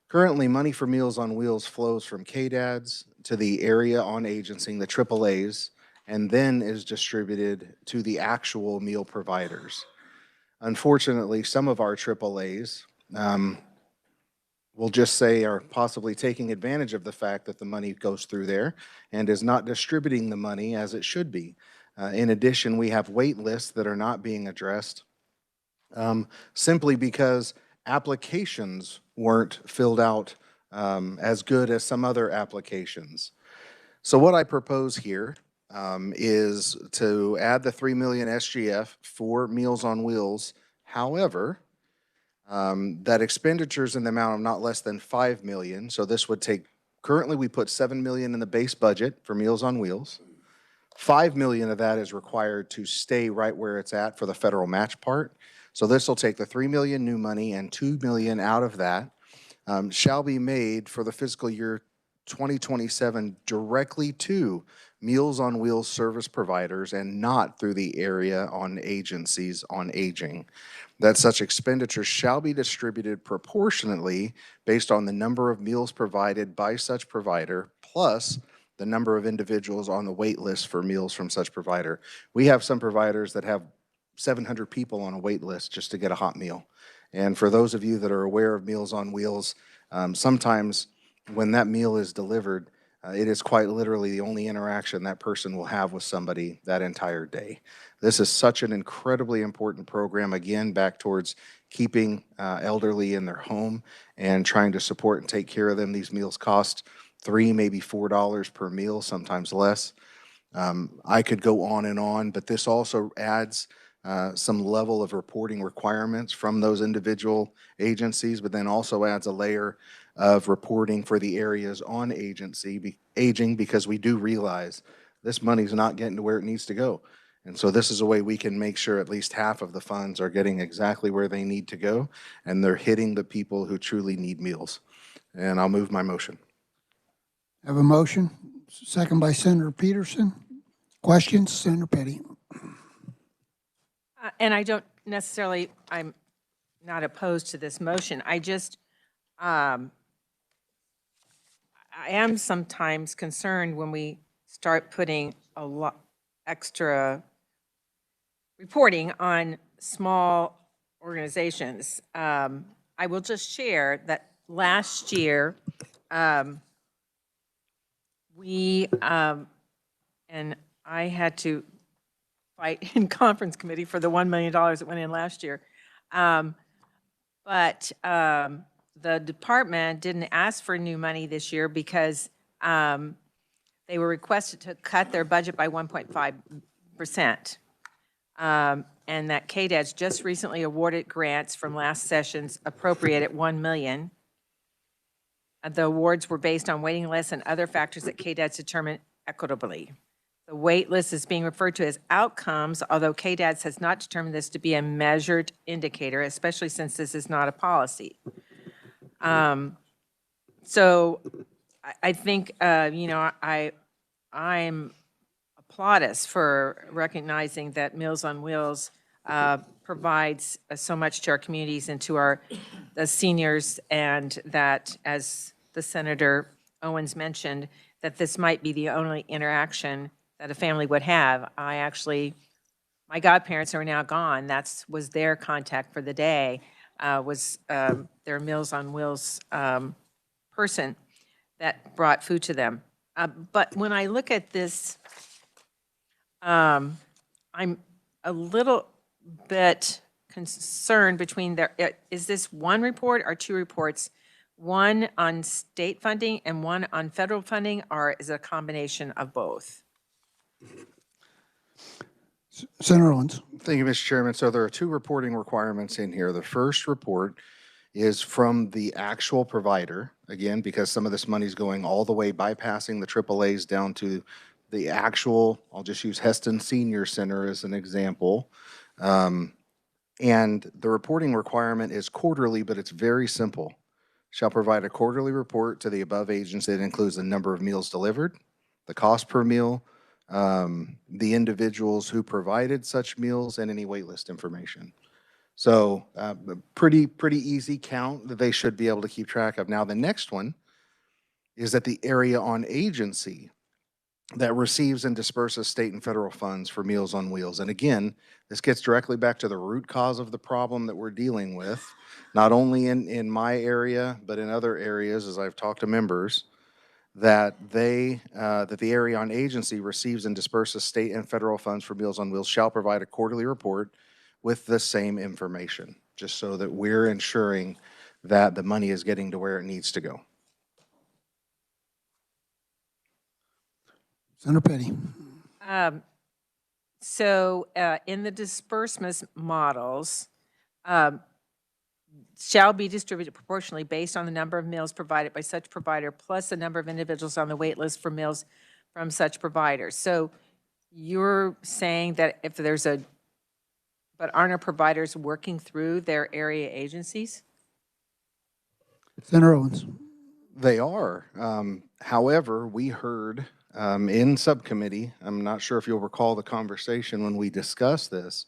Currently, money for Meals on Wheels flows from KDADS to the area on agency, the AAAs, and then is distributed to the actual meal providers. Unfortunately, some of our AAAs, we'll just say, are possibly taking advantage of the fact that the money goes through there and is not distributing the money as it should be. In addition, we have wait lists that are not being addressed simply because applications weren't filled out as good as some other applications. So what I propose here is to add the 3 million SGF for Meals on Wheels. However, that expenditures in the amount of not less than 5 million. So this would take, currently we put 7 million in the base budget for Meals on Wheels. 5 million of that is required to stay right where it's at for the federal match part. So this will take the 3 million new money and 2 million out of that shall be made for the fiscal year 2027 directly to Meals on Wheels service providers and not through the area on agencies on aging. That such expenditures shall be distributed proportionately based on the number of meals provided by such provider plus the number of individuals on the wait list for meals from such provider. We have some providers that have 700 people on a wait list just to get a hot meal. And for those of you that are aware of Meals on Wheels, sometimes when that meal is delivered, it is quite literally the only interaction that person will have with somebody that entire day. This is such an incredibly important program, again, back towards keeping elderly in their home and trying to support and take care of them. These meals cost $3, maybe $4 per meal, sometimes less. I could go on, but this also adds some level of reporting requirements from those individual agencies, but then also adds a layer of reporting for the areas on aging, because we do realize this money's not getting to where it needs to go. And so this is a way we can make sure at least half of the funds are getting exactly where they need to go, and they're hitting the people who truly need meals. And I'll move my motion. Have a motion, second by Senator Peterson. Questions, Senator Petty? And I don't necessarily, I'm not opposed to this motion. I just, I am sometimes concerned when we start putting a lot extra reporting on small organizations. I will just share that last year, we, and I had to fight in conference committee for the $1 million that went in last year. But the department didn't ask for new money this year because they were requested to cut their budget by 1.5%. And that KDAD's just recently awarded grants from last session's appropriated $1 million. The awards were based on waiting lists and other factors that KDAD's determined equitably. The wait list is being referred to as outcomes, although KDAD's has not determined this to be a measured indicator, especially since this is not a policy. So I think, you know, I'm applaudus for recognizing that Meals on Wheels provides so much to our communities and to the seniors, and that, as the Senator Owens mentioned, that this might be the only interaction that a family would have. My godparents are now gone. That was their contact for the day, was their Meals on Wheels person that brought food to them. But when I look at this, I'm a little bit concerned between is this one report or two reports? One on state funding and one on federal funding, or is it a combination of both? Senator Owens. Thank you, Mr. Chairman. So there are two reporting requirements in here. The first report is from the actual provider, again, because some of this money is going all the way bypassing the AAAs down to the actual, I'll just use Heston Senior Center as an example. And the reporting requirement is quarterly, but it's very simple. Shall provide a quarterly report to the above agency that includes the number of meals delivered, the cost per meal, the individuals who provided such meals, and any waitlist information. So pretty easy count that they should be able to keep track of. Now, the next one is that the area on agency that receives and disperses state and federal funds for Meals on Wheels. And again, this gets directly back to the root cause of the problem that we're dealing with, not only in my area, but in other areas, as I've talked to members, that that the area on agency receives and disperses state and federal funds for Meals on Wheels shall provide a quarterly report with the same information, just so that we're ensuring that the money is getting to where it needs to go. Senator Petty. So in the disbursements models, shall be distributed proportionally based on the number of meals provided by such provider plus the number of individuals on the wait list for meals from such provider. So you're saying that if there's but aren't our providers working through their area agencies? Senator Owens. They are. However, we heard in subcommittee, I'm not sure if you'll recall the conversation when we discussed this,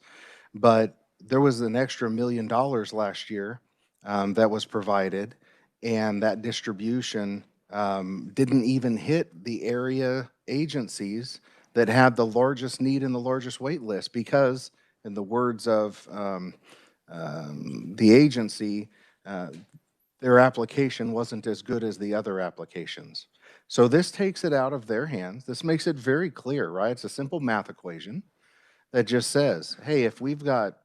but there was an extra $1 million last year that was provided, and that distribution didn't even hit the area agencies that had the largest need and the largest wait list because, in the words of the agency, their application wasn't as good as the other applications. So this takes it out of their hands. This makes it very clear, right? It's a simple math equation that just says, hey, if we've got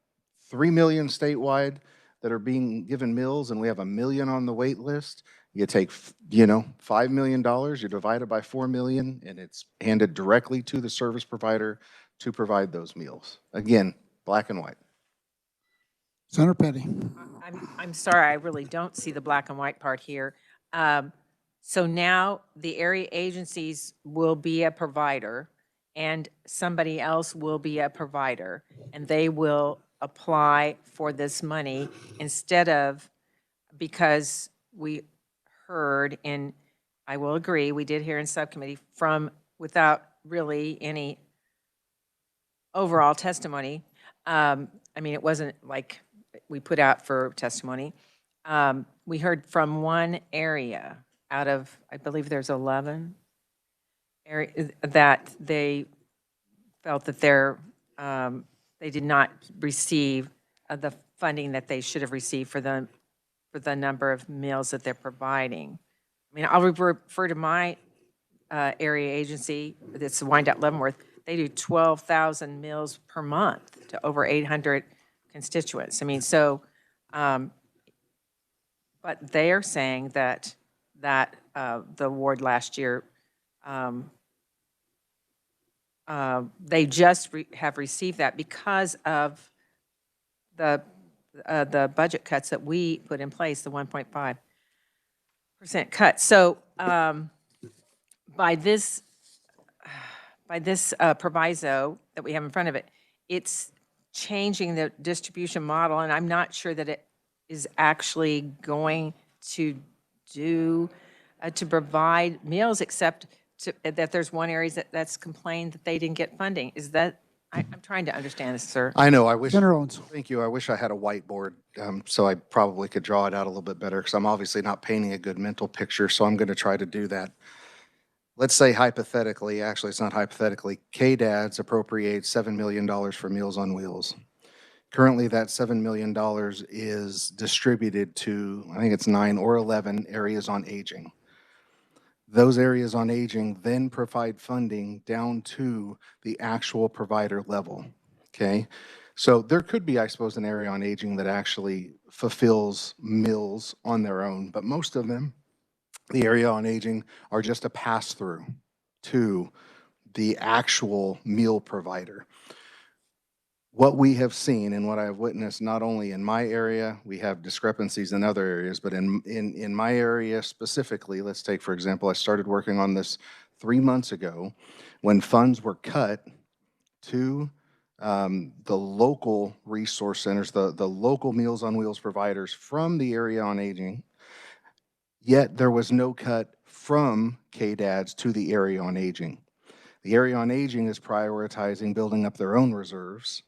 3 million statewide that are being given meals and we have 1 million on the wait list, you take, $5 million, you divide it by 4 million, and it's handed directly to the service provider to provide those meals. Again, black and white. Senator Petty. I'm sorry, I really don't see the black and white part here. So now the area agencies will be a provider, and somebody else will be a provider, and they will apply for this money instead of, because we heard in, I will agree, we did hear in subcommittee from, without really any overall testimony. I mean, it wasn't like we put out for testimony. We heard from one area out of, I believe there's 11, that they felt that they did not receive the funding that they should have received for the number of meals that they're providing. I mean, I'll refer to my area agency, that's Wyandotte Leavenworth. They do 12,000 meals per month to over 800 constituents. I mean, so, but they are saying that the award last year, they just have received that because of the budget cuts that we put in place, the 1.5% cut. So by this proviso that we have in front of it, it's changing the distribution model, and I'm not sure that it is actually going to do, to provide meals, except that there's one area that's complained that they didn't get funding. Is that, I'm trying to understand this, sir. I know, I wish, Senator Owens. thank you. I wish I had a whiteboard, so I probably could draw it out a little bit better, because I'm obviously not painting a good mental picture, so I'm going to try to do that. Let's say hypothetically, actually it's not hypothetically, KDADS appropriates $7 million for Meals on Wheels. Currently, that $7 million is distributed to, I think it's 9 or 11 areas on aging. Those areas on aging then provide funding down to the actual provider level, okay? So there could be, I suppose, an area on aging that actually fulfills meals on their own, but most of them, the area on aging, are just a pass-through to the actual meal provider. What we have seen and what I've witnessed, not only in my area, we have discrepancies in other areas, but in my area specifically, let's take, for example, I started working on this 3 months ago when funds were cut to the local resource centers, the local Meals on Wheels providers from the area on aging, yet there was no cut from KDADS to the area on aging. The area on aging is prioritizing building up their own reserves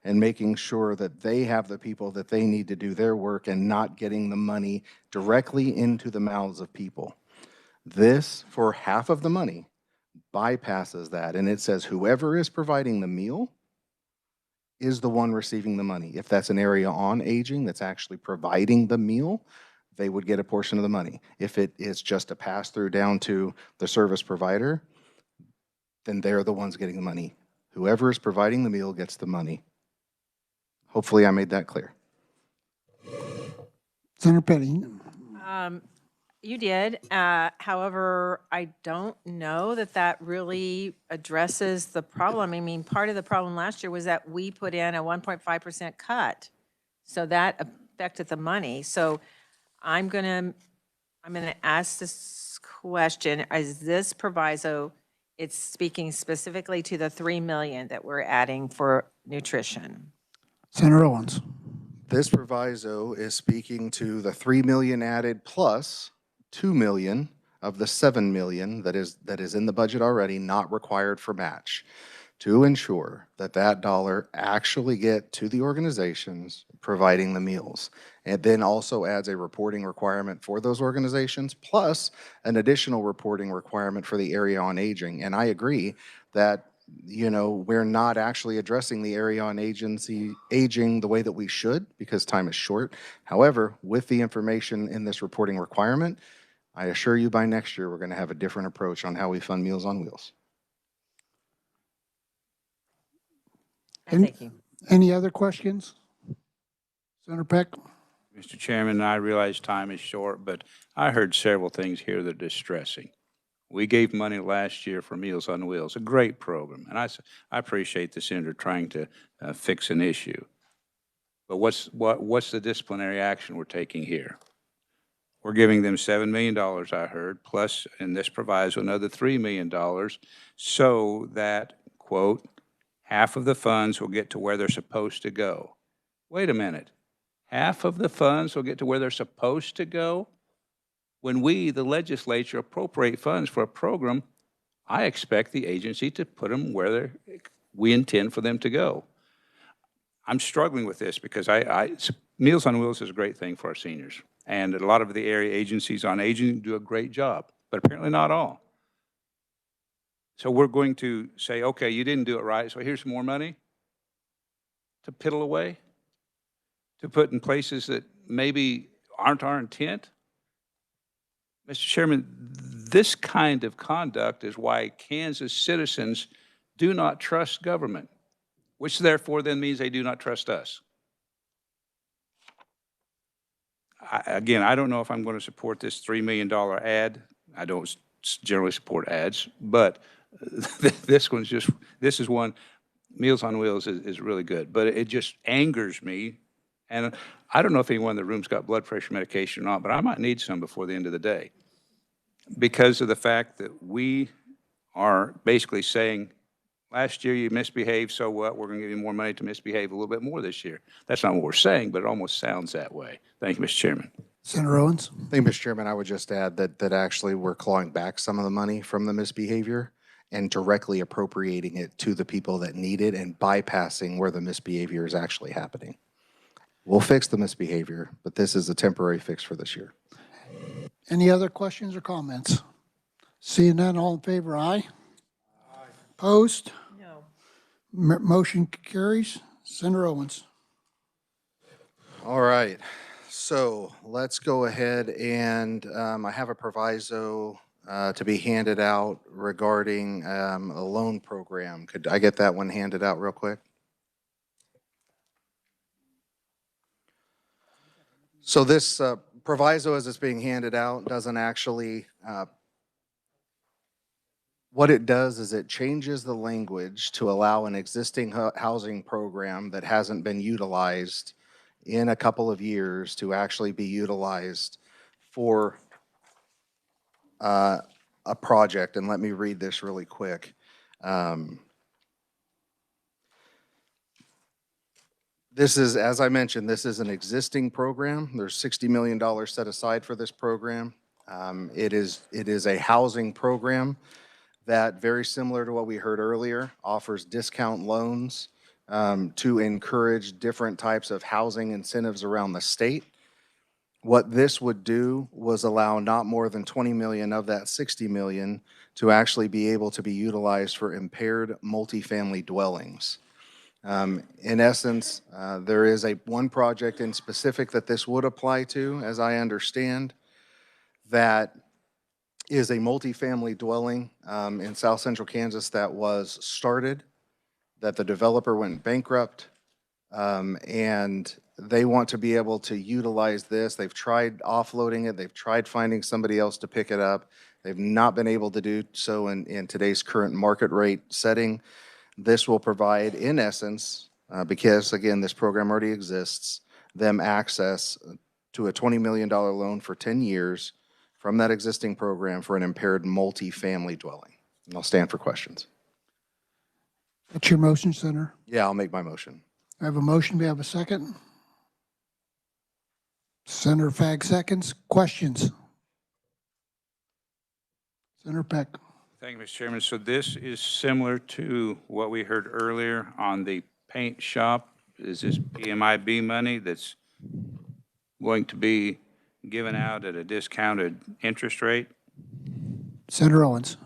and making sure that they have the people that they need to do their work and not getting the money directly into the mouths of people. This, for half of the money, bypasses that, and it says whoever is providing the meal is the one receiving the money. If that's an area on aging that's actually providing the meal, they would get a portion of the money. If it is just a pass-through down to the service provider, then they're the ones getting the money. Whoever is providing the meal gets the money. Hopefully I made that clear. Senator Petty. You did. However, I don't know that that really addresses the problem. I mean, part of the problem last year was that we put in a 1.5% cut. So that affected the money. So I'm gonna ask this question. Is this proviso, it's speaking specifically to the 3 million that we're adding for nutrition? Senator Owens. This proviso is speaking to the 3 million added plus 2 million of the 7 million that is in the budget already, not required for match, to ensure that that dollar actually get to the organizations providing the meals. It then also adds a reporting requirement for those organizations, plus an additional reporting requirement for the area on aging. And I agree that, you know, we're not actually addressing the area on aging the way that we should, because time is short. However, with the information in this reporting requirement, I assure you by next year, we're going to have a different approach on how we fund Meals on Wheels. Thank you. Any other questions? Senator Peck? Mr. Chairman, I realize time is short, but I heard several things here that are distressing. We gave money last year for Meals on Wheels, a great program, and I appreciate the senator trying to fix an issue. But what's the disciplinary action we're taking here? We're giving them $7 million, I heard, plus in this proviso another $3 million, so that quote, half of the funds will get to where they're supposed to go. Wait a minute. Half of the funds will get to where they're supposed to go? When we, the legislature, appropriate funds for a program, I expect the agency to put them where we intend for them to go. I'm struggling with this because Meals on Wheels is a great thing for our seniors. And a lot of the area agencies on aging do a great job, but apparently not all. So we're going to say, okay, you didn't do it right, so here's some more money to piddle away, to put in places that maybe aren't our intent. Mr. Chairman, this kind of conduct is why Kansas citizens do not trust government, which therefore then means they do not trust us. Again, I don't know if I'm going to support this $3 million ad. I don't generally support ads, but this is one, Meals on Wheels is really good, but it just angers me. And I don't know if anyone in the room's got blood pressure medication or not, but I might need some before the end of the day because of the fact that we are basically saying, last year you misbehaved, so what? We're going to give you more money to misbehave a little bit more this year. That's not what we're saying, but it almost sounds that way. Thank you, Mr. Chairman. Senator Owens? Thank you, Mr. Chairman. I would just add that actually we're clawing back some of the money from the misbehavior and directly appropriating it to the people that need it and bypassing where the misbehavior is actually happening. We'll fix the misbehavior, but this is a temporary fix for this year. Any other questions or comments? Seeing none, all in favor, aye? Aye. Opposed? No. Motion carries. Senator Owens? All right, so let's go ahead and I have a proviso to be handed out regarding a loan program. Could I get that one handed out real quick? So this proviso as it's being handed out doesn't actually, what it does is it changes the language to allow an existing housing program that hasn't been utilized in a couple of years to actually be utilized for a project. And let me read this really quick. This is, as I mentioned, this is an existing program. There's $60 million set aside for this program. It is a housing program that, very similar to what we heard earlier, offers discount loans to encourage different types of housing incentives around the state. What this would do was allow not more than 20 million of that 60 million to actually be able to be utilized for impaired multifamily dwellings. In essence, there is one project in specific that this would apply to, as I understand, that is a multifamily dwelling in South Central Kansas that was started, that the developer went bankrupt, and they want to be able to utilize this. They've tried offloading it. They've tried finding somebody else to pick it up. They've not been able to do so in today's current market rate setting. This will provide, in essence, because again, this program already exists, them access to a $20 million loan for 10 years from that existing program for an impaired multifamily dwelling. And I'll stand for questions. That's your motion, Senator? Yeah, I'll make my motion. I have a motion. Do we have a second? Senator Fag seconds. Questions? Senator Peck? Thank you, Mr. Chairman. So this is similar to what we heard earlier on the paint shop. Is this PMIB money that's going to be given out at a discounted interest rate? Senator Owens?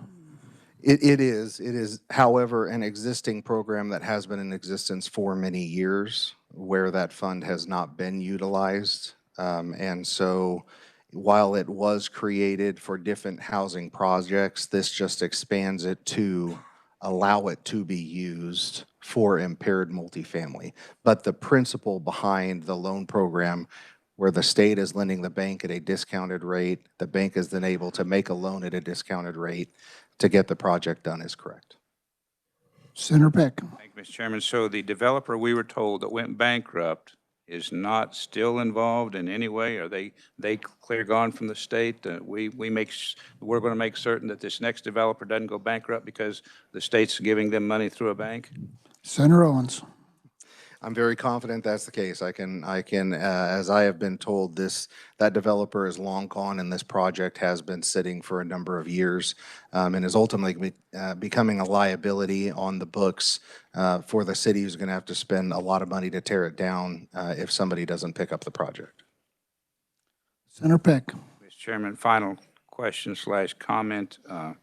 It is, however, an existing program that has been in existence for many years where that fund has not been utilized. And so while it was created for different housing projects, this just expands it to allow it to be used for impaired multifamily. But the principle behind the loan program, where the state is lending the bank at a discounted rate, the bank is then able to make a loan at a discounted rate to get the project done, is correct. Senator Peck? Thank you, Mr. Chairman. So the developer, we were told, that went bankrupt is not still involved in any way? Are they clear gone from the state? We're going to make certain that this next developer doesn't go bankrupt because the state's giving them money through a bank? Senator Owens. I'm very confident that's the case. As I have been told, that developer is long gone, and this project has been sitting for a number of years, and is ultimately becoming a liability on the books for the city, who's going to have to spend a lot of money to tear it down if somebody doesn't pick up the project. Senator Peck. Mr. Chairman, final question / comment. I don't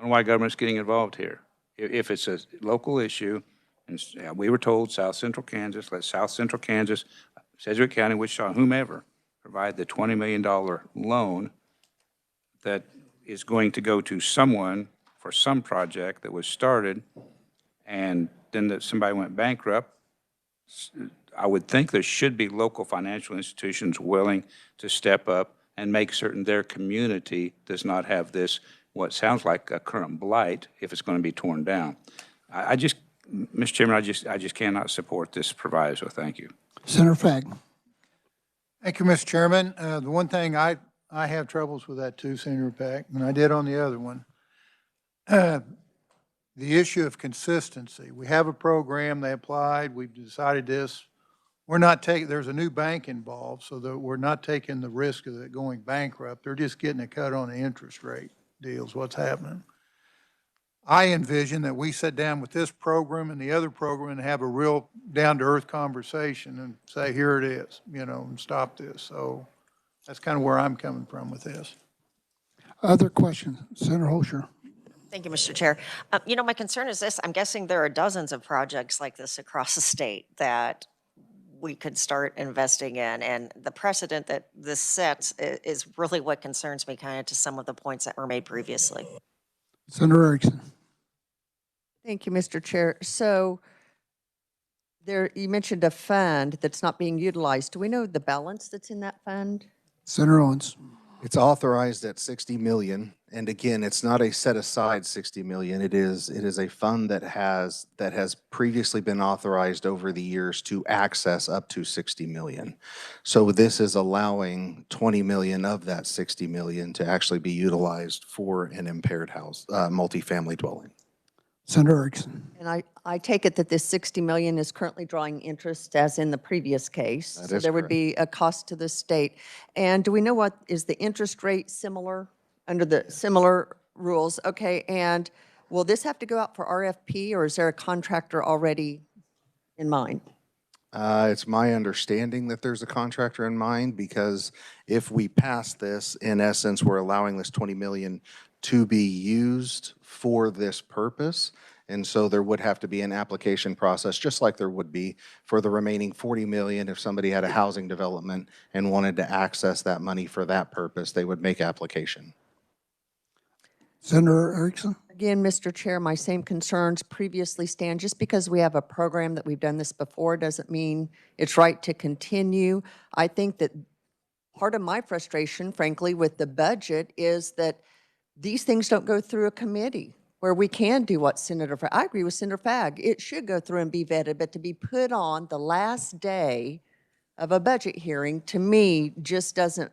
know why government's getting involved here. If it's a local issue, and we were told South Central Kansas, let South Central Kansas, Sedgwick County, Wichita, whomever, provide the $20 million loan that is going to go to someone for some project that was started, and then that somebody went bankrupt. I would think there should be local financial institutions willing to step up and make certain their community does not have this, what sounds like a current blight, if it's going to be torn down. Mr. Chairman, I just cannot support this proviso. Thank you. Senator Fagg. Thank you, Mr. Chairman. The one thing I have troubles with that too, Senator Peck, and I did on the other one. The issue of consistency. We have a program, they applied, we've decided this. We're not taking, there's a new bank involved, so that we're not taking the risk of it going bankrupt. They're just getting a cut on the interest rate deals, what's happening. I envision that we sit down with this program and the other program and have a real down-to-earth conversation and say, here it is, and stop this. So that's kind of where I'm coming from with this. Other questions? Senator Holscher. Thank you, Mr. Chair. My concern is this. I'm guessing there are dozens of projects like this across the state that we could start investing in. And the precedent that this sets is really what concerns me, kind of to some of the points that were made previously. Senator Erickson. Thank you, Mr. Chair. So you mentioned a fund that's not being utilized. Do we know the balance that's in that fund? Senator Owens. It's authorized at 60 million. And again, it's not a set aside 60 million. It is a fund that has previously been authorized over the years to access up to 60 million. So this is allowing 20 million of that 60 million to actually be utilized for an impaired house, multifamily dwelling. Senator Erickson. And I take it that this 60 million is currently drawing interest as in the previous case. That So is there would correct. be a cost to the state. And do we know what is the interest rate similar under the similar rules? Okay, and will this have to go out for RFP or is there a contractor already in mind? It's my understanding that there's a contractor in mind, because if we pass this, in essence, we're allowing this 20 million to be used for this purpose. And so there would have to be an application process, just like there would be for the remaining 40 million. If somebody had a housing development and wanted to access that money for that purpose, they would make application. Senator Erickson. Again, Mr. Chair, my same concerns previously stand. Just because we have a program that we've done this before doesn't mean it's right to continue. I think that part of my frustration, frankly, with the budget is that these things don't go through a committee where we can do what I agree with Senator Fagg. It should go through and be vetted, but to be put on the last day of a budget hearing, to me, just doesn't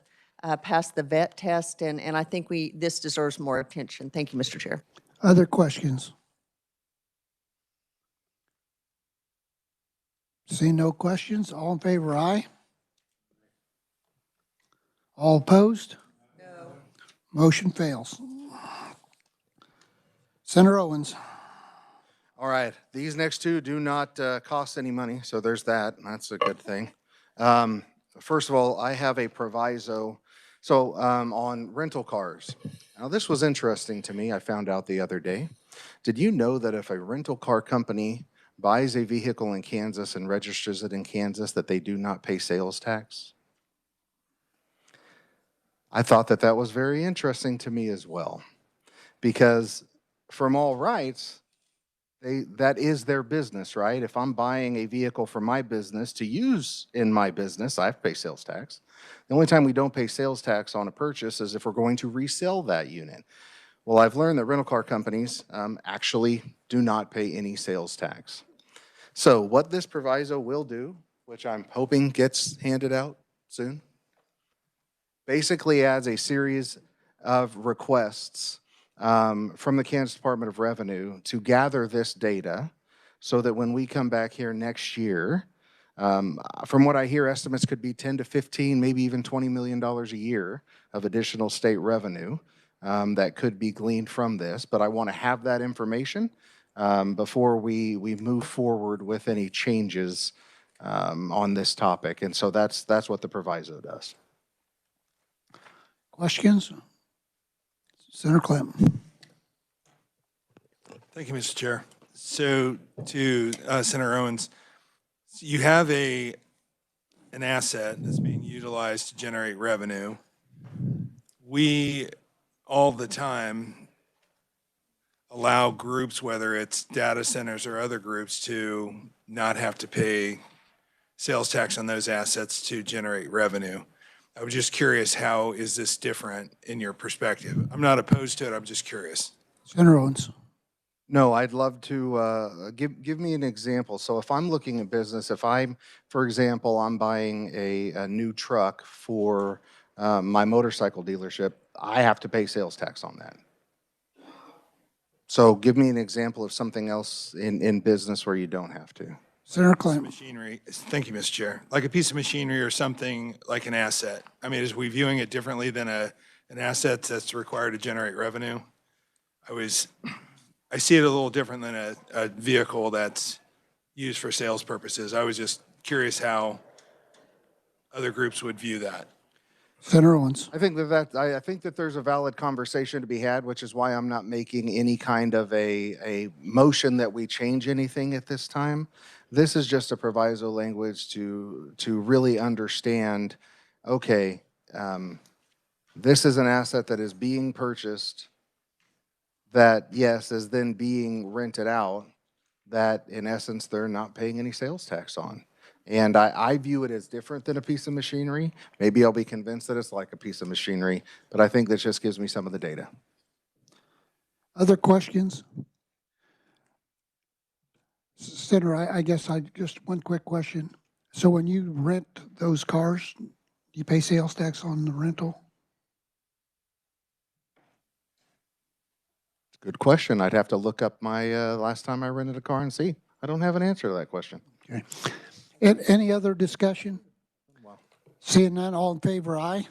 pass the vet test, and I think this deserves more attention. Thank you, Mr. Chair. Other questions? See no questions. All in favor, aye. All opposed? No. Motion fails. Senator Owens. All right, these next two do not cost any money, so there's that. That's a good thing. First of all, I have a proviso. So on rental cars. Now, this was interesting to me. I found out the other day. Did you know that if a rental car company buys a vehicle in Kansas and registers it in Kansas, that they do not pay sales tax? I thought that was very interesting to me as well, because from all rights, that is their business, right? If I'm buying a vehicle for my business to use in my business, I have to pay sales tax. The only time we don't pay sales tax on a purchase is if we're going to resell that unit. Well, I've learned that rental car companies actually do not pay any sales tax. So what this proviso will do which I'm hoping gets handed out soon, basically adds a series of requests from the Kansas Department of Revenue to gather this data so that when we come back here next year, from what I hear, estimates could be 10 to 15, maybe even $20 million a year of additional state revenue that could be gleaned from this. But I want to have that information before we move forward with any changes on this topic. And so that's what the proviso does. Questions? Senator Clem. Thank you, Mr. Chair. So to Senator Owens, you have an asset that's being utilized to generate revenue. We all the time allow groups, whether it's data centers or other groups, to not have to pay sales tax on those assets to generate revenue. I was just curious, how is this different in your perspective? I'm not opposed to it, I'm just curious. Senator Owens. No, I'd love to give me an example. So if I'm looking at business, if I'm, for example, I'm buying a new truck for my motorcycle dealership, I have to pay sales tax on that. So give me an example of something else in business where you don't have to. Senator Piece of Clem. machinery, thank you, Mr. Chair. Like a piece of machinery or something like an asset. I mean, is we viewing it differently than an asset that's required to generate revenue? I see it a little different than a vehicle that's used for sales purposes. I was just curious how other groups would view that. Senator Owens. I think I think that there's a valid conversation to be had, which is why I'm not making any kind of a motion that we change anything at this time. This is just a proviso language to really understand, okay, this is an asset that is being purchased that, yes, is then being rented out, that in essence, they're not paying any sales tax on. And I view it as different than a piece of machinery. Maybe I'll be convinced that it's like a piece of machinery, but I think that just gives me some of the data. Other questions? Senator, I guess just one quick question. So when you rent those cars, do you pay sales tax on the rental? Good question. I'd have to look up my last time I rented a car and see. I don't have an answer to that question. Okay. Any other discussion? Seeing none, all in favor, aye.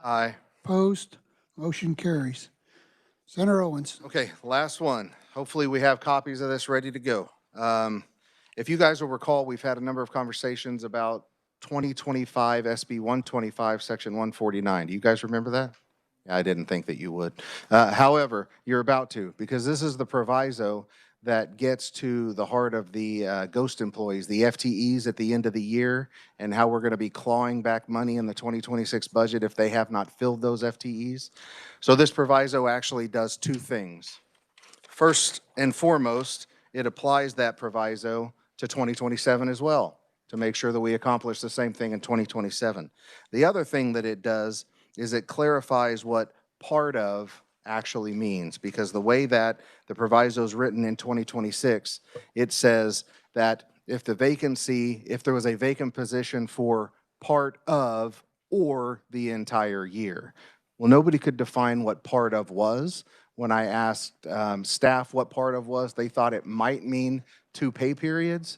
Aye. Opposed? Motion carries. Senator Owens. Okay, last one. Hopefully we have copies of this ready to go. If you guys will recall, we've had a number of conversations about 2025 SB 125, Section 149. Do you guys remember that? I didn't think that you would. However, you're about to, because this is the proviso that gets to the heart of the ghost employees, the FTEs at the end of the year, and how we're going to be clawing back money in the 2026 budget if they have not filled those FTEs. So this proviso actually does two things. First and foremost, it applies that proviso to 2027 as well, to make sure that we accomplish the same thing in 2027. The other thing that it does is it clarifies what part of actually means, because the way that the proviso is written in 2026, it says that if there was a vacant position for part of or the entire year. Well, nobody could define what part of was. When I asked staff what part of was, they thought it might mean 2 pay periods.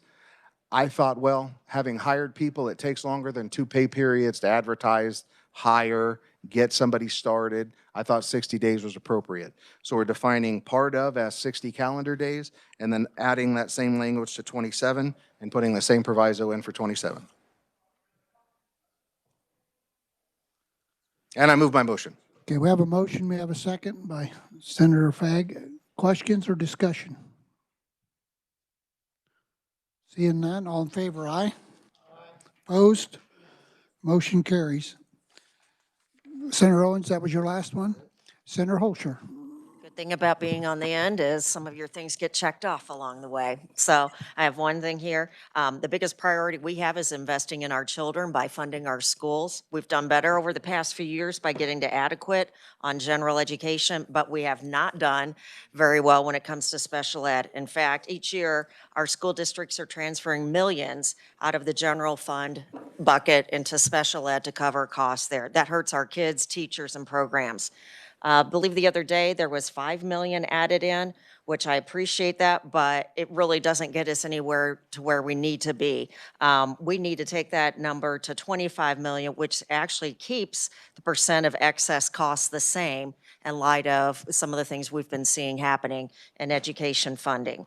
I thought, well, having hired people, it takes longer than 2 pay periods to advertise, hire, get somebody started. I thought 60 days was appropriate. So we're defining part of as 60 calendar days and then adding that same language to 27 and putting the same proviso in for 27. And I move my motion. Okay, we have a motion. We have a second by Senator Fagg. Questions or discussion? Seeing none, all in favor, aye. Opposed? Motion carries. Senator Owens, that was your last one. Senator Holscher. Good, thing about being on the end is some of your things get checked off along the way. So I have one thing here. The biggest priority we have is investing in our children by funding our schools. We've done better over the past few years by getting to adequate on general education, but we have not done very well when it comes to special ed. In fact, each year, our school districts are transferring millions out of the general fund bucket into special ed to cover costs there. That hurts our kids, teachers, and programs. I believe the other day there was 5 million added in, which I appreciate that, but it really doesn't get us anywhere to where we need to be. We need to take that number to 25 million, which actually keeps the percent of excess costs the same in light of some of the things we've been seeing happening in education funding.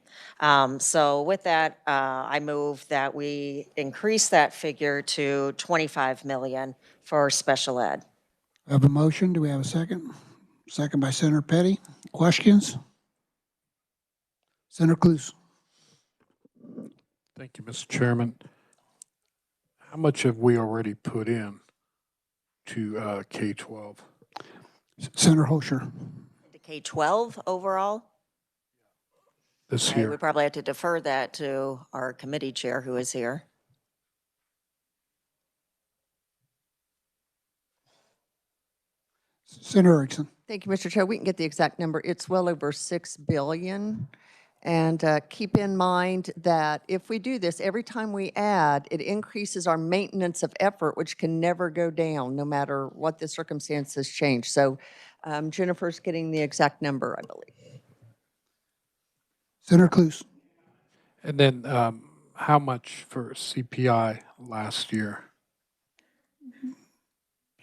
So with that, I move that we increase that figure to 25 million for special ed. We have a motion. Do we have a second? Second by Senator Petty. Questions? Senator Cluse. Thank you, Mr. Chairman. How much have we already put in to K-12? Senator Hosher. To K-12 overall? This We year? probably have to defer that to our committee chair who is here. Senator Erickson. Thank you, Mr. Chair. We can get the exact number. It's well over 6 billion. And keep in mind that if we do this, every time we add, it increases our maintenance of effort, which can never go down, no matter what the circumstances change. So Jennifer's getting the exact number, I believe. Senator Cluse. And then how much for CPI last year?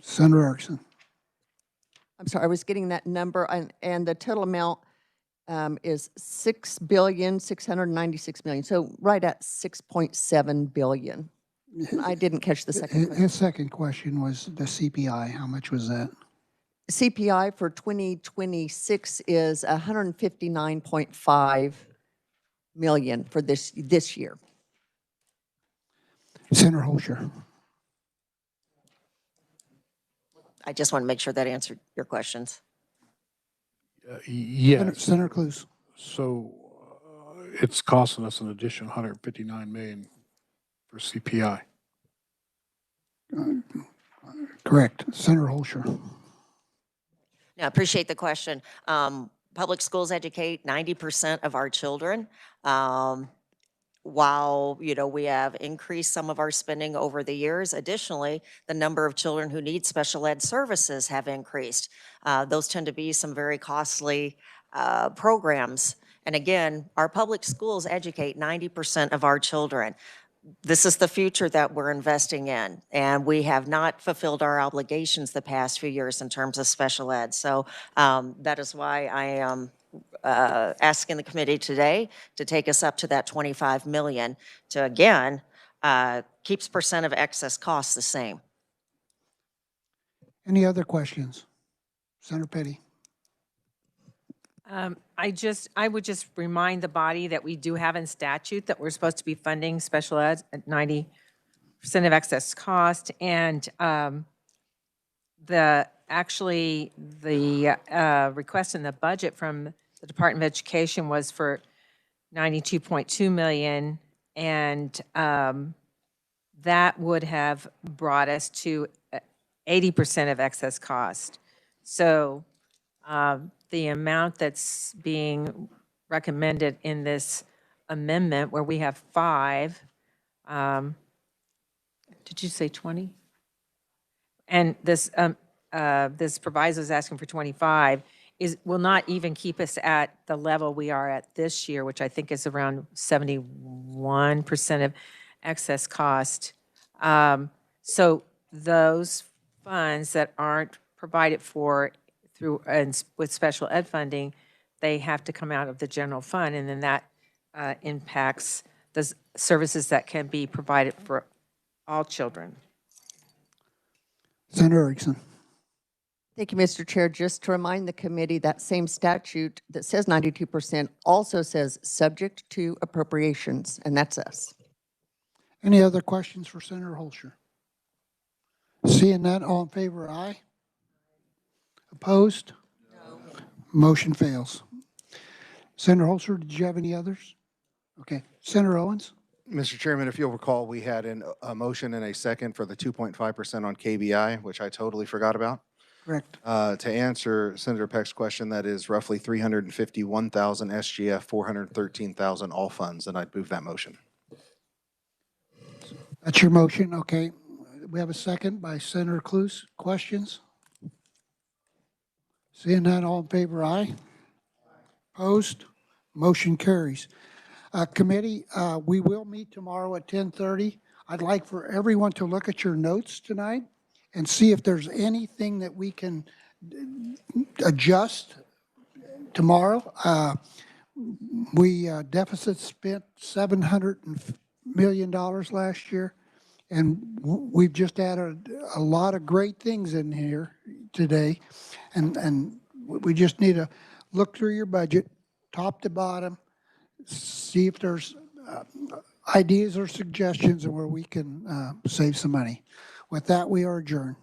Senator Erickson. I'm sorry, I was getting that number, and the total amount is 6,696 million. So right at 6.7 billion. I didn't catch the second question. His second question was the CPI. How much was that? CPI for 2026 is 159.5 million for this year. Senator Hosher. I just want to make sure that answered your questions. Yes. Senator Cluse. So it's costing us an additional 159 million for CPI. Correct. Senator Hosher. Now, I appreciate the question. Public schools educate 90% of our children. While, we have increased some of our spending over the years, additionally, the number of children who need special ed services have increased. Those tend to be some very costly programs. And again, our public schools educate 90% of our children. This is the future that we're investing in, and we have not fulfilled our obligations the past few years in terms of special ed. So that is why I am asking the committee today to take us up to that 25 million to, again, keeps percent of excess costs the same. Any other questions? Senator Petty. I would just remind the body that we do have in statute that we're supposed to be funding special ed at 90% of excess cost. And the request in the budget from the Department of Education was for 92.2 million. And that would have brought us to 80% of excess cost. So the amount that's being recommended in this amendment, where we have 5, did you say 20? And this proviso is asking for 25, will not even keep us at the level we are at this year, which I think is around 71% of excess cost. So those funds that aren't provided for through and with special ed funding, they have to come out of the general fund, and then that impacts the services that can be provided for all children. Senator Erickson. Thank you, Mr. Chair. Just to remind the committee, that same statute that says 92% also says subject to appropriations, and that's us. Any other questions for Senator Holscher? Seeing that, all in favor, aye. Opposed? No. Motion fails. Senator Holzer, did you have any others? Okay. Senator Owens? Mr. Chairman, if you'll recall, we had a motion and a second for the 2.5% on KBI, which I totally forgot about. Correct. To answer Senator Peck's question, that is roughly 351,000 SGF, 413,000 all funds, and I'd move that motion. That's your motion, okay. We have a second by Senator Cluse. Questions? Seeing none, all in favor, aye. Opposed? Motion carries. Committee, we will meet tomorrow at 10:30. I'd like for everyone to look at your notes tonight and see if there's anything that we can adjust tomorrow. We deficit spent $700 million last year, and we've just added a lot of great things in here today, and we just need to look through your budget, top to bottom, see if there's ideas or suggestions where we can save some money. With that, we are adjourned.